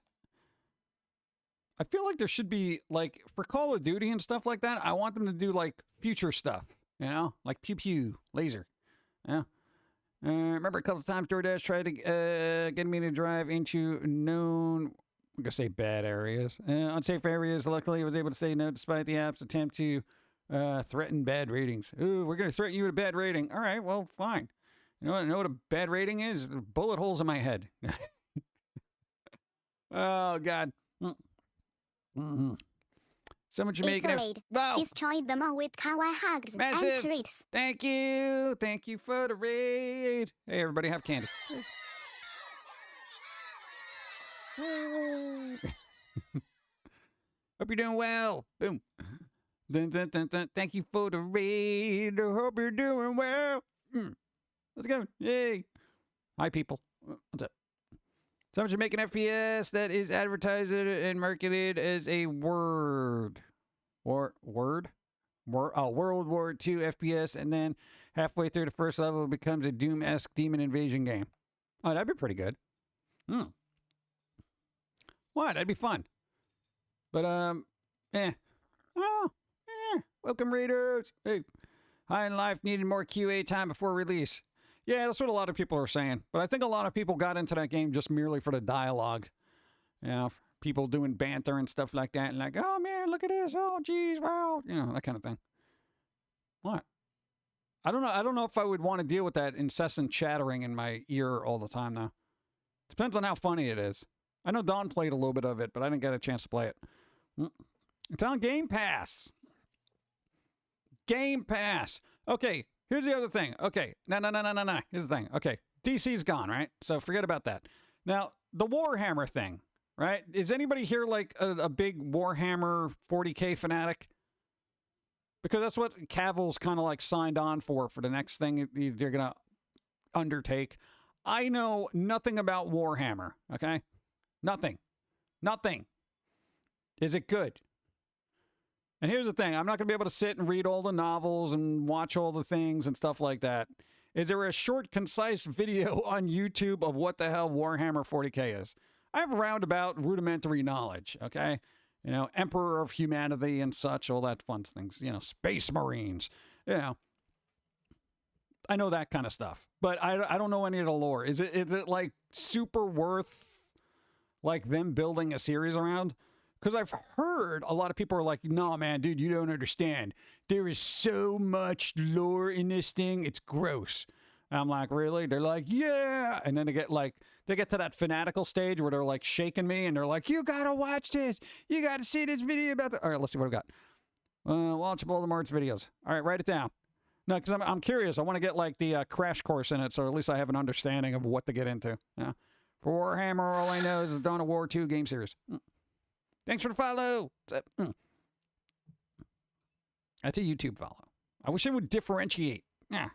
I feel like there should be, like, for Call of Duty and stuff like that, I want them to do, like, future stuff. You know, like pew pew, laser. Yeah. Remember a couple of times DoorDash tried to get me to drive into known, I'm going to say bad areas. Unsafe areas. Luckily, I was able to say no despite the app's attempt to threaten bad ratings. Ooh, we're going to threaten you with a bad rating. All right, well, fine. You know what a bad rating is? Bullet holes in my head. Oh, God. Mm-hmm. So much you It's making a it. raid. Wow. Destroy them all with kawaii hugs Massive. and treats. Thank you. Thank you for the raid. Hey, everybody, have candy. Hope you're doing well. Boom. Dun, dun, dun, dun. Thank you for the raid. Hope you're doing well. Let's go. Yay. Hi, people. What's up? So much you make an FPS that is advertised and marketed as a World War II FPS, and then halfway through the first level it becomes a Doom-esque demon invasion game. Oh, that'd be pretty good. What? That'd be fun. But, welcome, readers. Hey. High in Life needed more QA time before release. Yeah, that's what a lot of people are saying. But I think a lot of people got into that game just merely for the dialogue. You know, people doing banter and stuff like that. And like, oh, man, look at this. Oh, geez, wow. You know, that kind of thing. What? I don't know if I would want to deal with that incessant chattering in my ear all the time, though. Depends on how funny it is. I know Dawn played a little bit of it, but I didn't get a chance to play it. It's on Game Pass. Game Pass. Okay, here's the other thing. Okay, no. Here's the thing. Okay, DC's gone, right? So forget about that. Now, the Warhammer thing, right? Is anybody here like a big Warhammer 40K fanatic? Because that's what Cavill's kind of like signed on for the next thing they're going to undertake. I know nothing about Warhammer, okay? Nothing. Is it good? And here's the thing. I'm not going to be able to sit and read all the novels and watch all the things and stuff like that. Is there a short, concise video on YouTube of what the hell Warhammer 40K is? I have roundabout rudimentary knowledge, okay? You know, Emperor of Humanity and such, all that fun things. You know, Space Marines. You know, I know that kind of stuff. But I don't know any of the lore. Is it like super worth like them building a series around? Because I've heard a lot of people are like, no, man, dude, you don't understand. There is so much lore in this thing. It's gross. And I'm like, really? They're like, yeah. And then they get to that fanatical stage where they're like shaking me and they're like, you got to watch this. You got to see this video about All right, let's see what we got. Watch Voldemort's videos. All right, write it down. No, because I'm curious. I want to get like the crash course in it so at least I have an understanding of what to get into. Yeah. For Warhammer, all I know is the Dawn of War 2 game series. Thanks for the follow. That's a YouTube follow. I wish it would differentiate. Yeah.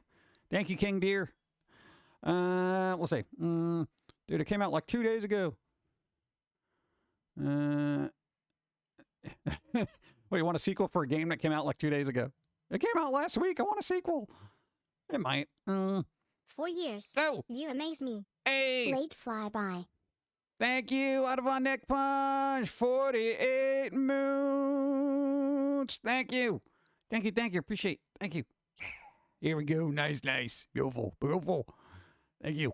Thank you, King Deer. We'll see. Dude, it came out like 2 days ago. Well, you want a sequel for a game that came out like 2 days ago? It came out last week. I want a sequel. It might. 4 years. Oh. You amaze me. Hey. Late flyby. Thank you, out of our neck punch, 48 moons. Thank you. Appreciate it. Thank you. Here we go. Nice. Beautiful. Thank you.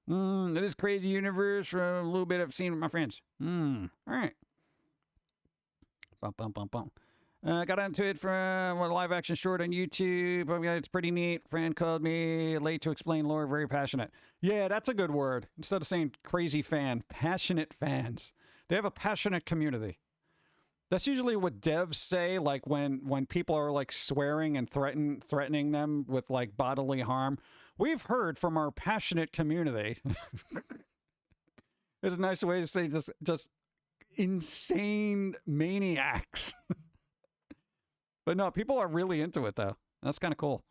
That is Crazy Universe from a little bit I've seen with my friends. All right. Bum. Got into it from a live action short on YouTube. It's pretty neat. Friend called me late to explain lore. Very passionate. Yeah, that's a good word. Instead of saying crazy fan, passionate fans. They have a passionate community. That's usually what devs say, like when people are like swearing and threatening them with like bodily harm. We've heard from our passionate community. It's a nice way to say just insane maniacs. But no, people are really into it, though. That's kind of cool.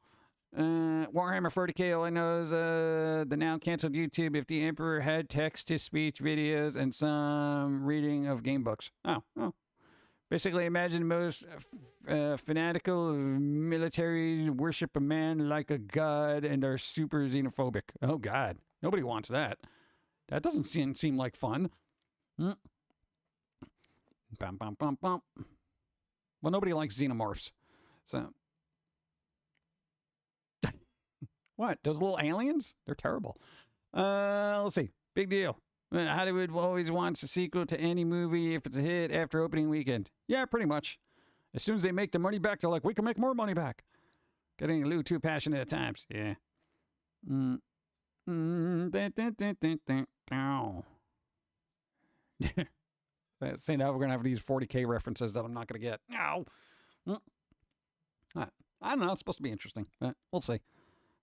Warhammer 40K, all I know is the now canceled YouTube if the Emperor had text-to-speech videos and some reading of game books. Oh. Basically, imagine most fanatical militaries worship a man like a god and are super xenophobic. Oh, God. Nobody wants that. That doesn't seem like fun. Bum. Well, nobody likes xenomorphs. So, What? Those little aliens? They're terrible. Let's see. Big deal. Hollywood always wants a sequel to any movie if it's a hit after opening weekend. Yeah, pretty much. As soon as they make the money back, they're like, we can make more money back. Getting a little too passionate at times. Yeah. See, now we're going to have these 40K references that I'm not going to get. No. I don't know. It's supposed to be interesting. We'll see.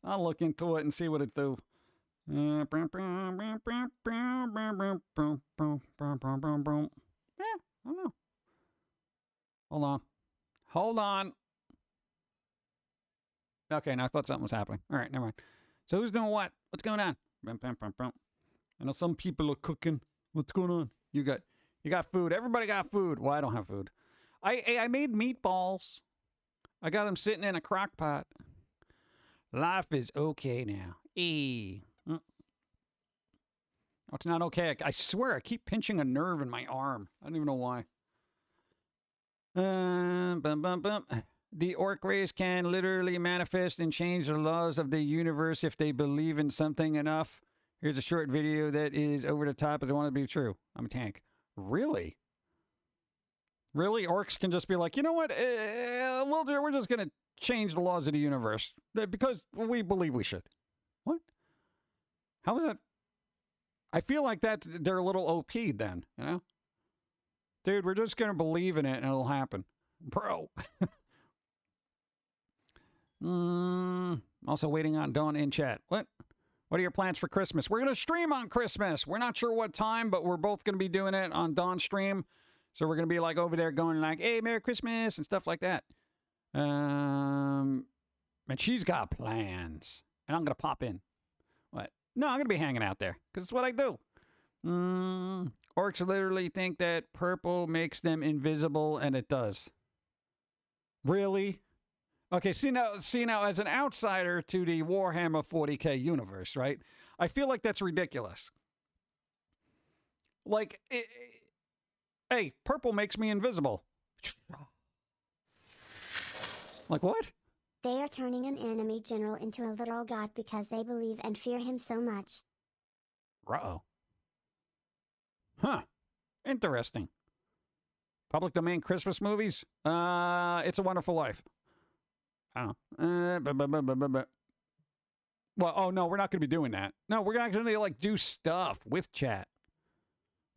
I'll look into it and see what it do. Yeah, I don't know. Hold on. Okay, now I thought something was happening. All right, never mind. So who's doing what? What's going on? I know some people are cooking. What's going on? You got food. Everybody got food. Well, I don't have food. I made meatballs. I got them sitting in a crock pot. Life is okay now. Oh, it's not okay. I swear, I keep pinching a nerve in my arm. I don't even know why. The orc race can literally manifest and change the laws of the universe if they believe in something enough. Here's a short video that is over the top, but they want it to be true. I'm a tank. Really? Really? Orcs can just be like, you know what? We're just going to change the laws of the universe because we believe we should. What? How is that? I feel like that they're a little OP'd then, you know? Dude, we're just going to believe in it and it'll happen. Bro. Also waiting on Dawn in chat. What are your plans for Christmas? We're going to stream on Christmas. We're not sure what time, but we're both going to be doing it on Dawn stream. So we're going to be like over there going like, hey, Merry Christmas and stuff like that. And she's got plans. And I'm going to pop in. What? No, I'm going to be hanging out there because it's what I do. Orcs literally think that purple makes them invisible, and it does. Really? Okay, see now, as an outsider to the Warhammer 40K universe, right? I feel like that's ridiculous. Like, hey, purple makes me invisible. Like what? They are turning an enemy general into a literal god because they believe and fear him so much. Uh-oh. Huh. Interesting. Public domain Christmas movies? It's a Wonderful Life. I don't know. Well, oh no, we're not going to be doing that. No, we're not going to like do stuff with chat.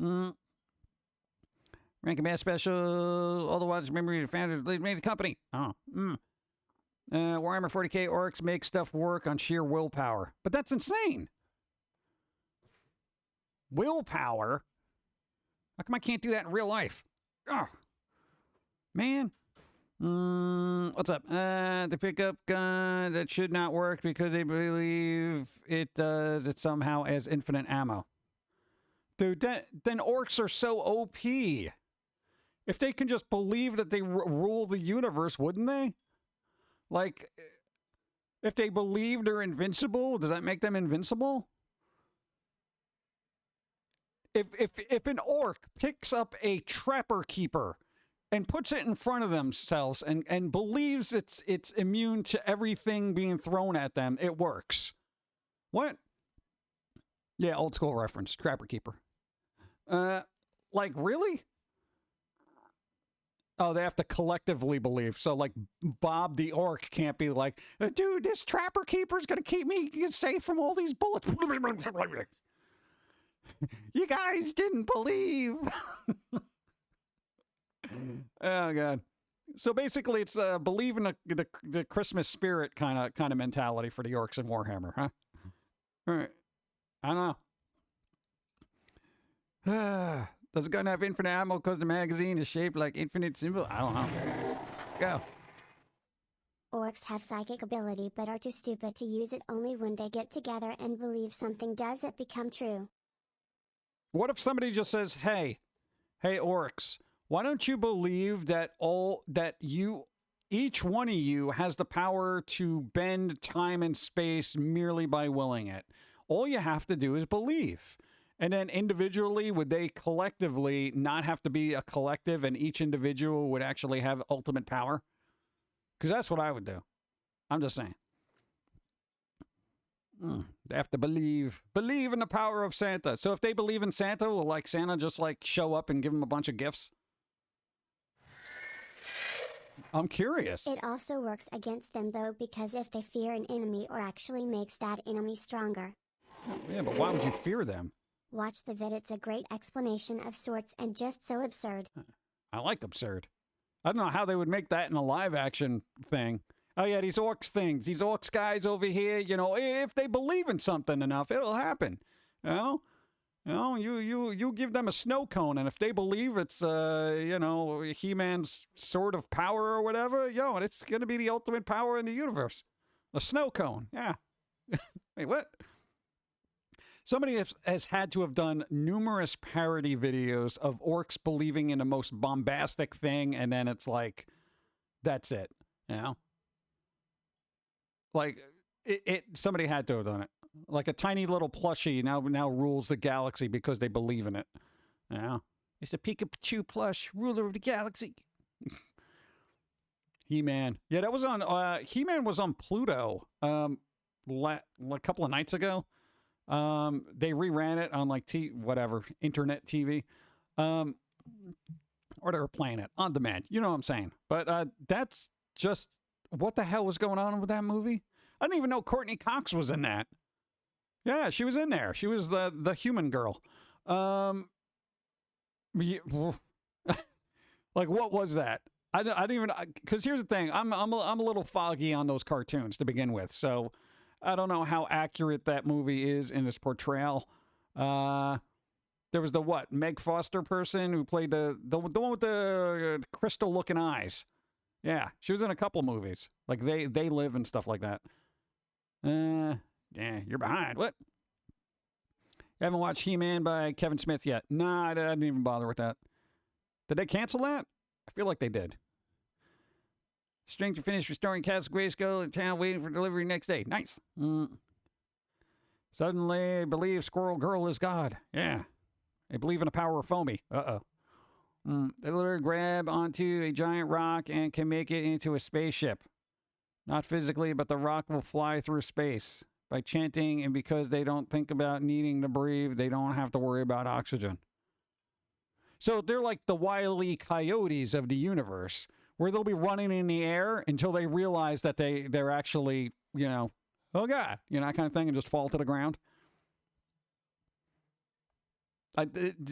Ranking Man special. Otherwise, memory founders made the company. Oh. Warhammer 40K orcs make stuff work on sheer willpower. But that's insane. Willpower? How come I can't do that in real life? Oh. Man. What's up? The pickup gun that should not work because they believe it does. It somehow has infinite ammo. Dude, then orcs are so OP. If they can just believe that they rule the universe, wouldn't they? Like, if they believe they're invincible, does that make them invincible? If an orc picks up a trapper keeper and puts it in front of themselves and believes it's immune to everything being thrown at them, it works. What? Yeah, old school reference. Trapper keeper. Like, really? Oh, they have to collectively believe. So, like, Bob the orc can't be like, dude, this trapper keeper's going to keep me safe from all these bullets. You guys didn't believe. Oh, God. So, basically, it's believe in the Christmas spirit kind of mentality for the orcs in Warhammer, huh? All right. I don't know. Does the gun have infinite ammo because the magazine is shaped like infinite symbol? I don't know. Go. Orcs have psychic ability but are too stupid to use it. Only when they get together and believe something does it become true. What if somebody just says, hey orcs, why don't you believe that each one of you has the power to bend time and space merely by willing it? All you have to do is believe. And then individually, would they collectively not have to be a collective and each individual would actually have ultimate power? Because that's what I would do. I'm just saying. They have to believe in the power of Santa. So if they believe in Santa, will like Santa just like show up and give them a bunch of gifts? I'm curious. It also works against them though, because if they fear an enemy or actually makes that enemy stronger. Yeah, but why would you fear them? Watch the vid, it's a great explanation of sorts and just so absurd. I like absurd. I don't know how they would make that in a live action thing. Oh yeah, these orcs things, these orcs guys over here, you know, if they believe in something enough, it'll happen. You give them a snow cone, and if they believe it's He-Man's sword of power or whatever, it's gonna be the ultimate power in the universe. A snow cone, yeah. Wait, what? Somebody has had to have done numerous parody videos of orcs believing in the most bombastic thing, and then it's like, that's it, you know? Like, somebody had to have done it. Like a tiny little plushie now rules the galaxy because they believe in it. You know? It's a Pikachu plush, ruler of the galaxy. He-Man. Yeah, that was on, He-Man was on Pluto a couple of nights ago. They reran it on like internet TV. Or they were playing it on demand. You know what I'm saying? But that's just, what the hell was going on with that movie? I didn't even know Courtney Cox was in that. Yeah, she was in there. She was the human girl. Like, what was that? I didn't even, because here's the thing. I'm a little foggy on those cartoons to begin with, so I don't know how accurate that movie is in its portrayal. There was the Meg Foster person who played the one with the crystal looking eyes. Yeah, she was in a couple movies, like They Live and stuff like that. Yeah, you're behind. What? You haven't watched He-Man by Kevin Smith yet? Nah, I didn't even bother with that. Did they cancel that? I feel like they did. Stranger finished restoring Castle Grayskull in town, waiting for delivery next day. Nice. Suddenly, believe Squirrel Girl is God. Yeah. They believe in the power of Foamy. Uh-oh. They literally grab onto a giant rock and can make it into a spaceship. Not physically, but the rock will fly through space. By chanting, and because they don't think about needing to breathe, they don't have to worry about oxygen. So they're like the Wile E. Coyotes of the universe, where they'll be running in the air until they realize that they're actually, oh God, that kind of thing, and just fall to the ground.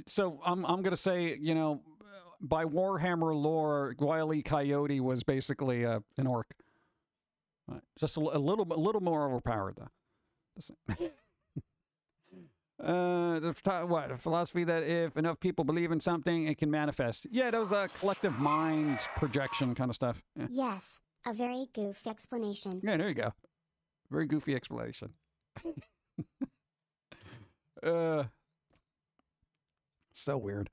So I'm going to say, by Warhammer lore, Wile E. Coyote was basically an orc. Just a little more overpowered, though. The philosophy that if enough people believe in something, it can manifest. Yeah, that was a collective mind projection kind of stuff. Yeah. Yes, a very goofy explanation. Yeah, there you go. Very goofy explanation. So weird.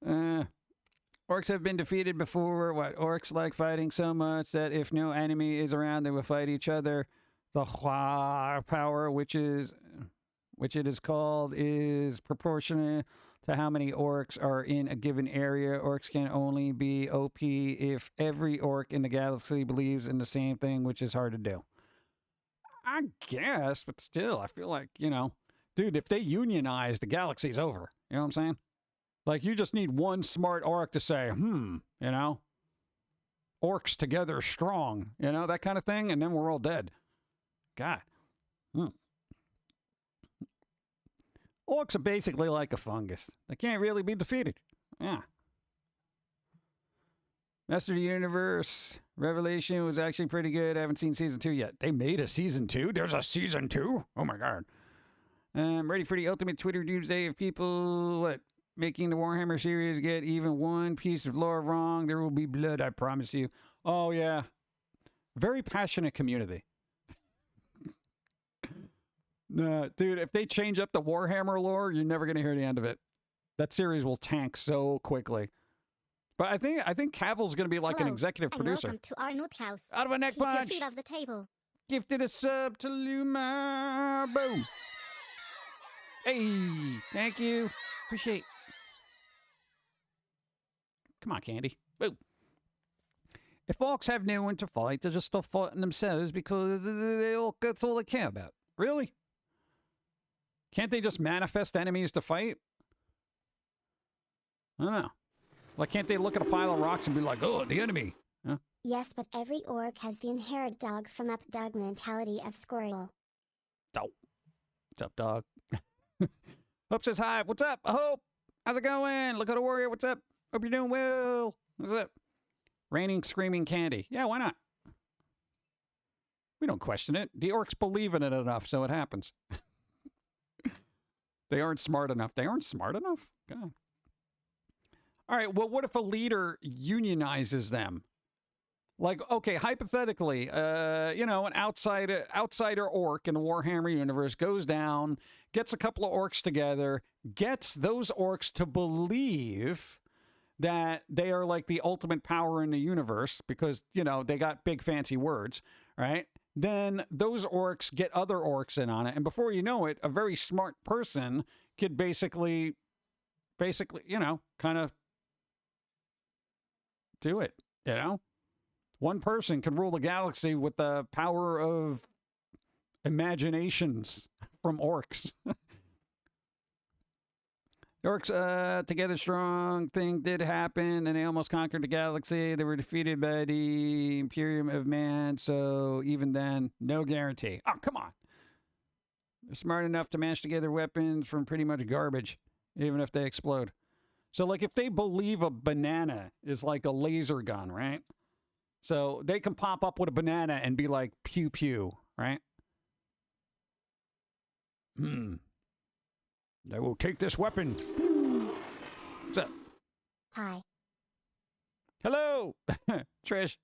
Orcs have been defeated before. Orcs like fighting so much that if no enemy is around, they will fight each other. The Hua power, which it is called, is proportionate to how many orcs are in a given area. Orcs can only be OP if every orc in the galaxy believes in the same thing, which is hard to do. I guess, but still, I feel like, dude, if they unionize, the galaxy's over. You know what I'm saying? Like, you just need one smart orc to say, orcs together strong, that kind of thing, and then we're all dead. God. Orcs are basically like a fungus. They can't really be defeated. Yeah. Master of the Universe Revelation was actually pretty good. I haven't seen season 2 yet. They made a season 2? There's a season 2? Oh my God. I'm ready for the ultimate Twitter doomsday of people, making the Warhammer series get even one piece of lore wrong. There will be blood, I promise you. Oh yeah. Very passionate community. Nah, dude, if they change up the Warhammer lore, you're never going to hear the end of it. That series will tank so quickly. But I think Cavill's going to be like Hello, an executive and producer. welcome to our note house. Out of a neck Keep punch. your feet off the table. Gifted a sub to Luma. Boom. Hey, thank you. Appreciate. Come on, Candy. Boom. If orcs have no one to fight, they're just stop fighting themselves because that's all they care about. Really? Can't they just manifest enemies to fight? I don't know. Like, can't they look at a pile of rocks and be like, oh, the enemy? Huh? Yes, but every orc has the inherent dog from up dog mentality of squirrel. Oh. What's up, dog? Hope says hi. What's up, Hope? How's it going? Look at a warrior. What's up? Hope you're doing well. What's up? Raining screaming candy. Yeah, why not? We don't question it. The orcs believe in it enough, so it happens. They aren't smart enough. They aren't smart enough? God. All right, well, what if a leader unionizes them? Like, okay, hypothetically, you know, an outsider orc in the Warhammer universe goes down, gets a couple of orcs together, gets those orcs to believe that they are like the ultimate power in the universe because, you know, they got big fancy words, right? Then those orcs get other orcs in on it. And before you know it, a very smart person could basically, you know, kind of do it, you know? One person can rule the galaxy with the power of imaginations from orcs. Orcs, together strong thing did happen, and they almost conquered the galaxy. They were defeated by the Imperium of Man, so even then, no guarantee. Oh, come on. They're smart enough to mash together weapons from pretty much garbage, even if they explode. So, like, if they believe a banana is like a laser gun, right? So they can pop up with a banana and be like, pew, pew, right? I will take this weapon. What's up? Hi. Hello, Trish.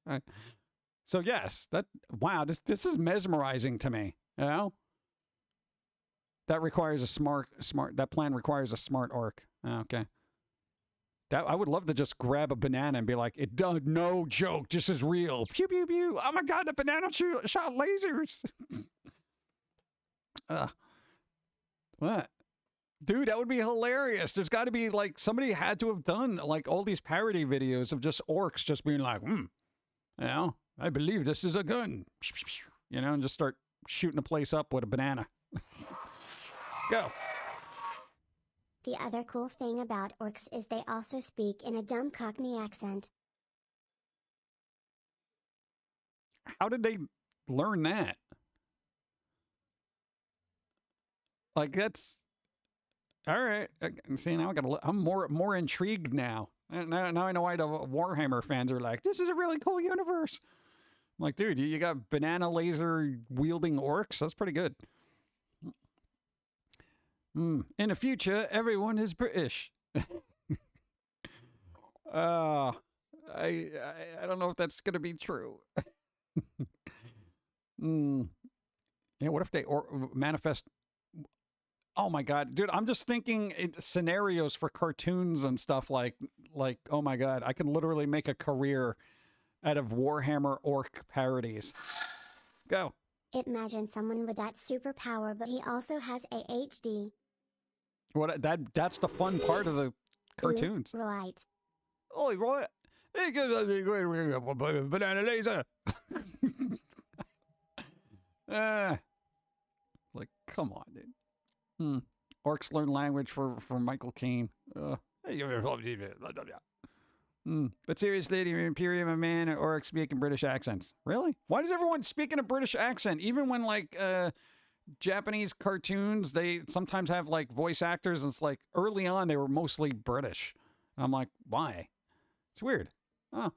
So yes, wow, this is mesmerizing to me. You know, that requires a smart. That plan requires a smart orc. Okay. That I would love to just grab a banana and be like, "It does no joke. This is real." Pew pew pew. Oh my god, the banana shot lasers. What? Dude, that would be hilarious. There's got to be, like, somebody had to have done, like, all these parody videos of just orcs just being like, you know, I believe this is a gun. You know, and just start shooting a place up with a banana. Go. The other cool thing about orcs is they also speak in a dumb Cockney accent. How did they learn that? Like, that's... All right. See, now I'm more intrigued now. Now I know why the Warhammer fans are like, this is a really cool universe. I'm like, dude, you got banana laser wielding orcs? That's pretty good. In the future, everyone is British. I don't know if that's going to be true. Yeah, what if they manifest... Oh my god, dude, I'm just thinking scenarios for cartoons and stuff like, oh my god, I can literally make a career out of Warhammer orc parodies. Go. Imagine someone with that superpower, but he also has ADHD. That's the fun part of the cartoons. Right. Oh, right. Banana laser. Like, come on, dude. Orcs learn language for Michael Caine. But seriously, the Imperium of Man and orcs speak in British accents. Really? Why does everyone speak in a British accent? Even when, like, Japanese cartoons, they sometimes have, like, voice actors, and it's like, early on, they were mostly British. And I'm like, why? It's weird. Oh.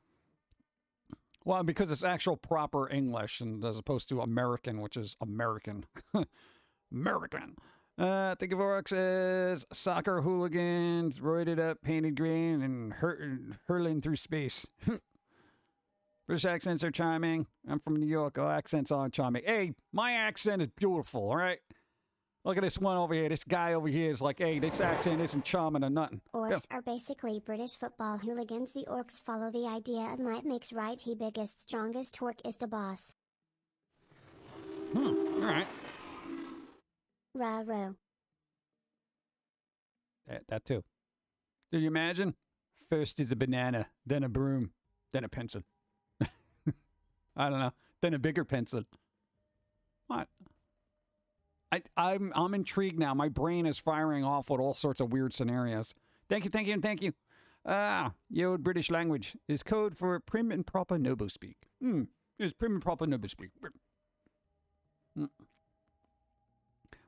Well, because it's actual proper English, and as opposed to American, which is American. American. Think of orcs as soccer hooligans, roided up, painted green, and hurling through space. British accents are charming. I'm from New York. All accents are charming. Hey, my accent is beautiful, all right? Look at this one over here. This guy over here is like, hey, this accent isn't charming or nothing. Orcs are basically British football hooligans. The orcs follow the idea of might makes right. He biggest, strongest, orc is the boss. All right. Rah-roh. That too. Do you imagine? First is a banana, then a broom, then a pencil. I don't know. Then a bigger pencil. What? I'm intrigued now. My brain is firing off with all sorts of weird scenarios. Thank you, thank you, and thank you. The old British language is code for prim and proper noble speak. It's prim and proper noble speak.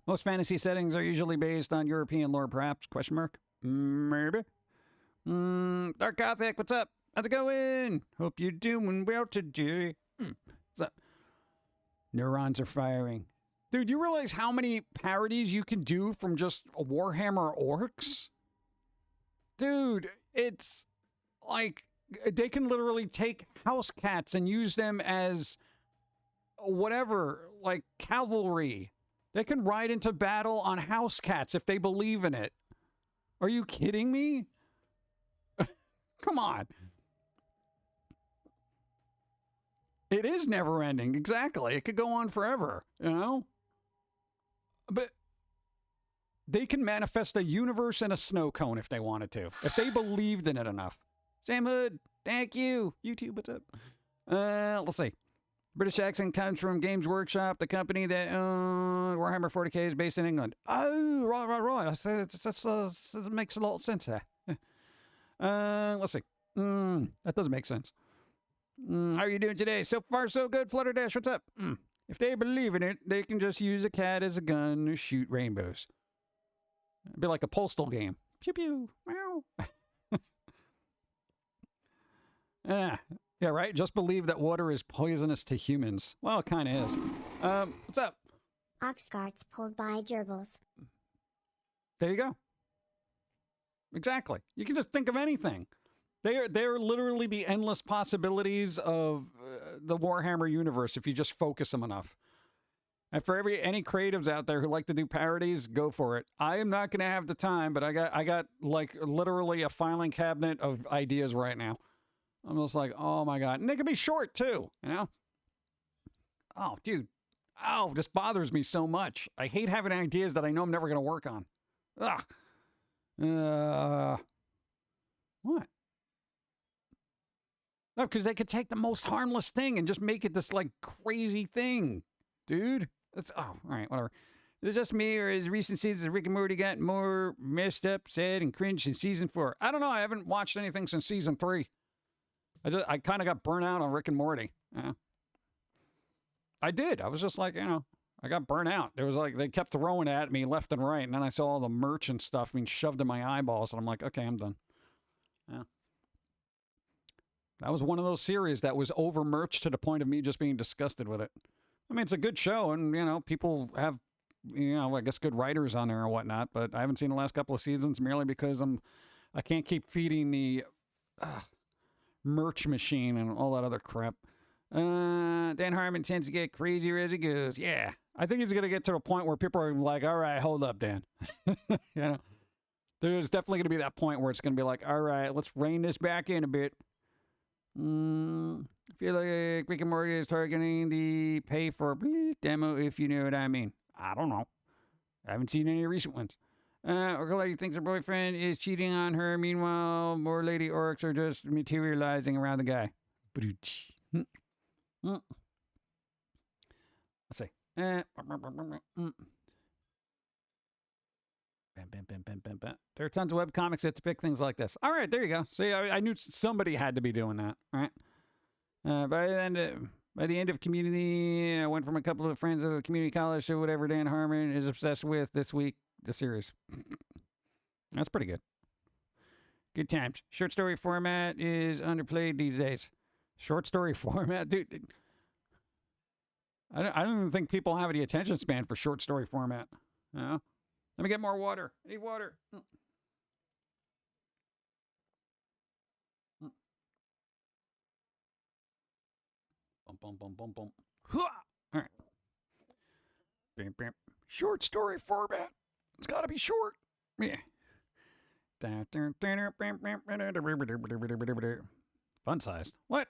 Most fantasy settings are usually based on European lore, perhaps? Question mark? Maybe. Dark Gothic, what's up? How's it going? Hope you're doing well today. What's up? Neurons are firing. Dude, you realize how many parodies you can do from just Warhammer orcs? Dude, it's like they can literally take house cats and use them as whatever, like cavalry. They can ride into battle on house cats if they believe in it. Are you kidding me? Come on. It is never ending. Exactly. It could go on forever, you know? But they can manifest a universe in a snow cone if they wanted to. If they believed in it enough. Sam Hood, thank you. YouTube, what's up? Let's see. British accent comes from Games Workshop, the company that Warhammer 40K is based in England. Oh, right. That makes a lot of sense there. Let's see. That doesn't make sense. How are you doing today? So far, so good. Flutterdash, what's up? If they believe in it, they can just use a cat as a gun to shoot rainbows. It'd be like a postal game. Pew pew. Meow. Yeah, right? Just believe that water is poisonous to humans. Well, it kind of is. What's up? Ox carts pulled by gerbils. There you go. Exactly. You can just think of anything. They're literally the endless possibilities of the Warhammer universe if you just focus them enough. And for any creatives out there who like to do parodies, go for it. I am not going to have the time, but I got like literally a filing cabinet of ideas right now. I'm just like, oh my God. And they can be short too, you know? Oh, dude. Oh, this bothers me so much. I hate having ideas that I know I'm never going to work on. Ugh. What? No, because they could take the most harmless thing and just make it this, like, crazy thing. Dude. All right, whatever. Is it just me, or is recent seasons of Rick and Morty got more messed up, sad, and cringe in season 4? I don't know. I haven't watched anything since season 3. I kind of got burnt out on Rick and Morty. Yeah. I did. I was just like, I got burnt out. There was like, they kept throwing it at me left and right, and then I saw all the merch and stuff being shoved in my eyeballs, and I'm like, okay, I'm done. Yeah. That was one of those series that was over-merched to the point of me just being disgusted with it. I mean, it's a good show, and, people have, I guess good writers on there or whatnot, but I haven't seen the last couple of seasons merely because I can't keep feeding the merch machine and all that other crap. Dan Harmon tends to get crazier as he goes. Yeah. I think he's going to get to a point where people are like, all right, hold up, Dan. There's definitely going to be that point where it's going to be like, all right, let's rein this back in a bit. I feel like Rick and Morty is targeting the pay for demo, if you know what I mean. I don't know. I haven't seen any recent ones. Orca Lady thinks her boyfriend is cheating on her. Meanwhile, more lady orcs are just materializing around the guy. Let's see. There are tons of webcomics that depict things like this. All right, there you go. See, I knew somebody had to be doing that, right? By the end of Community, I went from a couple of friends of community college to whatever Dan Harmon is obsessed with this week, the series. That's pretty good. Good times. Short story format is underplayed these days. Short story format? Dude, I don't even think people have any attention span for short story format. You know? Let me get more water. I need water. Bum. All right. Bam, bam. Short story format. It's got to be short. Yeah. Fun sized. What?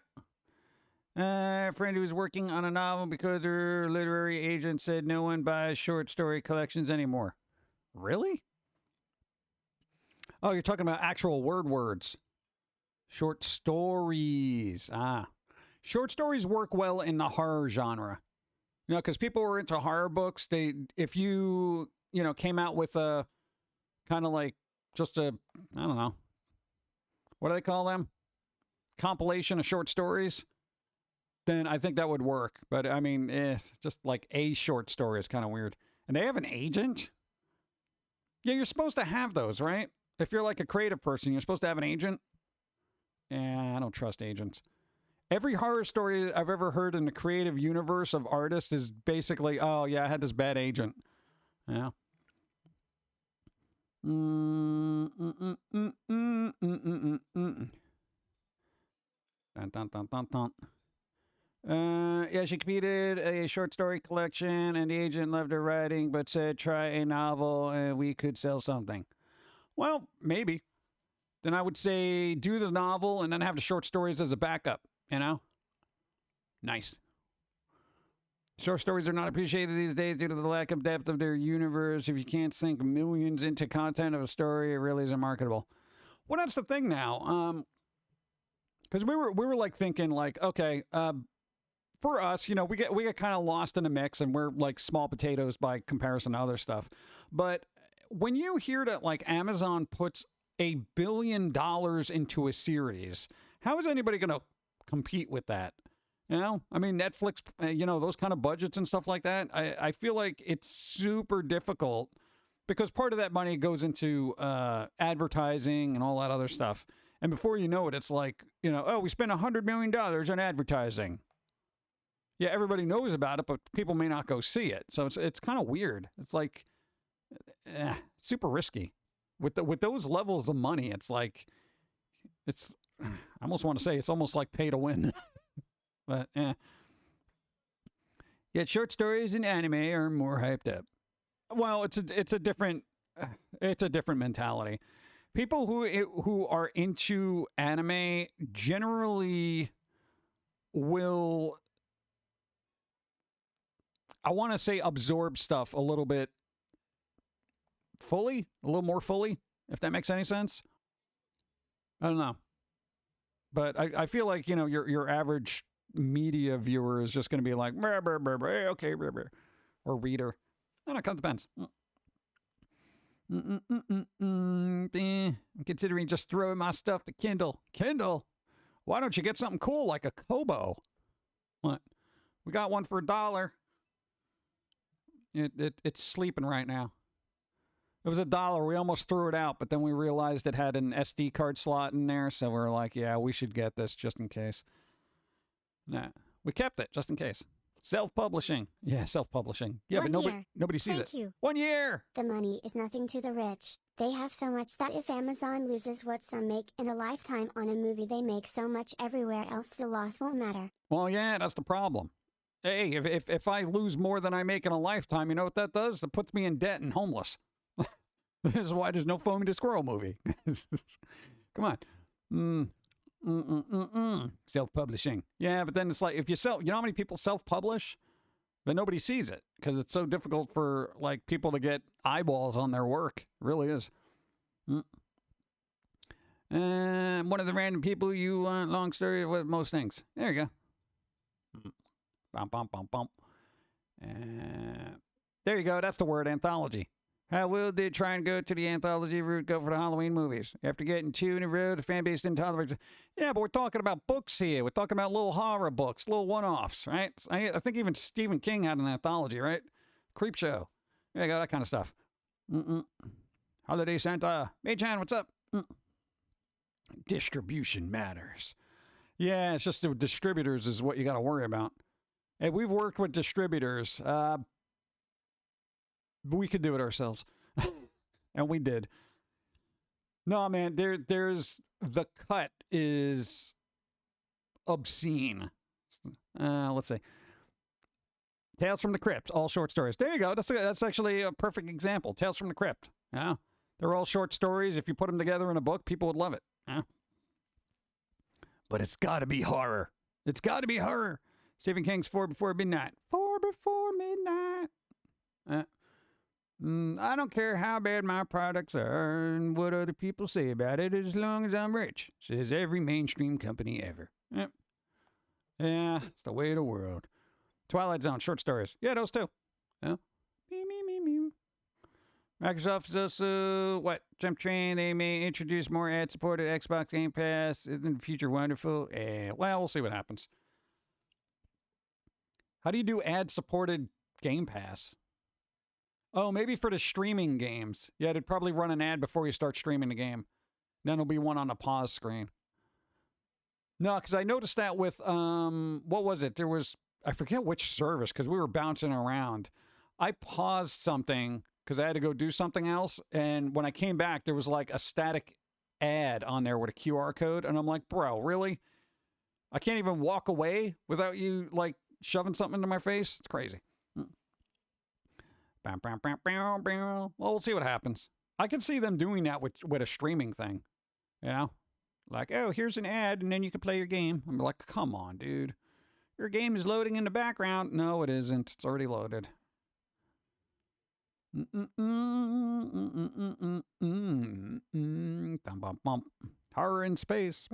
A friend who was working on a novel because her literary agent said no one buys short story collections anymore. Really? Oh, you're talking about actual words. Short stories. Short stories work well in the horror genre. You know, because people were into horror books. If you came out with a kind of like just a, I don't know, what do they call them? Compilation of short stories, then I think that would work. But I mean, just like a short story is kind of weird. And they have an agent? Yeah, you're supposed to have those, right? If you're like a creative person, you're supposed to have an agent. Yeah, I don't trust agents. Every horror story I've ever heard in the creative universe of artists is basically, oh, yeah, I had this bad agent. Yeah. Dun, dun, dun, dun, dun. Yeah, she completed a short story collection, and the agent loved her writing, but said, try a novel, and we could sell something. Well, maybe. Then I would say do the novel and then have the short stories as a backup, you know? Nice. Short stories are not appreciated these days due to the lack of depth of their universe. If you can't sink millions into content of a story, it really isn't marketable. Well, that's the thing now. Because we were like thinking like, okay, for us, we get kind of lost in the mix, and we're like small potatoes by comparison to other stuff. But when you hear that like Amazon puts $1 billion into a series, how is anybody going to compete with that? You know, I mean, Netflix, those kind of budgets and stuff like that. I feel like it's super difficult because part of that money goes into advertising and all that other stuff. And before you know it, it's like, oh, we spent $100 million on advertising. Yeah, everybody knows about it, but people may not go see it. So it's kind of weird. It's like super risky. With those levels of money, it's like, I almost want to say it's almost like pay to win. But yet short stories in anime are more hyped up. Well, it's a different mentality. People who are into anime generally will, I want to say, absorb stuff a little bit fully, a little more fully, if that makes any sense. I don't know. But I feel like, your average media viewer is just going to be like, brr, brr, brr, brr, okay, brr, brr, or reader. I don't know, it kind of depends. I'm considering just throwing my stuff to Kindle. Kindle? Why don't you get something cool like a Kobo? What? We got one for $1. It's sleeping right now. It was $1. We almost threw it out, but then we realized it had an SD card slot in there, so we were like, yeah, we should get this just in case. Nah, we kept it just in case. Self-publishing. Yeah, self-publishing. Yeah, One but year. nobody sees Thank it. you. 1 year. The money is nothing to the rich. They have so much that if Amazon loses what some make in a lifetime on a movie, they make so much everywhere else the loss won't matter. Well, yeah, that's the problem. Hey, if I lose more than I make in a lifetime, you know what that does? It puts me in debt and homeless. This is why there's no Foamy the Squirrel movie. Come on. Self-publishing. Yeah, but then it's like, if you sell, you know how many people self-publish? But nobody sees it because it's so difficult for like people to get eyeballs on their work. It really is. One of the random people you want, long story with most things. There you go. Bum, bum, bum, bum. There you go. That's the word, anthology. How Will did try and go to the anthology route, go for the Halloween movies. After getting 2 in a row, the fan base didn't tolerate it. Yeah, but we're talking about books here. We're talking about little horror books, little one-offs, right? I think even Stephen King had an anthology, right? Creepshow. Yeah, you go, that kind of stuff. Holiday Santa. Hey, Chan, what's up? Distribution matters. Yeah, it's just the distributors is what you got to worry about. Hey, we've worked with distributors. We could do it ourselves. And we did. No, man, there's the cut is obscene. Let's see. Tales from the Crypt, all short stories. There you go. That's actually a perfect example. Tales from the Crypt. Yeah. They're all short stories. If you put them together in a book, people would love it. Yeah. But it's got to be horror. It's got to be horror. Stephen King's 4 Before Midnight. 4 Before Midnight. I don't care how bad my products are and what other people say about it as long as I'm rich, says every mainstream company ever. Yep. Yeah, it's the way of the world. Twilight Zone, short stories. Yeah, those too. Yeah. Me, me, me, me. Microsoft is also, what? Jump Train, they may introduce more ad-supported Xbox Game Pass. Isn't the future wonderful? Well, we'll see what happens. How do you do ad-supported Game Pass? Oh, maybe for the streaming games. Yeah, it'd probably run an ad before you start streaming the game. Then there'll be one on the pause screen. No, because I noticed that with, what was it? There was, I forget which service, because we were bouncing around. I paused something because I had to go do something else. And when I came back, there was like a static ad on there with a QR code. And I'm like, bro, really? I can't even walk away without you like shoving something into my face? It's crazy. Well, we'll see what happens. I can see them doing that with a streaming thing. You know? Like, oh, here's an ad, and then you can play your game. I'm like, come on, dude. Your game is loading in the background. No, it isn't. It's already loaded. Horror in space.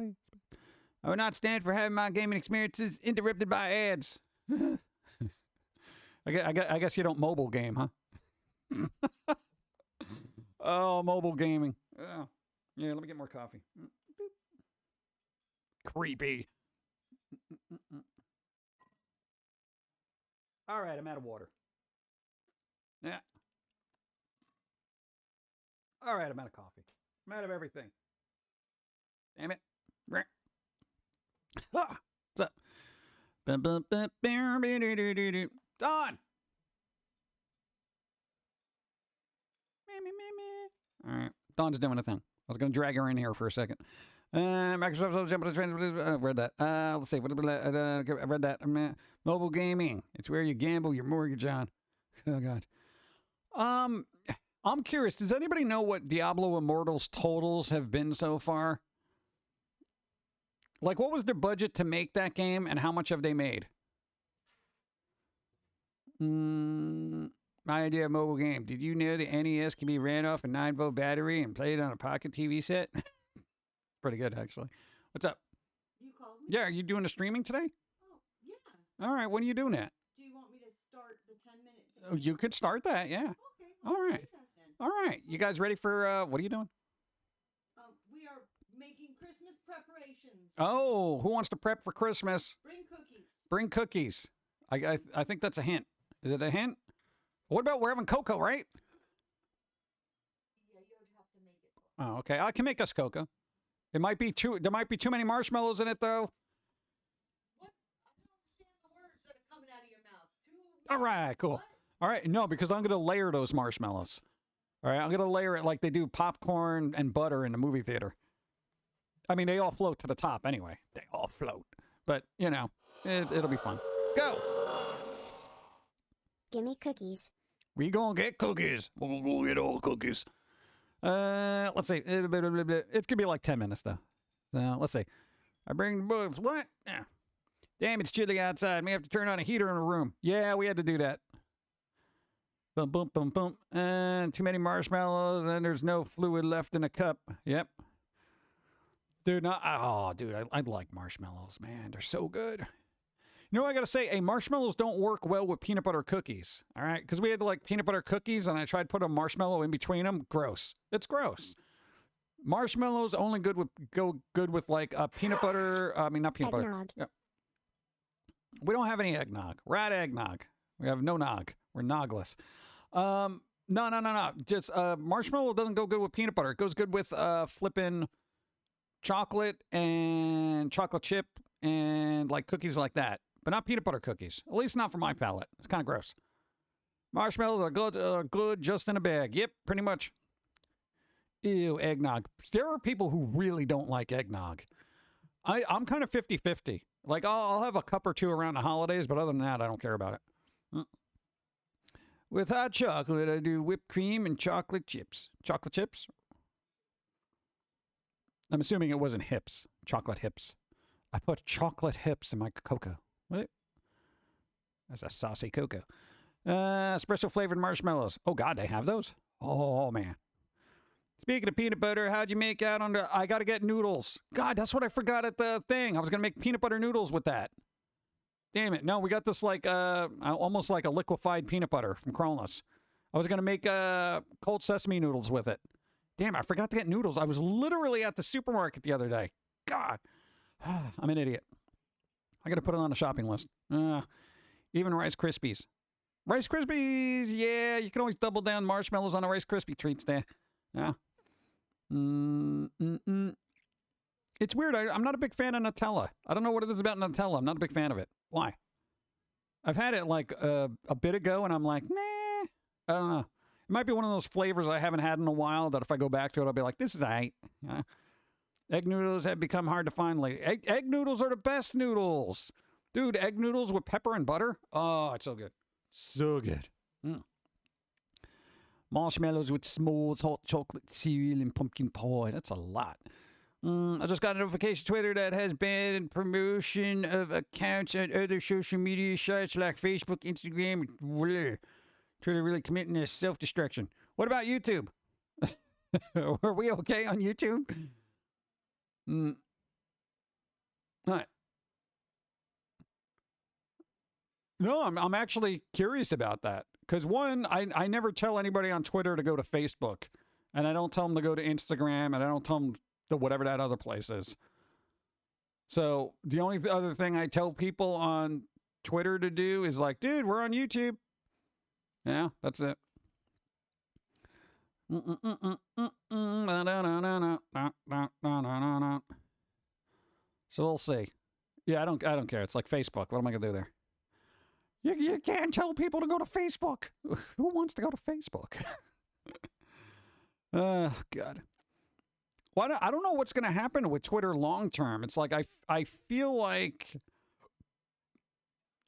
I would not stand for having my gaming experiences interrupted by ads. I guess you don't mobile game, huh? Oh, mobile gaming. Oh. Yeah, let me get more coffee. Creepy. All right, I'm out of water. Yeah. All right, I'm out of coffee. I'm out of everything. Damn it. Ah, what's up? Dawn! All right. Dawn's doing a thing. I was going to drag her in here for a second. Microsoft read that. Let's see. I read that. Mobile gaming. It's where you gamble your mortgage on. Oh, God. I'm curious. Does anybody know what Diablo Immortal's totals have been so far? Like, what was their budget to make that game, and how much have they made? My idea of mobile game. Did you know the NES can be ran off a 9-volt battery and played on a pocket TV set? Pretty good, actually. What's up? You called me? Yeah, are you doing a streaming today? Oh, yeah. All right, when are you doing that? Do you want me to start the 10-minute? Oh, you could start that, yeah. Okay. All right. Do that then. All right. You guys ready for, what are you doing? We are making Christmas preparations. Oh, who wants to prep for Christmas? Bring cookies. Bring cookies. I think that's a hint. Is it a hint? What about we're having cocoa, right? Yeah, you would have to make it. Oh, okay. I can make us cocoa. There might be too many marshmallows in it, though. What? I don't understand the words that are coming out of your mouth. All right, cool. What? All right, no, because I'm going to layer those marshmallows. All right, I'm going to layer it like they do popcorn and butter in the movie theater. I mean, they all float to the top anyway. They all float. But, you know, it'll be fun. Go! Gimme cookies. We gonna get cookies. We're gonna get all cookies. Let's see. It's gonna be like 10 minutes, though. Let's see. I bring the books. What? Yeah. Damn, it's chilly outside. We have to turn on a heater in the room. Yeah, we had to do that. Boom, boom, boom, boom. Too many marshmallows, and there's no fluid left in a cup. Yep. Dude, I like marshmallows, man. They're so good. You know what I gotta say? Marshmallows don't work well with peanut butter cookies. All right? Because we had like peanut butter cookies, and I tried to put a marshmallow in between them. Gross. It's gross. Marshmallows only go good with like peanut butter. I mean, not peanut butter. Eggnog. Yeah. We don't have any eggnog. We're out of eggnog. We have no nog. We're nogless. No. Just marshmallow doesn't go good with peanut butter. It goes good with flipping chocolate and chocolate chip and like cookies like that. But not peanut butter cookies. At least not for my palate. It's kind of gross. Marshmallows are good just in a bag. Yep, pretty much. Ew, eggnog. There are people who really don't like eggnog. I'm kind of 50-50. Like, I'll have a cup or two around the holidays, but other than that, I don't care about it. With hot chocolate, I do whipped cream and chocolate chips. Chocolate chips? I'm assuming it wasn't hips. Chocolate hips. I put chocolate hips in my cocoa. What? That's a saucy cocoa. Espresso flavored marshmallows. Oh, God, they have those? Oh, man. Speaking of peanut butter, how'd you make out on the... I got to get noodles. God, that's what I forgot at the thing. I was going to make peanut butter noodles with that. Damn it. No, we got this like almost like a liquefied peanut butter from Kronos. I was going to make cold sesame noodles with it. Damn, I forgot to get noodles. I was literally at the supermarket the other day. God. I'm an idiot. I got to put it on the shopping list. Even Rice Krispies. Rice Krispies! Yeah, you can always double down marshmallows on a Rice Krispie treats there. Yeah. It's weird. I'm not a big fan of Nutella. I don't know what it is about Nutella. I'm not a big fan of it. Why? I've had it like a bit ago, and I'm like, nah. I don't know. It might be one of those flavors I haven't had in a while that if I go back to it, I'll be like, this is aight. Yeah. Egg noodles have become hard to find lately. Egg noodles are the best noodles. Dude, egg noodles with pepper and butter? Oh, it's so good. So good. Marshmallows with s'mores, hot chocolate cereal, and pumpkin pie. That's a lot. I just got a notification Twitter that has banned promotion of accounts on other social media sites like Facebook, Instagram. Twitter really committing to self-destruction. What about YouTube? Are we okay on YouTube? All right. No, I'm actually curious about that. Because one, I never tell anybody on Twitter to go to Facebook. And I don't tell them to go to Instagram. And I don't tell them to whatever that other place is. So the only other thing I tell people on Twitter to do is like, dude, we're on YouTube. Yeah, that's it. So we'll see. Yeah, I don't care. It's like Facebook. What am I gonna do there? You can't tell people to go to Facebook. Who wants to go to Facebook? Oh, God. Well, I don't know what's going to happen with Twitter long term. It's like I feel like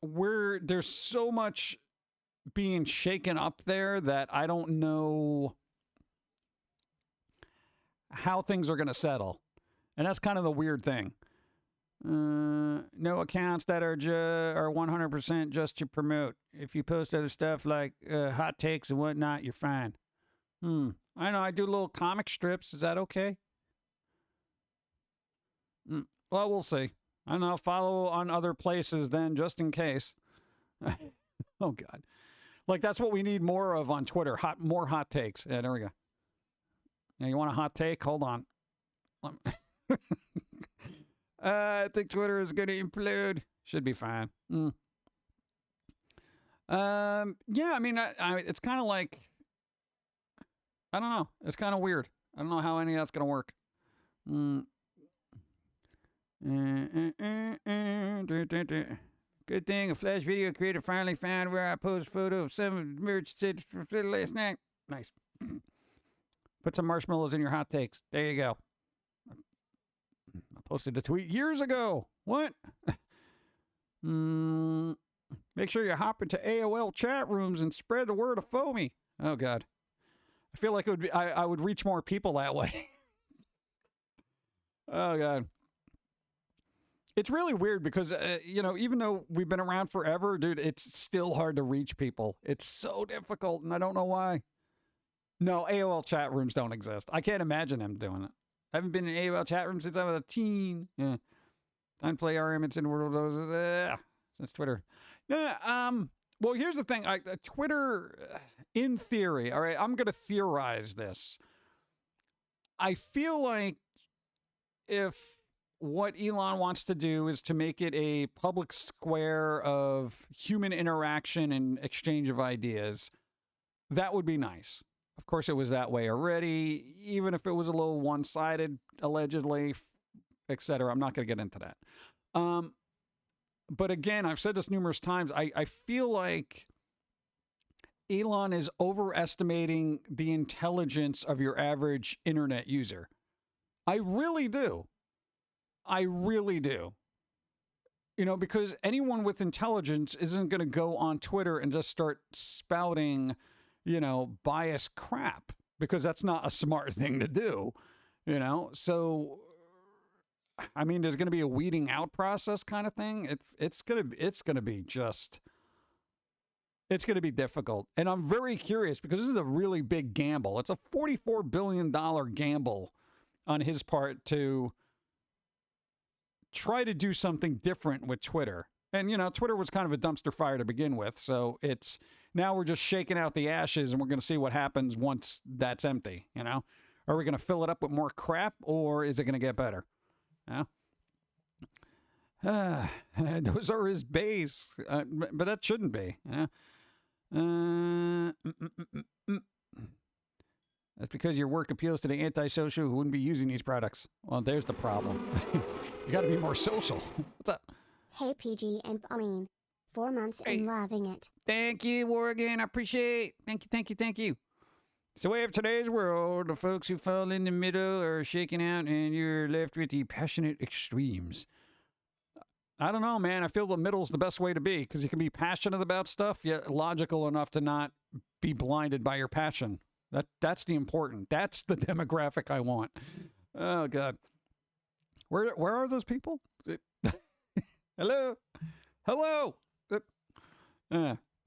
there's so much being shaken up there that I don't know how things are going to settle. And that's kind of the weird thing. No accounts that are 100% just to promote. If you post other stuff like hot takes and whatnot, you're fine. I know I do little comic strips. Is that okay? Well, we'll see. I don't know. Follow on other places then, just in case. Oh, God. Like, that's what we need more of on Twitter. More hot takes. Yeah, there we go. Yeah, you want a hot take? Hold on. I think Twitter is going to implode. Should be fine. Yeah, I mean, it's kind of like, I don't know. It's kind of weird. I don't know how any of that's going to work. Good thing a flash video creator finally found where I post a photo of some merch said last night. Nice. Put some marshmallows in your hot takes. There you go. I posted a tweet years ago. What? Make sure you hop into AOL chat rooms and spread the word of Foamy. Oh, God. I feel like it would be, I would reach more people that way. Oh, God. It's really weird because, even though we've been around forever, dude, it's still hard to reach people. It's so difficult, and I don't know why. No, AOL chat rooms don't exist. I can't imagine them doing it. I haven't been in AOL chat rooms since I was a teen. Yeah. Time to play RM. It's in the world of those. Since Twitter. No, well, here's the thing. Twitter, in theory, all right, I'm going to theorize this. I feel like if what Elon wants to do is to make it a public square of human interaction and exchange of ideas, that would be nice. Of course, it was that way already, even if it was a little one-sided, allegedly, etc. I'm not going to get into that. But again, I've said this numerous times. I feel like Elon is overestimating the intelligence of your average internet user. I really do. I really do. Because anyone with intelligence isn't going to go on Twitter and just start spouting, biased crap, because that's not a smart thing to do, So, I mean, there's going to be a weeding out process kind of thing. It's going to be difficult. And I'm very curious because this is a really big gamble. It's a $44 billion gamble on his part to try to do something different with Twitter. And, you know, Twitter was kind of a dumpster fire to begin with. So it's now we're just shaking out the ashes and we're going to see what happens once that's empty, you know? Are we going to fill it up with more crap or is it going to get better? Yeah. Those are his base. But that shouldn't be, you know? That's because your work appeals to the antisocial who wouldn't be using these products. Well, there's the problem. You got to be more social. What's up? Hey PG and Pauline. 4 months Hey. and loving it. Thank you, Morgan. I appreciate. Thank you. It's the way of today's world. The folks who fall in the middle are shaken out, and you're left with the passionate extremes. I don't know, man. I feel the middle's the best way to be because you can be passionate about stuff, yet logical enough to not be blinded by your passion. That's the important. That's the demographic I want. Oh God, where are those people? Hello.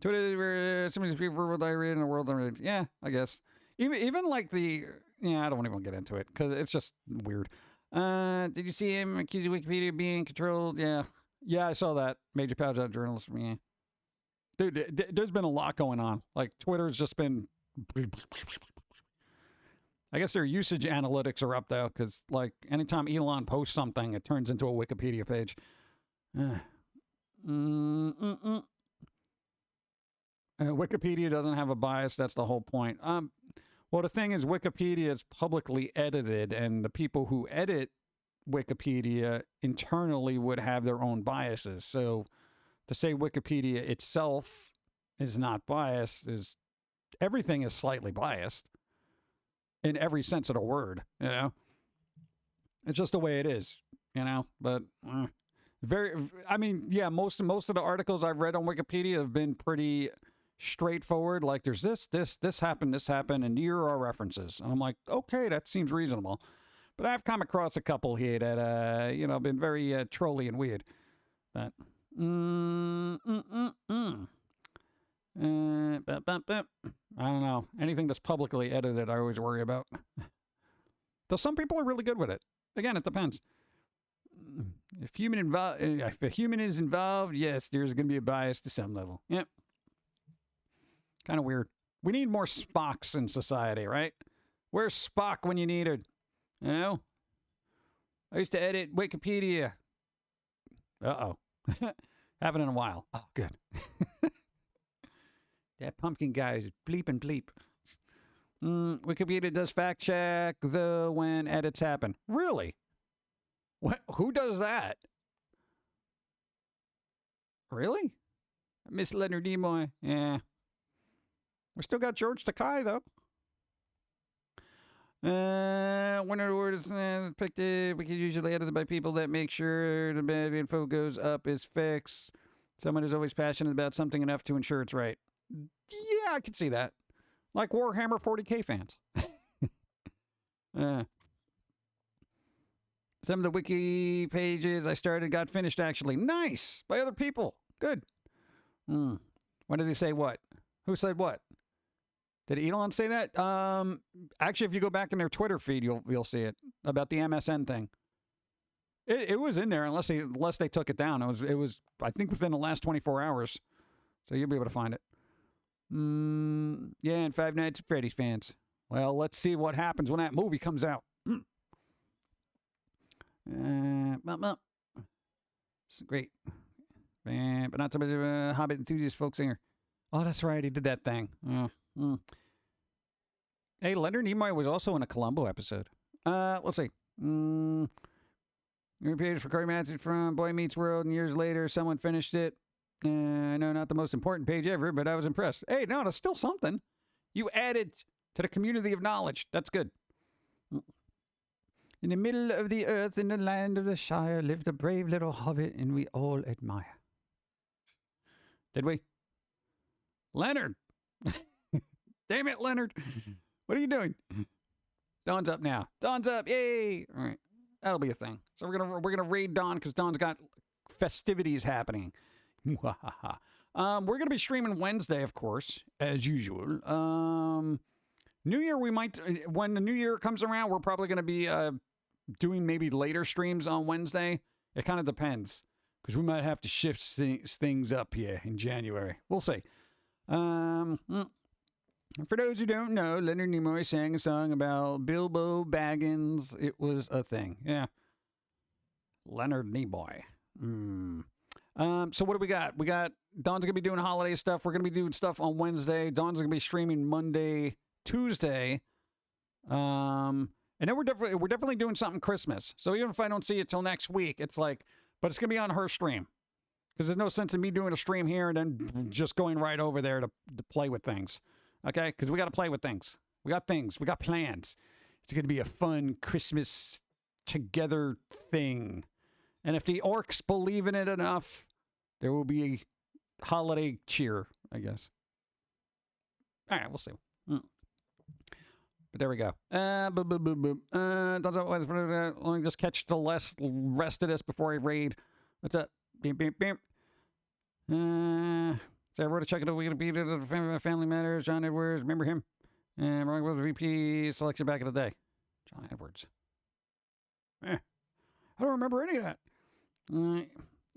Twitter, where some of these people with diarrhea in the world. Yeah, I guess. Even like I don't even get into it because it's just weird. Did you see him accusing Wikipedia of being controlled? Yeah, I saw that. Major pouch out journalist. Yeah, dude, there's been a lot going on. Like Twitter's just been. I guess their usage analytics are up though, because like anytime Elon posts something, it turns into a Wikipedia page. Wikipedia doesn't have a bias. That's the whole point. Well, the thing is, Wikipedia is publicly edited, and the people who edit Wikipedia internally would have their own biases. So to say Wikipedia itself is not biased is everything is slightly biased in every sense of the word, you know? It's just the way it is, you know? But most of the articles I've read on Wikipedia have been pretty straightforward. Like there's this happened, and here are references. And I'm like, okay, that seems reasonable. But I've come across a couple here that, been very trolly and weird. But, I don't know. Anything that's publicly edited, I always worry about. Though some people are really good with it. Again, it depends. If a human is involved, yes, there's going to be a bias to some level. Yep. Kind of weird. We need more Spocks in society, right? Where's Spock when you need it? You know? I used to edit Wikipedia. Uh-oh. Haven't in a while. Oh, good. That Pum'Kin guy is bleep and bleep. Wikipedia does fact check, though, when edits happen. Really? What? Who does that? Really? Miss Leonard Nimoy. Yeah. We still got George Takei, though. When a word is picked, we can usually edit it by people that make sure the bad info goes up is fixed. Someone is always passionate about something enough to ensure it's right. Yeah, I could see that. Like Warhammer 40K fans. Some of the wiki pages I started got finished, actually. Nice! By other people. Good. When did they say what? Who said what? Did Elon say that? Actually, if you go back in their Twitter feed, you'll see it. About the MSN thing. It was in there unless they took it down. It was I think within the last 24 hours. So you'll be able to find it. Yeah, and Five Nights at Freddy's fans. Well, let's see what happens when that movie comes out. It's great. But not so much of a Hobbit enthusiast folk singer. Oh, that's right. He did that thing. Hey, Leonard Nimoy was also in a Columbo episode. Let's see. Pages for Corey Matthews from Boy Meets World, and years later, someone finished it. No, not the most important page ever, but I was impressed. Hey, no, that's still something. You added to the community of knowledge. That's good. In the middle of the earth, in the land of the Shire, lived a brave little hobbit, and we all admire. Did we? Leonard! Damn it, Leonard! What are you doing? Dawn's up now. Dawn's up! Yay! All right, that'll be a thing. So we're gonna raid Dawn because Dawn's got festivities happening. We're gonna be streaming Wednesday, of course, as usual. New Year, we might, when the New Year comes around, we're probably gonna be doing maybe later streams on Wednesday. It kind of depends because we might have to shift things up here in January. We'll see. For those who don't know, Leonard Nimoy sang a song about Bilbo Baggins. It was a thing. Yeah. Leonard Nimoy. So what do we got? We got Dawn's going to be doing holiday stuff. We're going to be doing stuff on Wednesday. Dawn's going to be streaming Monday, Tuesday. And then we're definitely doing something Christmas. So even if I don't see it till next week, it's like, but it's going to be on her stream. Because there's no sense in me doing a stream here and then just going right over there to play with things. Okay? Because we got to play with things. We got things. We got plans. It's going to be a fun Christmas together thing. And if the orcs believe in it enough, there will be a holiday cheer, I guess. All right, we'll see. But there we go. Let me just catch the rest of this before I raid. What's up? Beep, beep, beep. So I wrote a check it out. We're going to beat it at Family Matters. John Edwards. Remember him? And wrong with VP selection back in the day. John Edwards. I don't remember any of that.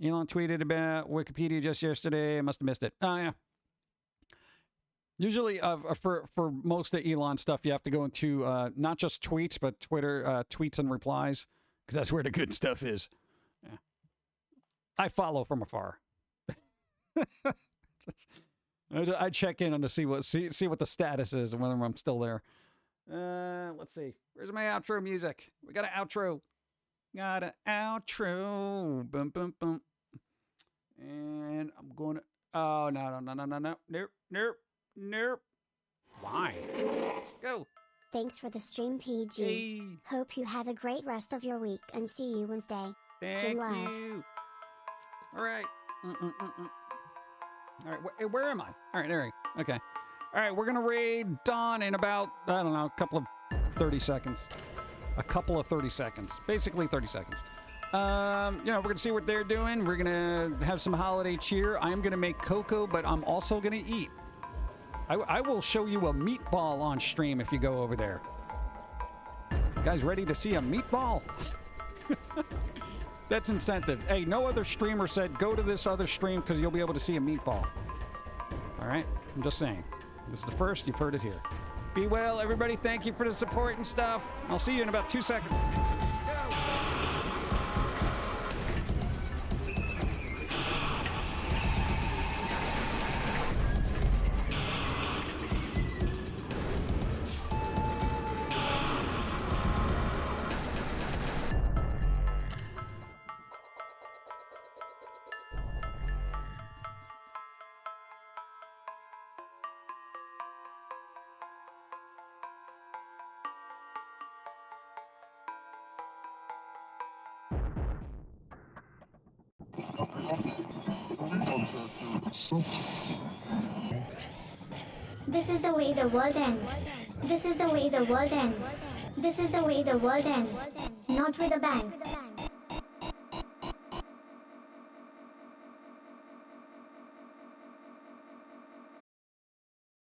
Elon tweeted about Wikipedia just yesterday. I must have missed it. Oh, yeah. Usually, for most of Elon stuff, you have to go into not just tweets, but Twitter tweets and replies, because that's where the good stuff is. Yeah. I follow from afar. I check in on to see what the status is and whether I'm still there. Let's see. Where's my outro music? We got an outro. Got an outro. Boom, boom, boom. And I'm going to... Oh, no. Nope. Why? Go. Thanks for the stream, PG. Hey. Hope you have a great rest of your week and see you Wednesday. Thank Jim Love. you. All right. All right, where am I? All right, there we go. Okay. All right, we're going to raid Dawn in about, I don't know, a couple of 30 seconds. Basically 30 seconds. We're going to see what they're doing. We're going to have some holiday cheer. I am going to make cocoa, but I'm also going to eat. I will show you a meatball on stream if you go over there. You guys ready to see a meatball? That's incentive. Hey, no other streamer said go to this other stream because you'll be able to see a meatball. All right? I'm just saying. This is the first. You've heard it here. Be well, everybody. Thank you for the support and stuff. I'll see you in about 2 seconds. This is the way the world ends. This is the way the world ends. This is the way the world ends. Not with a bang.